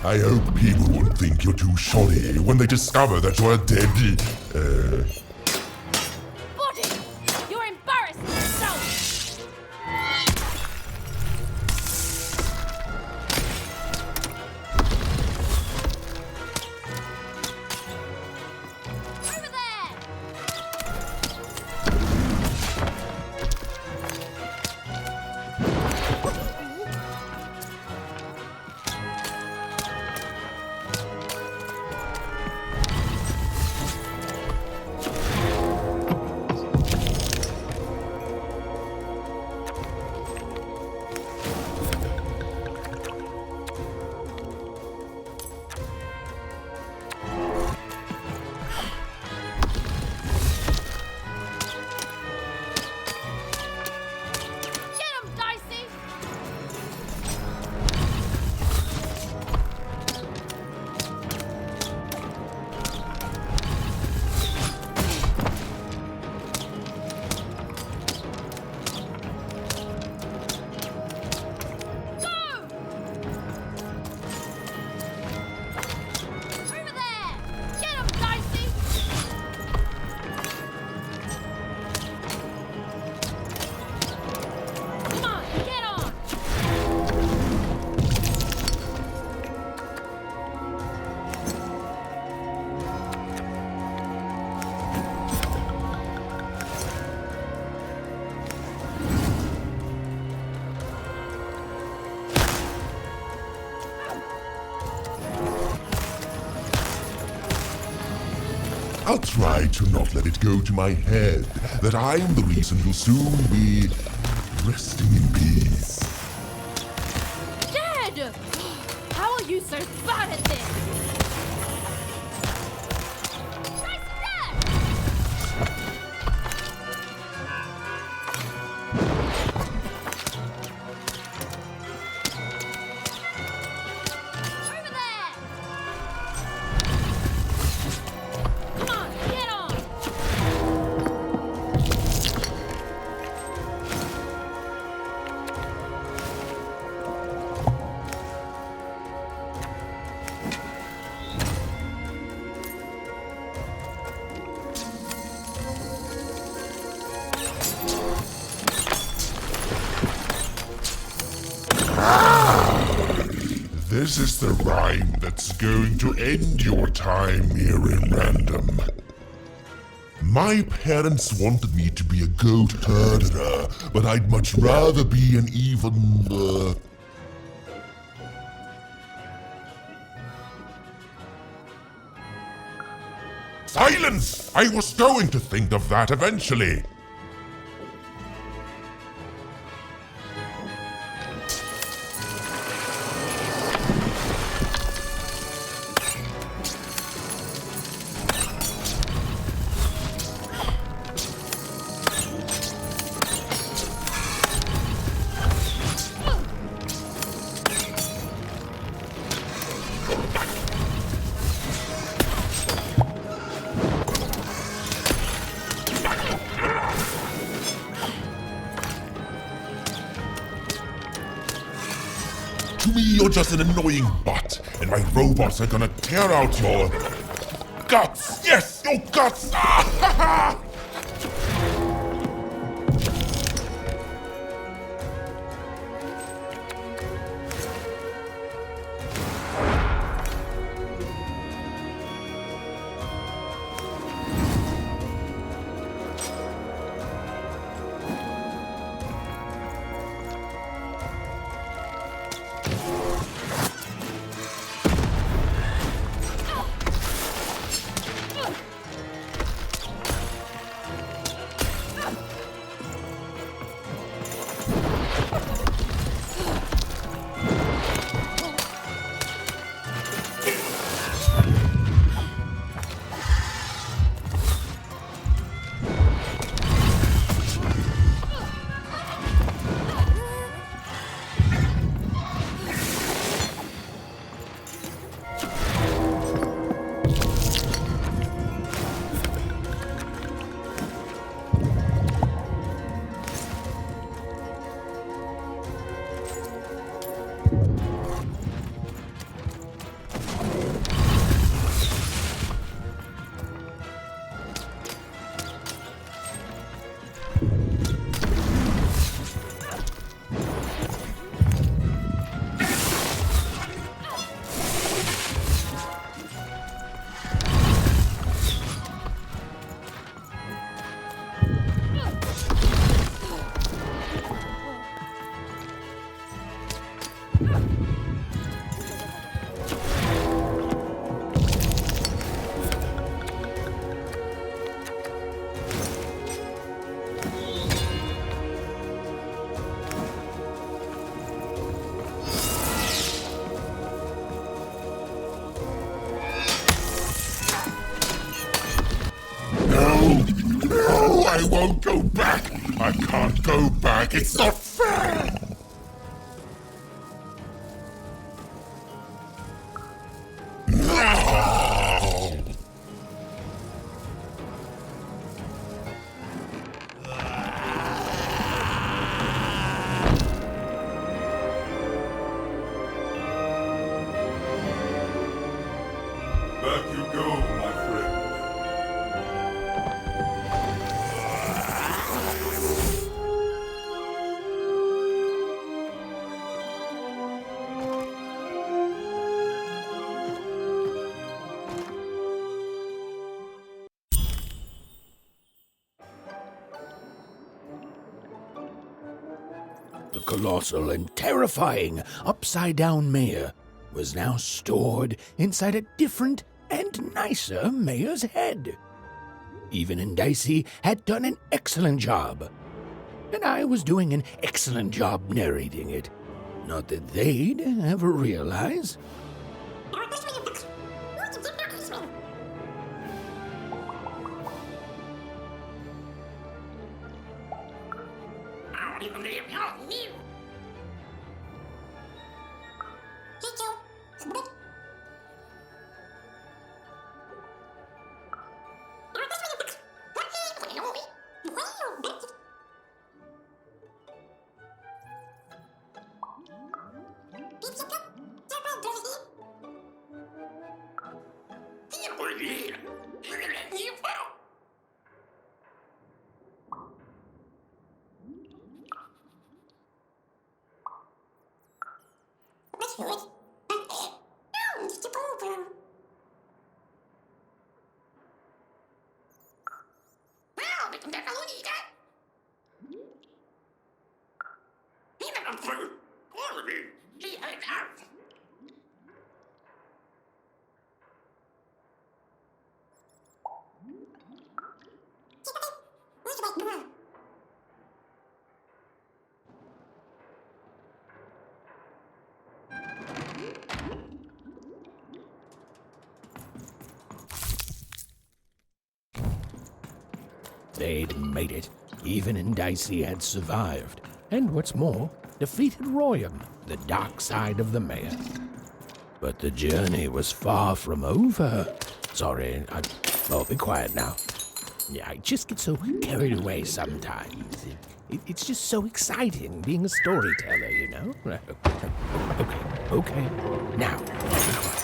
I hope people won't think you're too shoddy when they discover that you're dead. Body! You're embarrassing yourself! Over there! Get him, Dicey! Over there! Get him, Dicey! Come on, get on! I'll try to not let it go to my head that I'm the reason you'll soon be resting in peace. Dead! How are you so bad at this? Over there! Come on, get on! This is the rhyme that's going to end your time here in Random. My parents wanted me to be a goat herder, but I'd much rather be an even, Silence! I was going to think of that eventually. To me, you're just an annoying butt, and my robots are gonna tear out your guts! Yes, your guts! Ah, ha, ha! I won't go back. I can't go back. It's not fair. No! Back you go, my friend. The colossal and terrifying upside-down mayor was now stored inside a different and nicer mayor's head. Even and Dicey had done an excellent job, and I was doing an excellent job narrating it. Not that they'd ever realize. They'd made it. Even and Dicey had survived. And what's more, defeated Royam, the dark side of the mayor. But the journey was far from over. Sorry, I'll be quiet now. Yeah, I just get so carried away sometimes. It's just so exciting being a storyteller, you know? Okay. Now, I'll be quiet.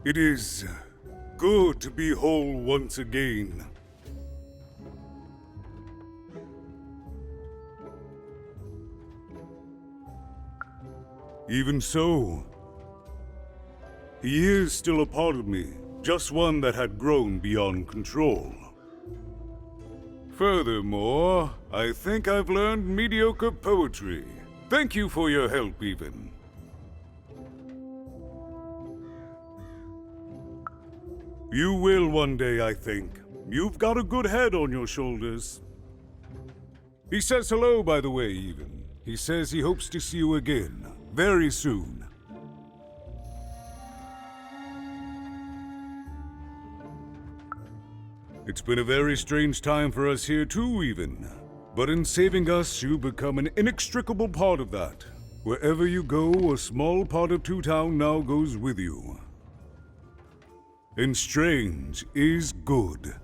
It is good to be whole once again. Even so, he is still a part of me, just one that had grown beyond control. Furthermore, I think I've learned mediocre poetry. Thank you for your help, even. You will one day, I think. You've got a good head on your shoulders. He says hello, by the way, even. He says he hopes to see you again, very soon. It's been a very strange time for us here too, even. But in saving us, you become an inextricable part of that. Wherever you go, a small part of Two Town now goes with you. And strange is good.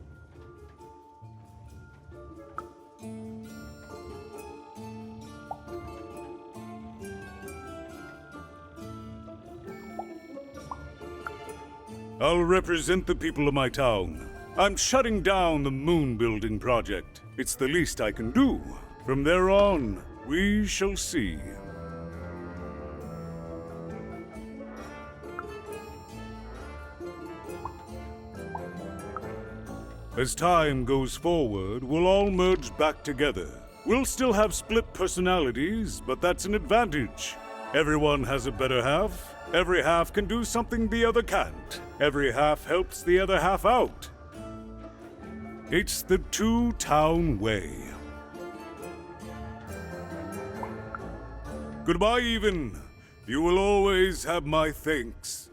I'll represent the people of my town. I'm shutting down the moon building project. It's the least I can do. From there on, we shall see. As time goes forward, we'll all merge back together. We'll still have split personalities, but that's an advantage. Everyone has a better half. Every half can do something the other can't. Every half helps the other half out. It's the Two Town way. Goodbye, even. You will always have my thanks.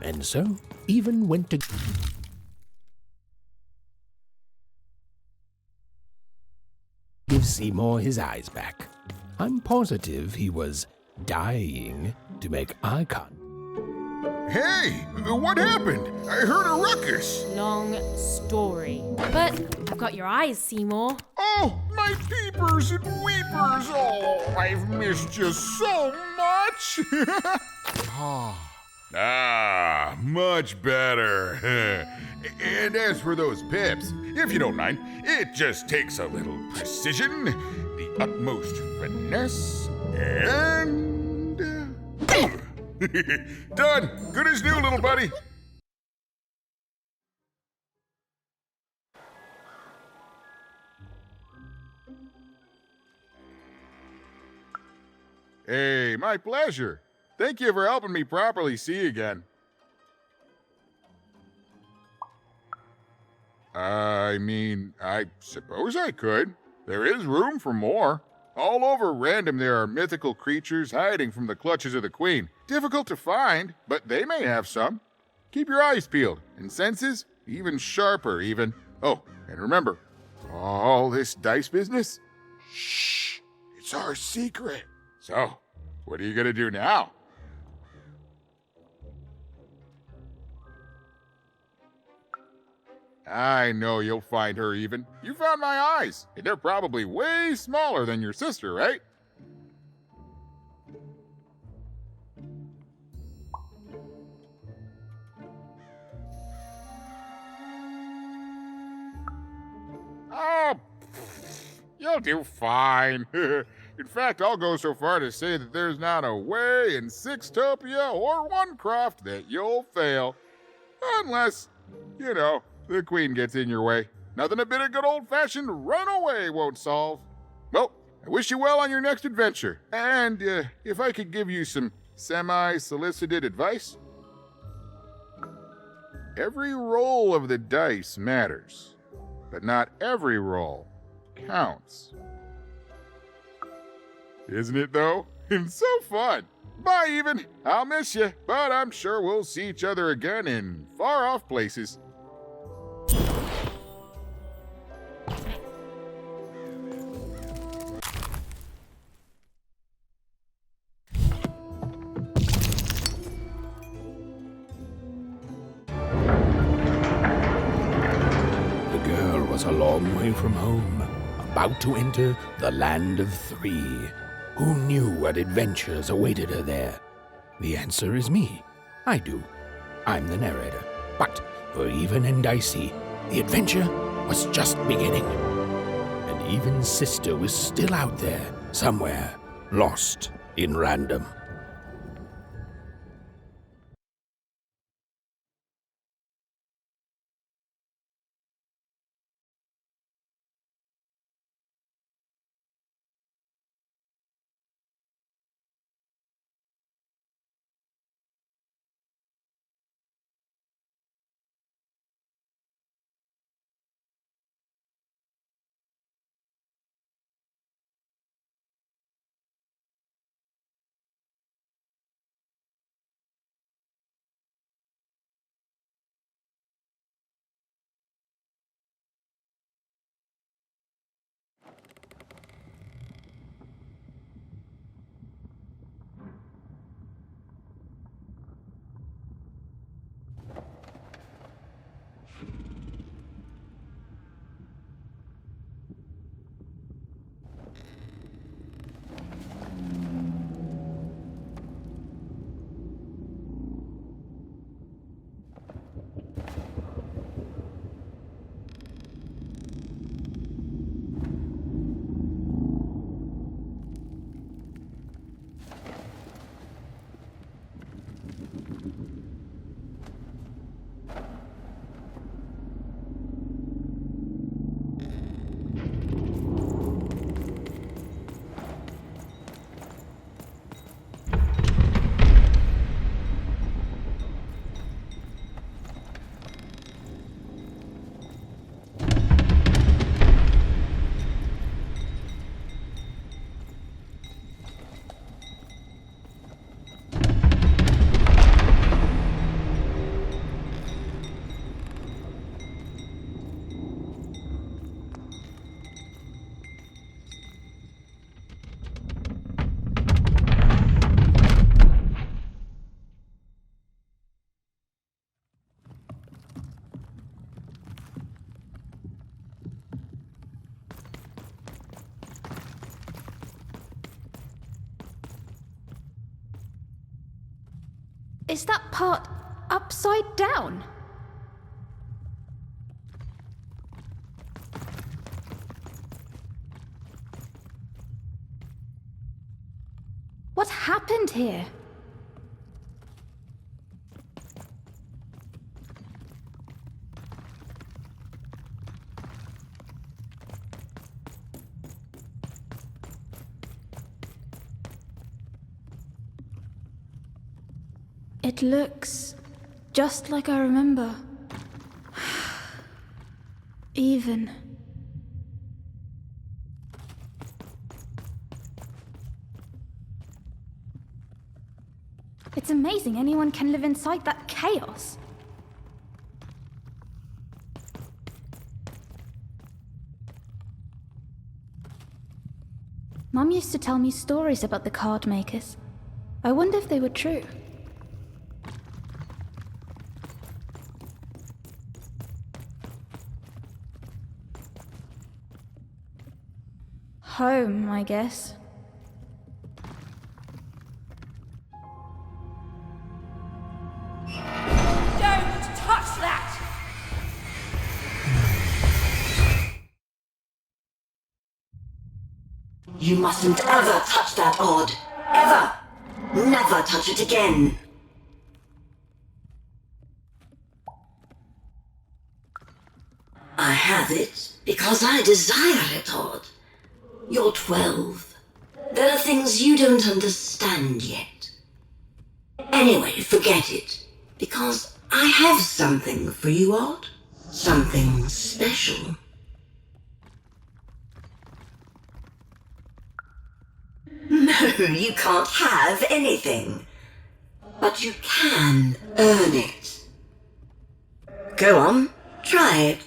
And so, even went to give Seymour his eyes back. I'm positive he was dying to make eye contact. Hey, what happened? I heard a ruckus. Long story. But I've got your eyes, Seymour. Oh, my peepers and weepers. Oh, I've missed you so much. Much better. And as for those pips, if you don't mind, it just takes a little precision, the utmost finesse, and... Done. Good as new, little buddy. Hey, my pleasure. Thank you for helping me properly see again. I mean, I suppose I could. There is room for more. All over Random there are mythical creatures hiding from the clutches of the Queen. Difficult to find, but they may have some. Keep your eyes peeled, and senses even sharper even. Oh, and remember, all this dice business? Shh, it's our secret. So, what are you gonna do now? I know you'll find her even. You found my eyes, and they're probably way smaller than your sister, right? Oh, you'll do fine. In fact, I'll go so far to say that there's not a way in Sixtopia or Onecroft that you'll fail. Unless, you know, the Queen gets in your way. Nothing a bit of good old-fashioned runaway won't solve. Well, I wish you well on your next adventure. And if I could give you some semi-solicited advice. Every roll of the dice matters, but not every roll counts. Isn't it, though? It's so fun. Bye, even. I'll miss you, but I'm sure we'll see each other again in far-off places. The girl was a long way from home, about to enter the Land of Three. Who knew what adventures awaited her there? The answer is me. I do. I'm the narrator. But for Even and Dicey, the adventure was just beginning. And Even's sister was still out there, somewhere, lost in Random. Is that part upside down? What happened here? It looks just like I remember. Even. It's amazing anyone can live inside that chaos. Mum used to tell me stories about the card makers. I wonder if they were true. Home, I guess. Don't touch that! You mustn't ever touch that odd. Ever! Never touch it again. I have it because I desire it, Odd. You're 12. There are things you don't understand yet. Anyway, forget it. Because I have something for you, Odd. Something special. No, you can't have anything. But you can earn it. Go on, try it.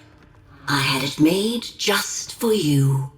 I had it made just for you.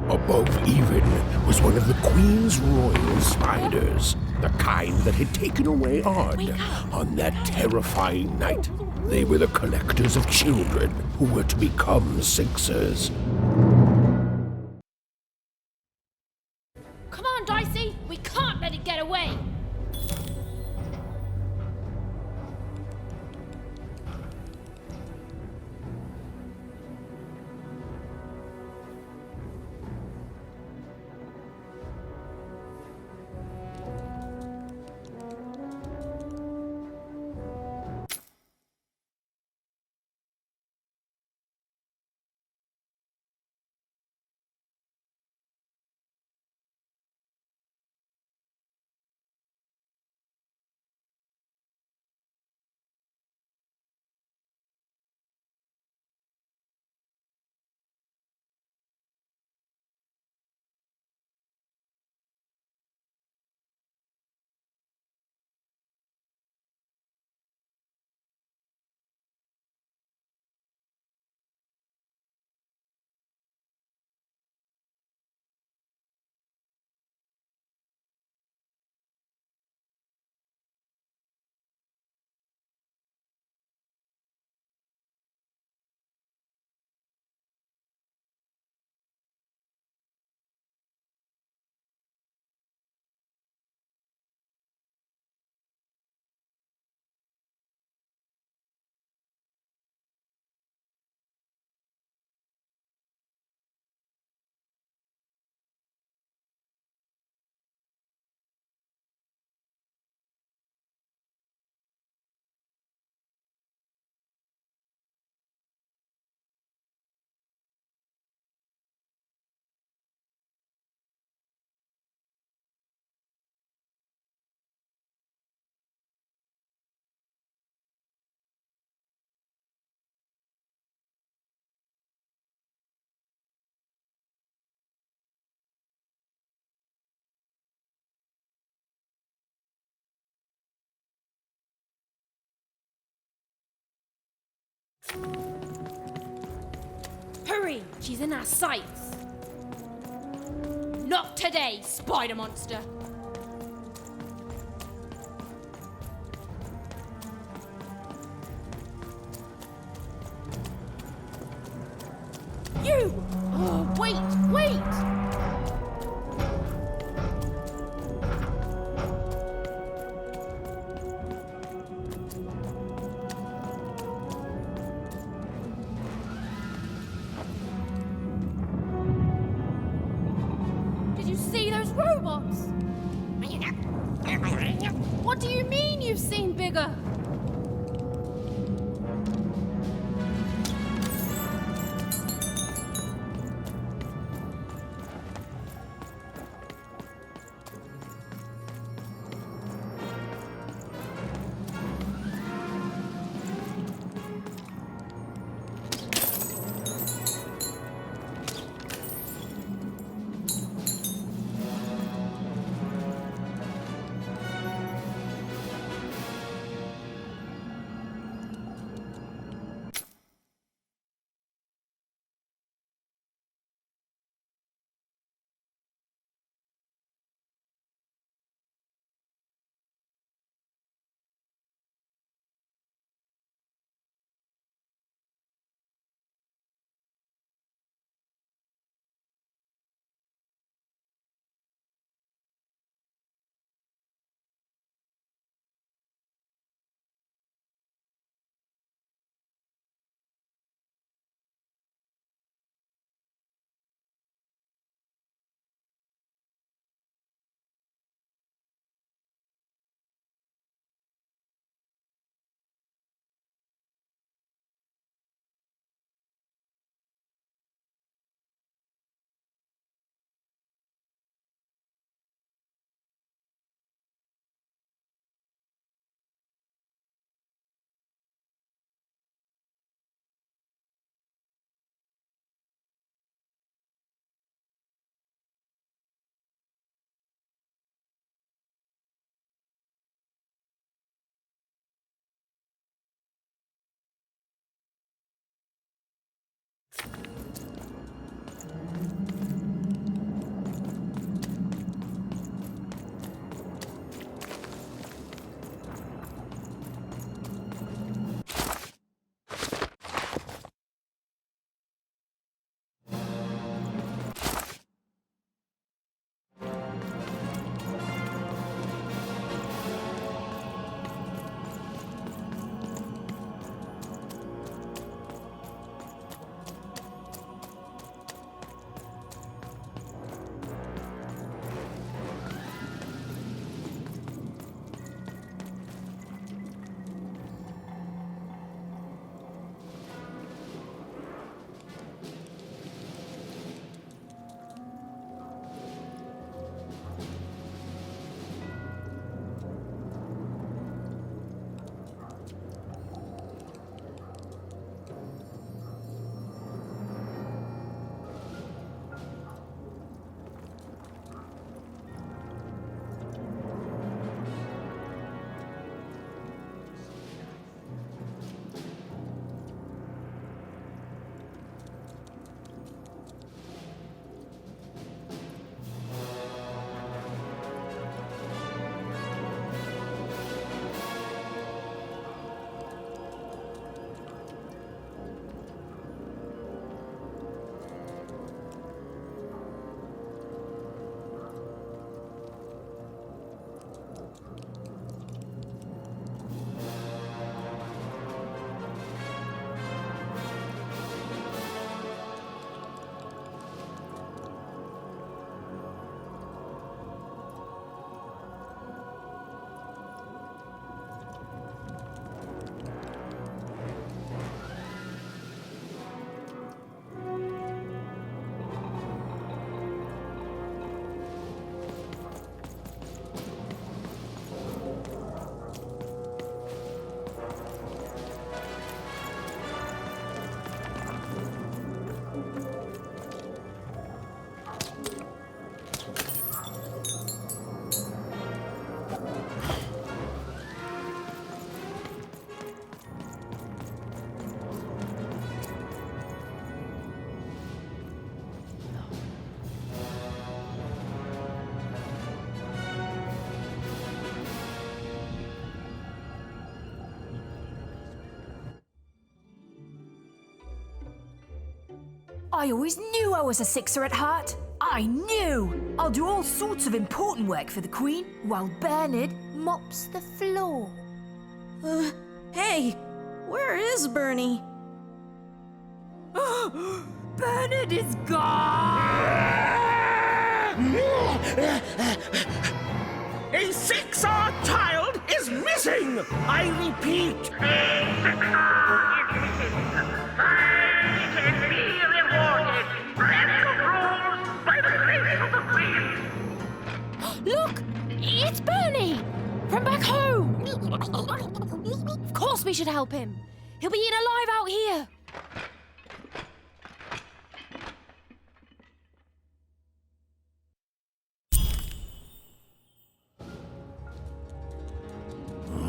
Above even was one of the Queen's royal spiders, the kind that had taken away Odd on that terrifying night. They were the collectors of children who were to become Sixers. Come on, Dicey! We can't let it get away! Hurry! She's in our sights. Not today, spider monster. You! Oh, wait! Did you see those robots? What do you mean you've seen bigger? I always knew I was a sixer at heart. I knew! I'll do all sorts of important work for the Queen while Bernard mops the floor. Hey, where is Bernie? Bernard is gone! A six-hour child is missing! I repeat, a six-hour is missing. Find and be rewarded. Random rules by the grace of the Queen. Look! It's Bernie! From back home! Of course we should help him. He'll be eaten alive out here.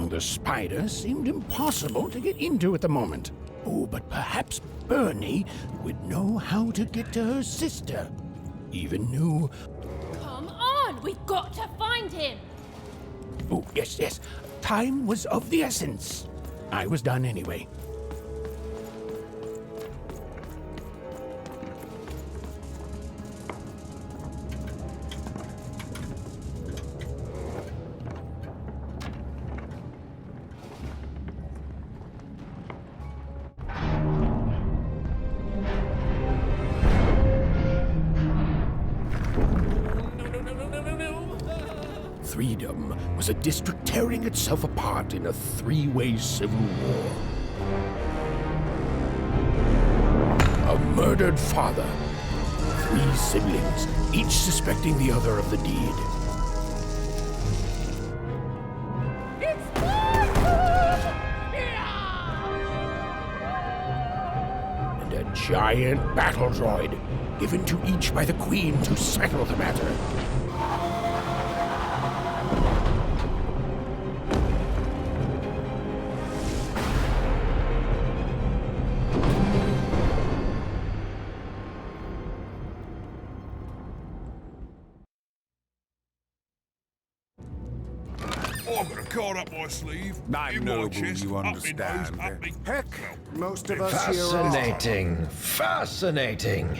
The spider seemed impossible to get into at the moment. Oh, but perhaps Bernie would know how to get to her sister. Even knew... Come on! We've got to find him! Oh, yes. Time was of the essence. I was done anyway. Freedom was a district tearing itself apart in a three-way civil war. A murdered father, 3 siblings, each suspecting the other of the deed. And a giant battle droid, given to each by the Queen to settle the matter. I've got a card up my sleeve. I in know my chest, you up my understand. nose, up me- Heck, most of us here are... Fascinating. Fascinating.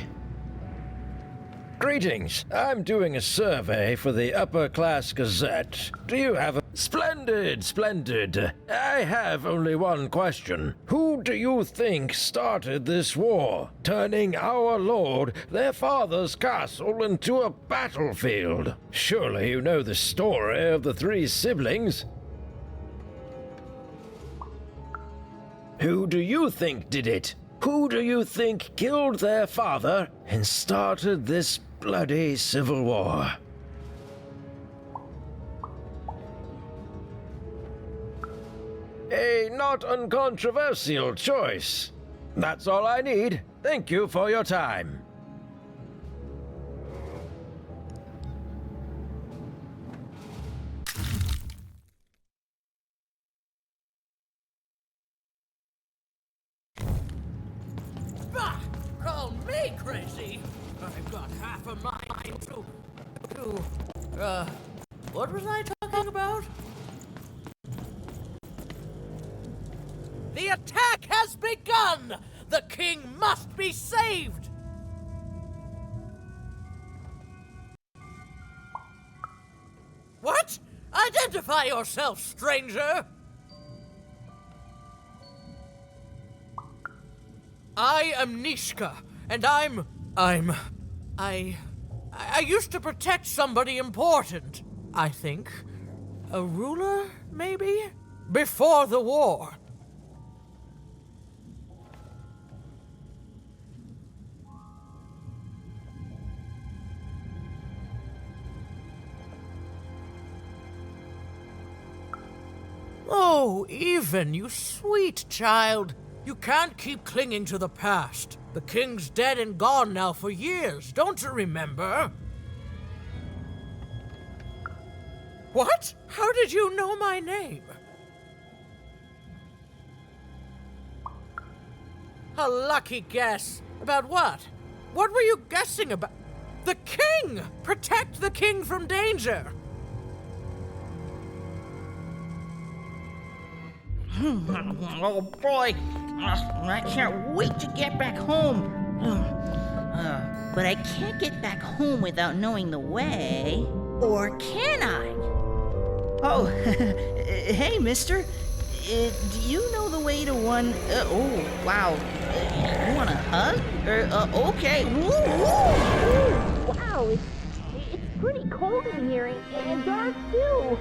Greetings. I'm doing a survey for the Upper Class Gazette. Do you have a... Splendid, splendid. I have only one question. Who do you think started this war, turning our lord, their father's castle, into a battlefield? Surely you know the story of the 3 siblings. Who do you think did it? Who do you think killed their father and started this bloody civil war? A not uncontroversial choice. That's all I need. Thank you for your time. Bah! Call me crazy! I've got half a mind to... what was I talking about? The attack has begun! The king must be saved! What? Identify yourself, stranger! I am Nishka, and I used to protect somebody important, I think. A ruler, maybe? Before the war. Oh, Even, you sweet child. You can't keep clinging to the past. The king's dead and gone now for years, don't you remember? What? How did you know my name? A lucky guess. About what? What were you guessing about? The king! Protect the king from danger! Oh boy, I can't wait to get back home. But I can't get back home without knowing the way. Or can I? Oh, hey, mister. Do you know the way to one... oh, wow. You want a hug? Okay. Wow, it's pretty cold in here and dark too.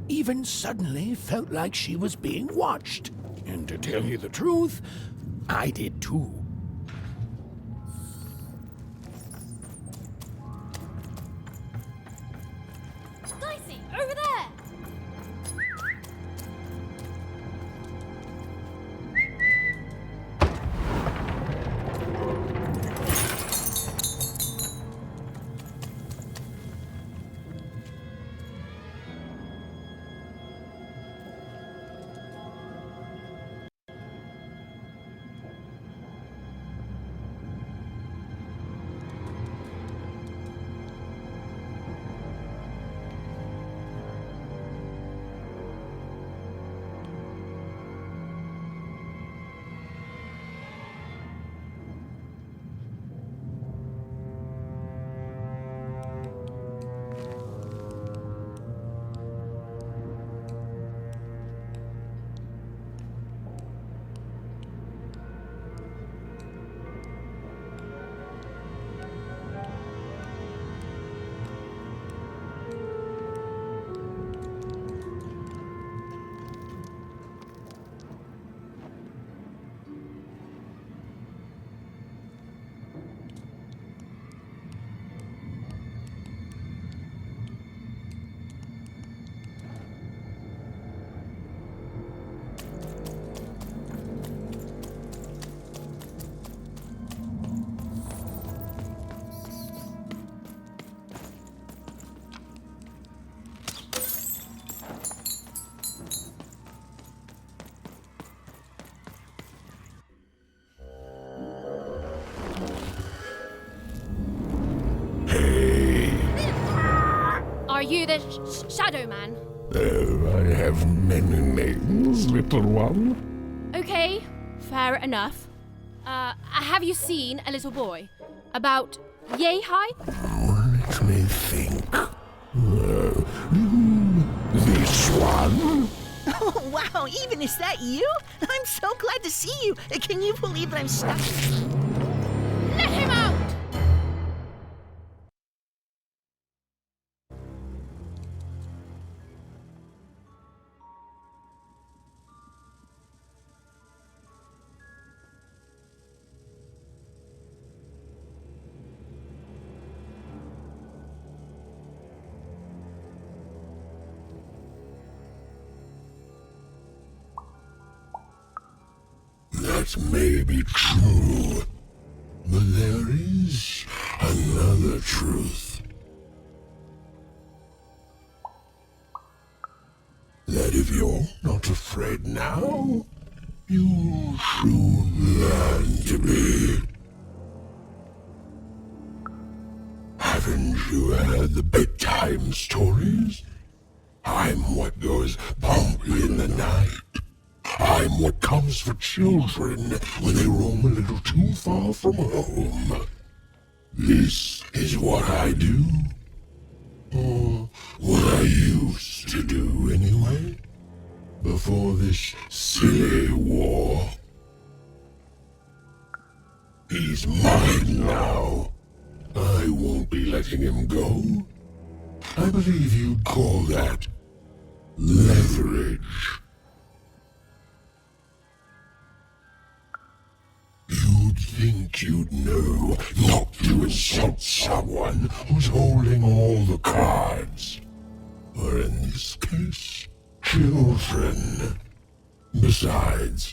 Even suddenly felt like she was being watched. And to tell you the truth, I did too. Dicey, over there! Are you the Shadow Man? Oh, I have many names, little one. Okay, fair enough. Have you seen a little boy? About yay high? Let me think. This one? Oh, wow, even is that you? I'm so glad to see you. Can you believe that I'm stuck? Let him out! This may be true, but there is another truth. That if you're not afraid now, you'll soon learn to be. Haven't you heard the bedtime stories? I'm what goes bump in the night. I'm what comes for children when they roam a little too far from home. This is what I do. Or what I used to do anyway. Before this silly war. He's mine now. I won't be letting him go. I believe you'd call that leverage. You'd think you'd know not to insult someone who's holding all the cards. Or in this case, children. Besides,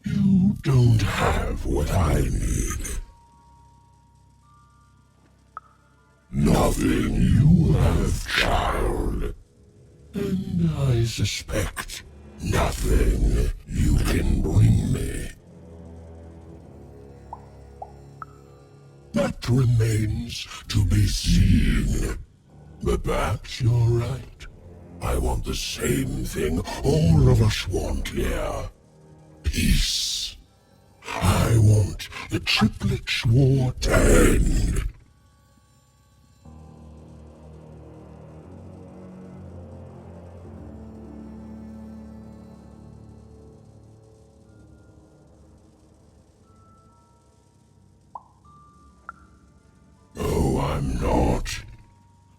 you don't have what I need. Nothing you have, child. And I suspect nothing you can bring me. That remains to be seen. But perhaps you're right. I want the same thing all of us want here. Peace. I want the Triplets' War to end. Oh, I'm not.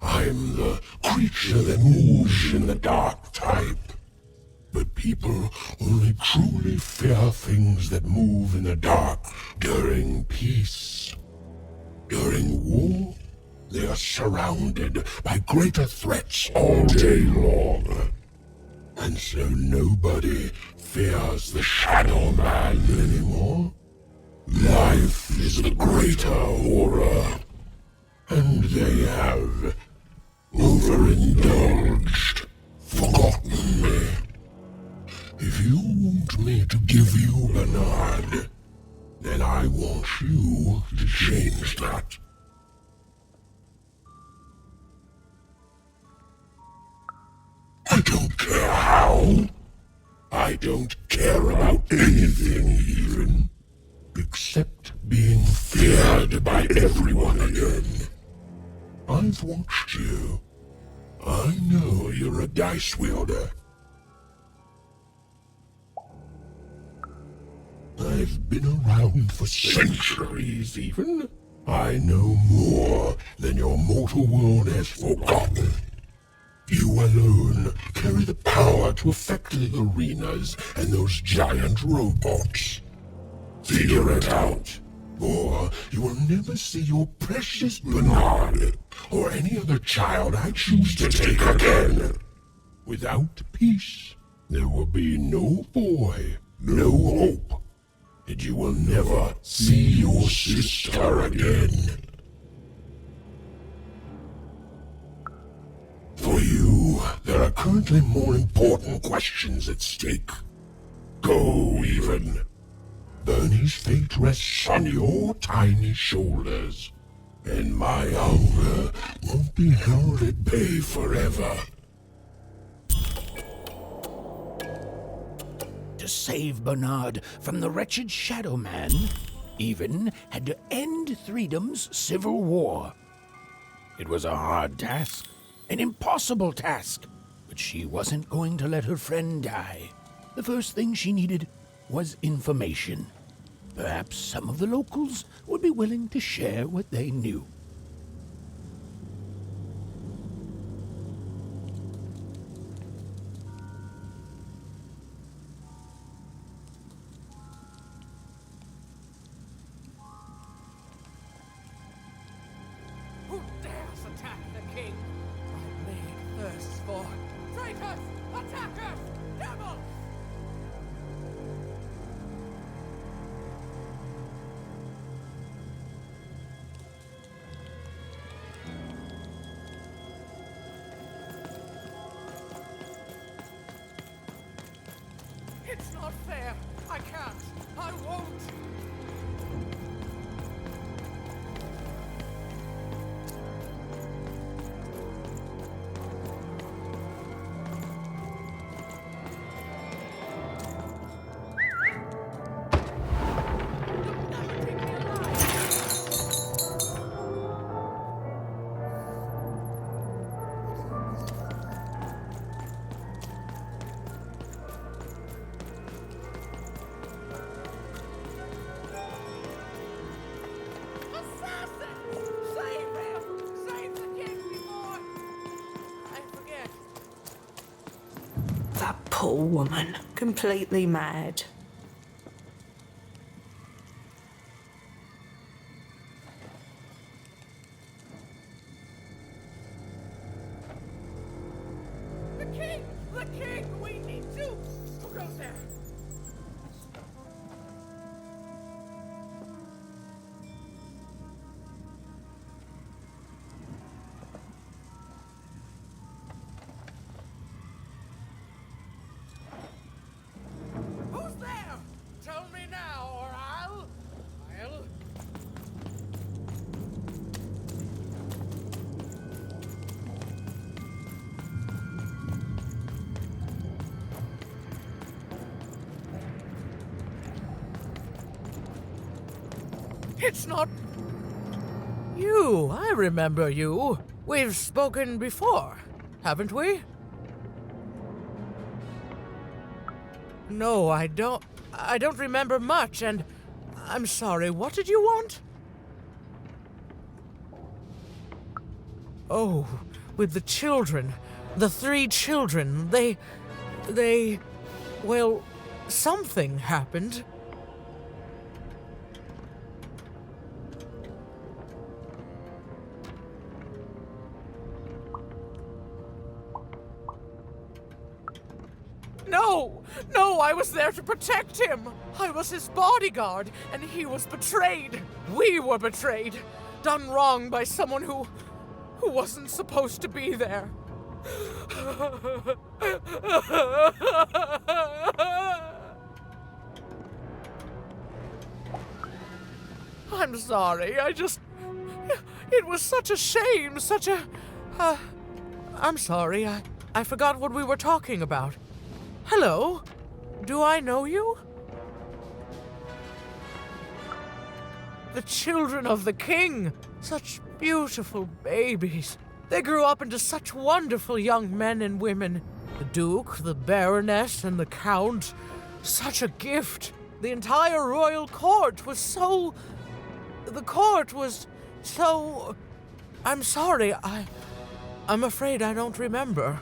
I'm the creature that moves in the dark type. But people only truly fear things that move in the dark during peace. During war, they are surrounded by greater threats all day long. And so nobody fears the Shadow Man anymore. Life is the greater horror. And they have overindulged, forgotten me. If you want me to give you Bernard, then I want you to change that. I don't care how. I don't care about anything even, except being feared by everyone again. I've watched you. I know you're a dice wielder. I've been around for centuries even. I know more than your mortal world has forgotten. You alone carry the power to affect the arenas and those giant robots. Figure it out, or you will never see your precious Bernard or any other child I choose to take again. Without peace, there will be no boy, no hope, and you will never see your sister again. For you, there are currently more important questions at stake. Go, even. Bernie's fate rests on your tiny shoulders, and my hunger won't be held at bay forever. To save Bernard from the wretched Shadow Man, Even had to end Threedom's civil war. It was a hard task, an impossible task, but she wasn't going to let her friend die. The first thing she needed was information. Perhaps some of the locals would be willing to share what they knew. Who dares attack the king? My blade thirsts for traitors, attackers, devils! fair. I can't. I won't. That poor woman, completely mad. The king! The king! We need to! Who goes there? Who's there? Tell me now, or I'll... It's not... You. I remember you. We've spoken before, haven't we? No, I don't remember much, and I'm sorry. What did you want? Oh, with the children. The 3 children. Well, something happened. No, I was there to protect him. I was his bodyguard, and he was betrayed. We were betrayed. Done wrong by someone who wasn't supposed to be there. I'm sorry, it was such a shame, I'm sorry, I forgot what we were talking about. Hello? Do I know you? The children of the king! Such beautiful babies. They grew up into such wonderful young men and women. The Duke, the Baroness, and the Count. Such a gift. The entire royal court was so... The court was so... I'm sorry, I'm afraid I don't remember.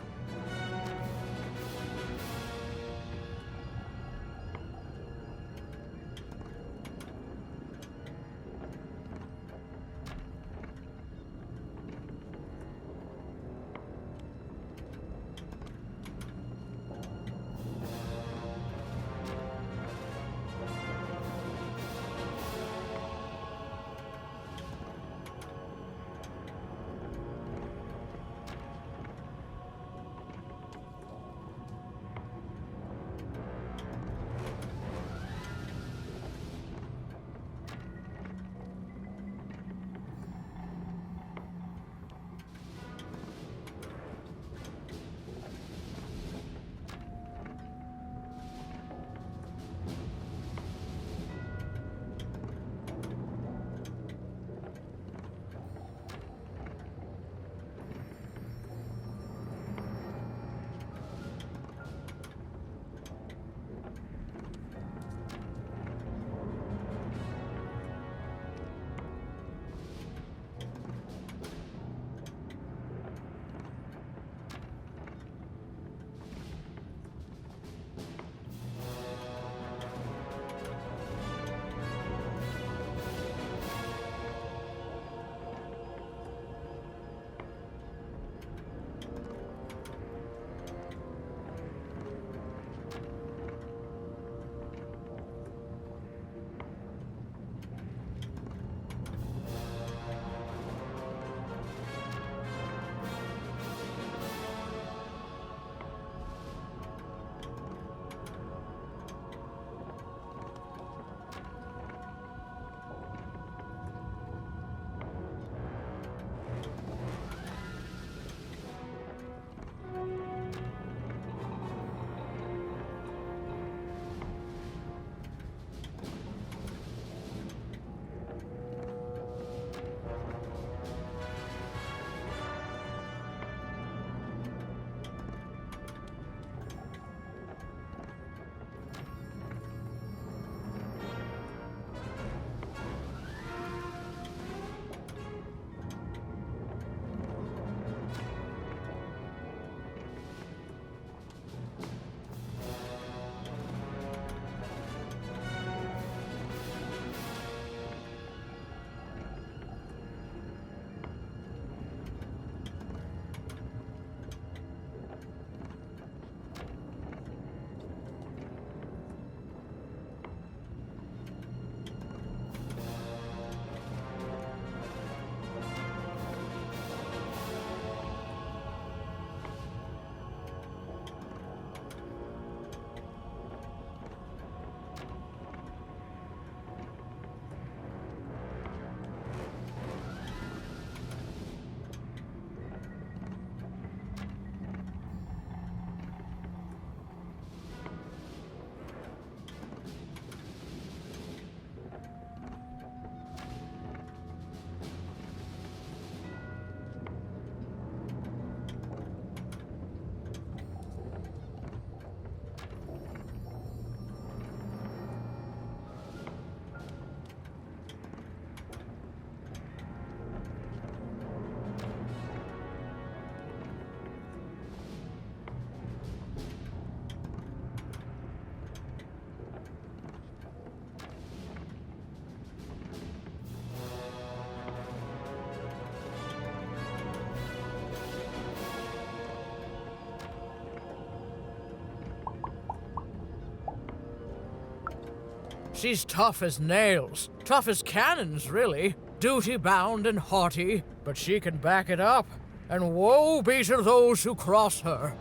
She's tough as nails, tough as cannons, really. Duty-bound and haughty, but she can back it up. And woe be to those who cross her.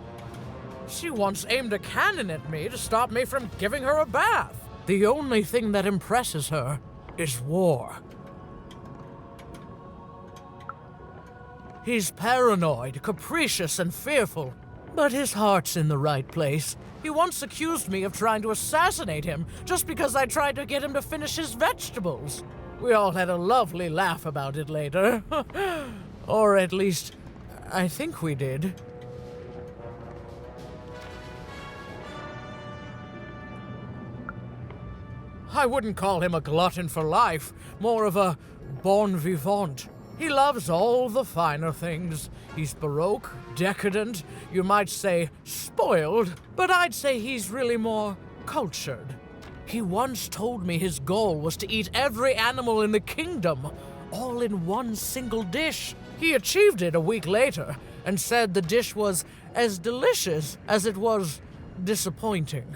She once aimed a cannon at me to stop me from giving her a bath. The only thing that impresses her is war. He's paranoid, capricious, and fearful, but his heart's in the right place. He once accused me of trying to assassinate him just because I tried to get him to finish his vegetables. We all had a lovely laugh about it later. Or at least, I think we did. I wouldn't call him a glutton for life, more of a bon vivant. He loves all the finer things. He's baroque, decadent, you might say spoiled, but I'd say he's really more cultured. He once told me his goal was to eat every animal in the kingdom, all in one single dish. He achieved it a week later and said the dish was as delicious as it was disappointing.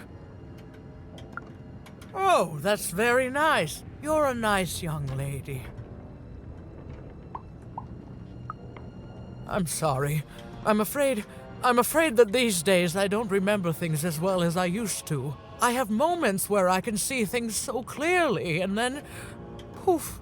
Oh, that's very nice. You're a nice young lady. I'm sorry. I'm afraid that these days I don't remember things as well as I used to. I have moments where I can see things so clearly, and then poof.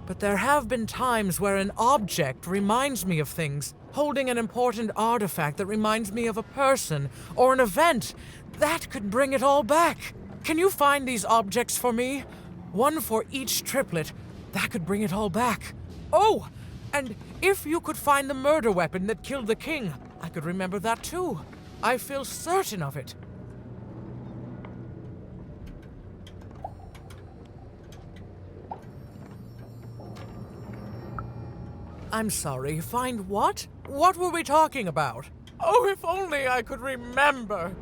But there have been times where an object reminds me of things, holding an important artifact that reminds me of a person or an event. That could bring it all back. Can you find these objects for me? One for each triplet. That could bring it all back. Oh, and if you could find the murder weapon that killed the king, I could remember that too. I feel certain of it. I'm sorry, find what? What were we talking about? Oh, if only I could remember.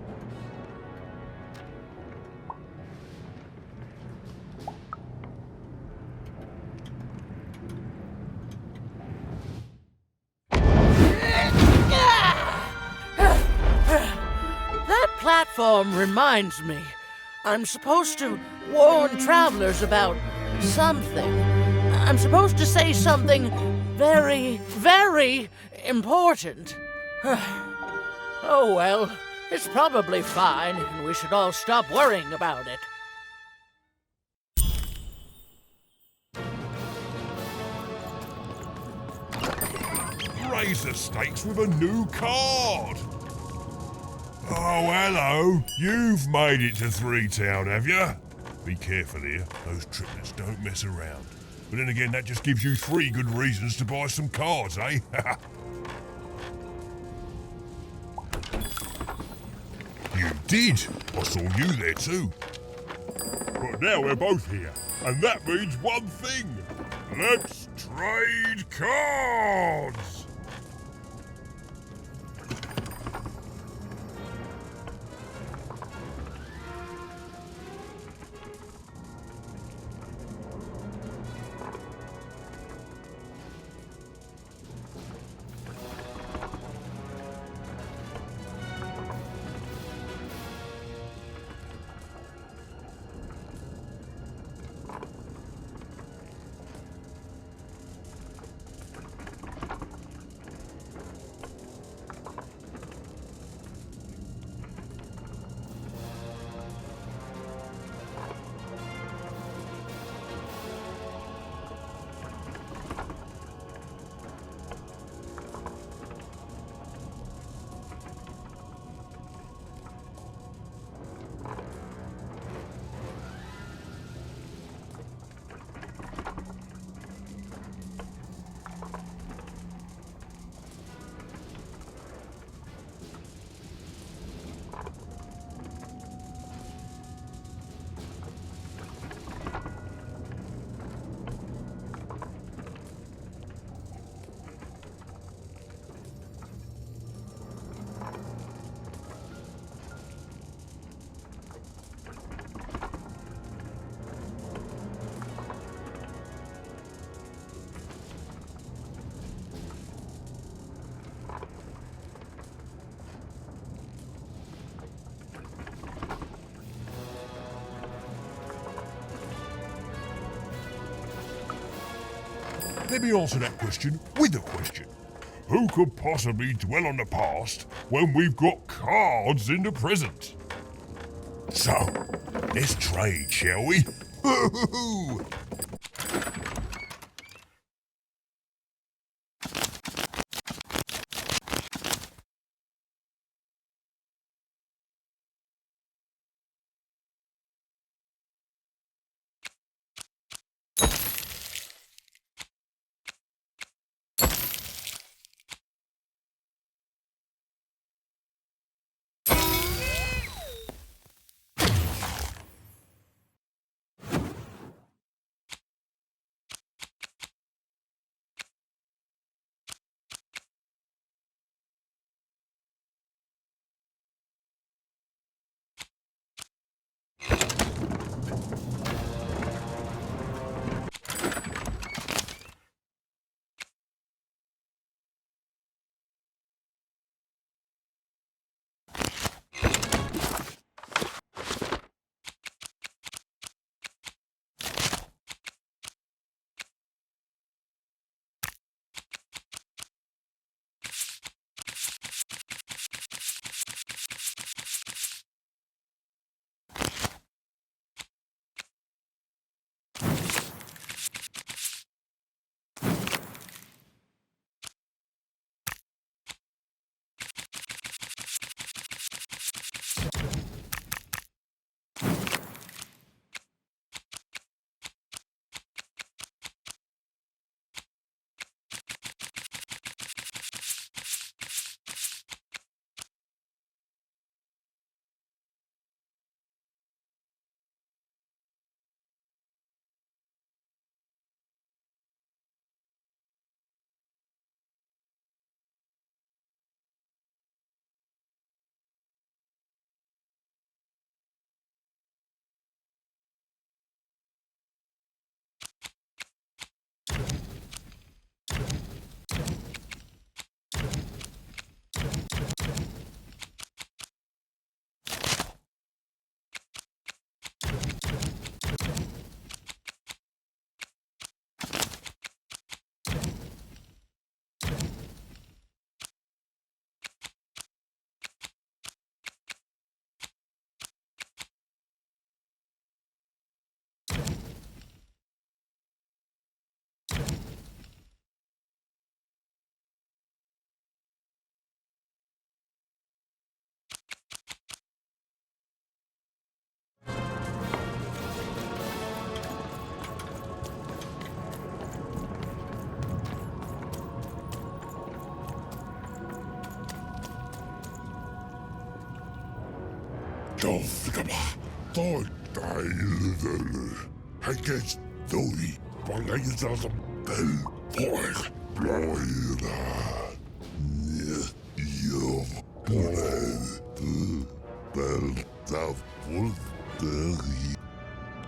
That platform reminds me. I'm supposed to warn travelers about something. I'm supposed to say something very, very important. Oh well, it's probably fine, and we should all stop worrying about it. Razor stakes with a new card. Oh, hello. You've made it to Three Town, have you? Be careful here. Those triplets don't mess around. But then again, that just gives you 3 good reasons to buy some cards, eh? You did. I saw you there too. But now we're both here, and that means one thing. Let's trade cards! let me answer that question with a question. Who could possibly dwell on the past when we've got cards in the present? So, let's trade, shall we?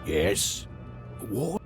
Yes? What?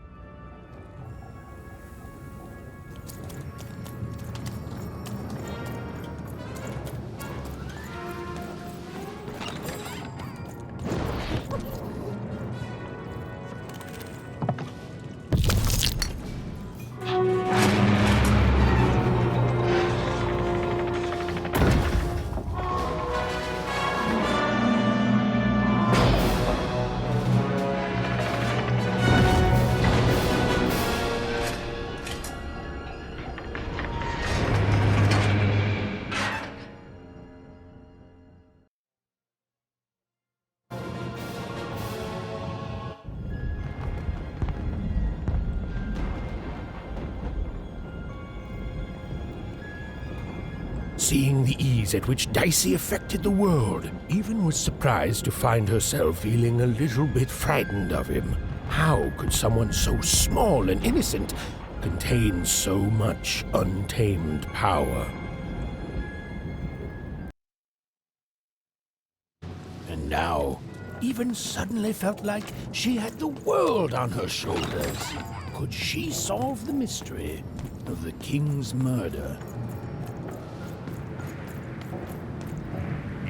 Seeing the ease at which Dicey affected the world, Even was surprised to find herself feeling a little bit frightened of him. How could someone so small and innocent contain so much untamed power? And now, Even suddenly felt like she had the world on her shoulders. Could she solve the mystery of the king's murder?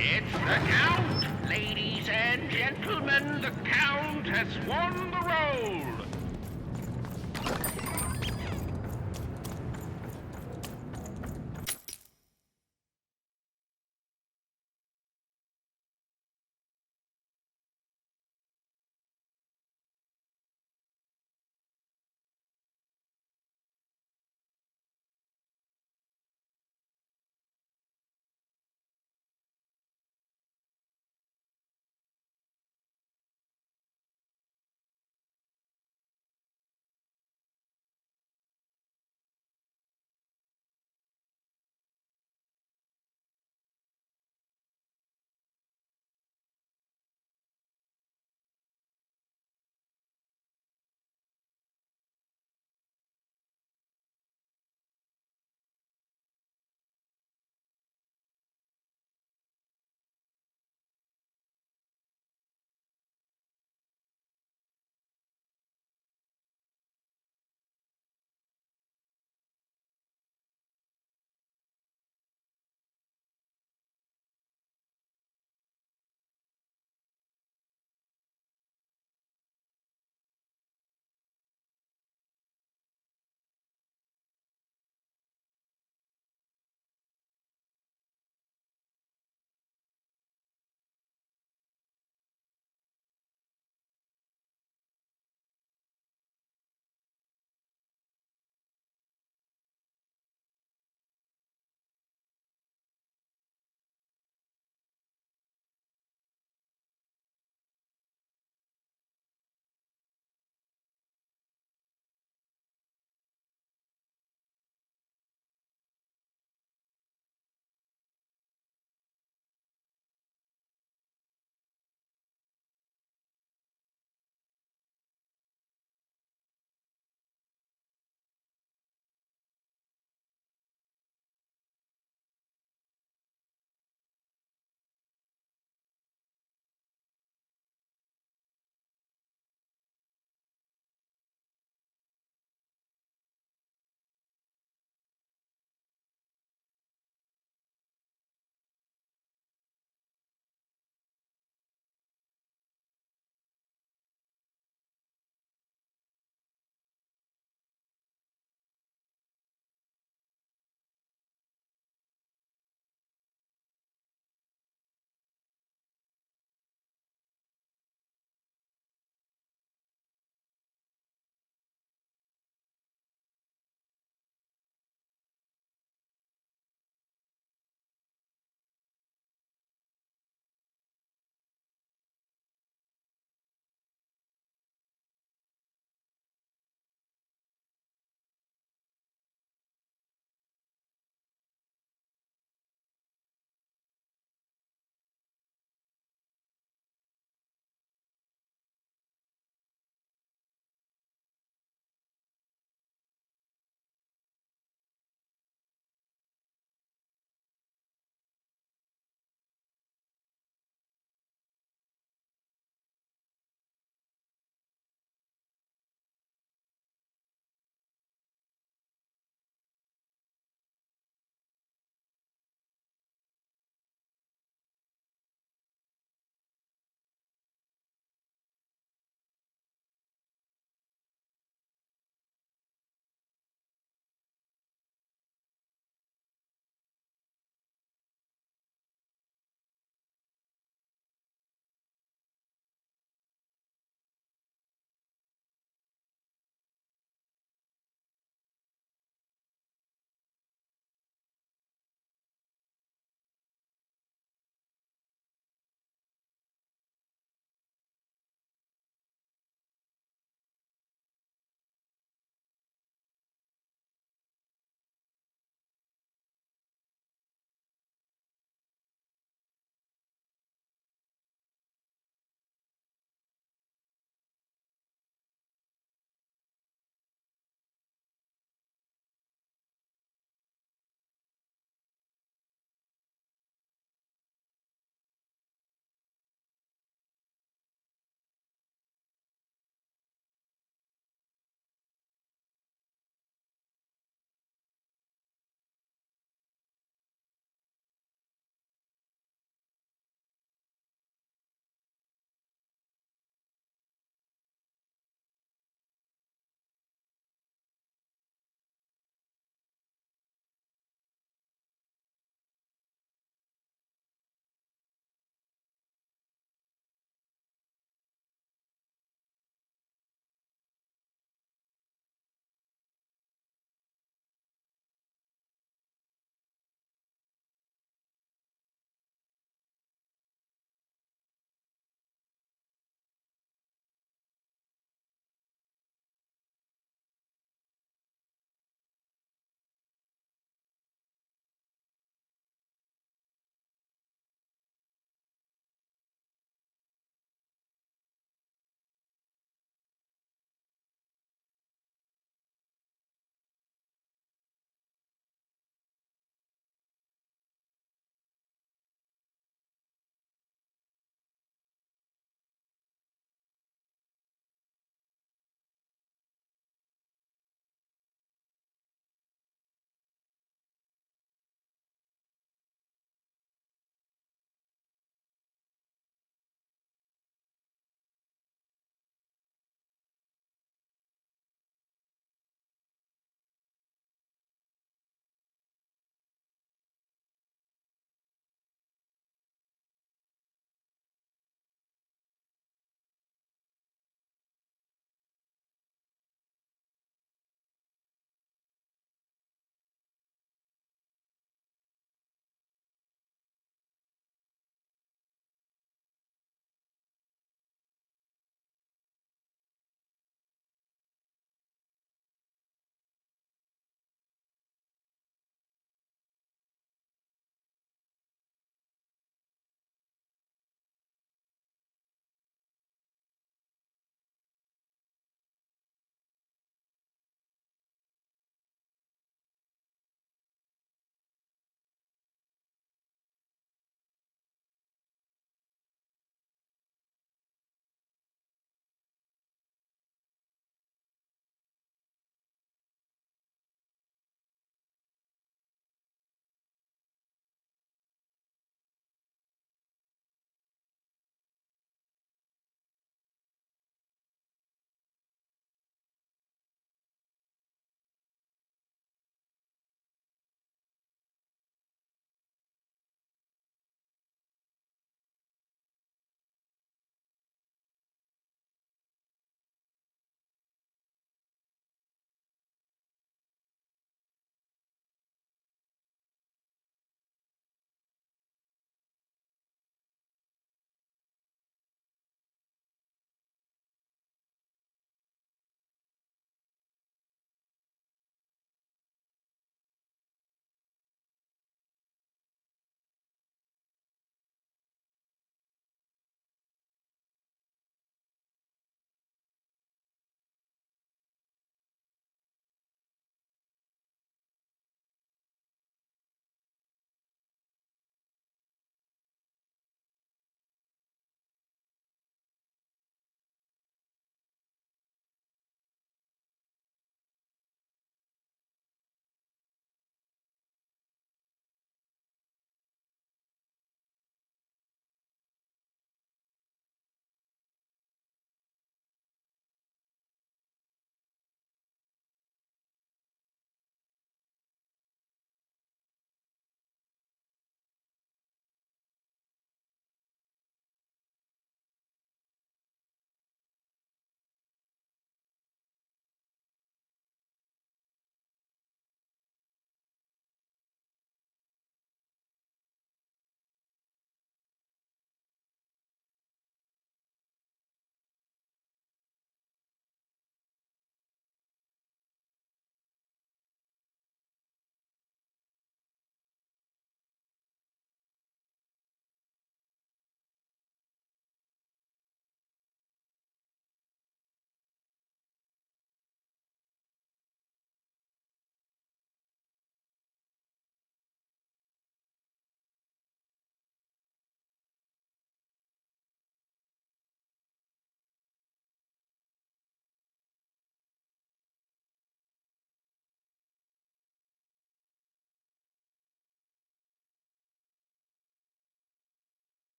It's the Count! Ladies and gentlemen, the Count has won the role!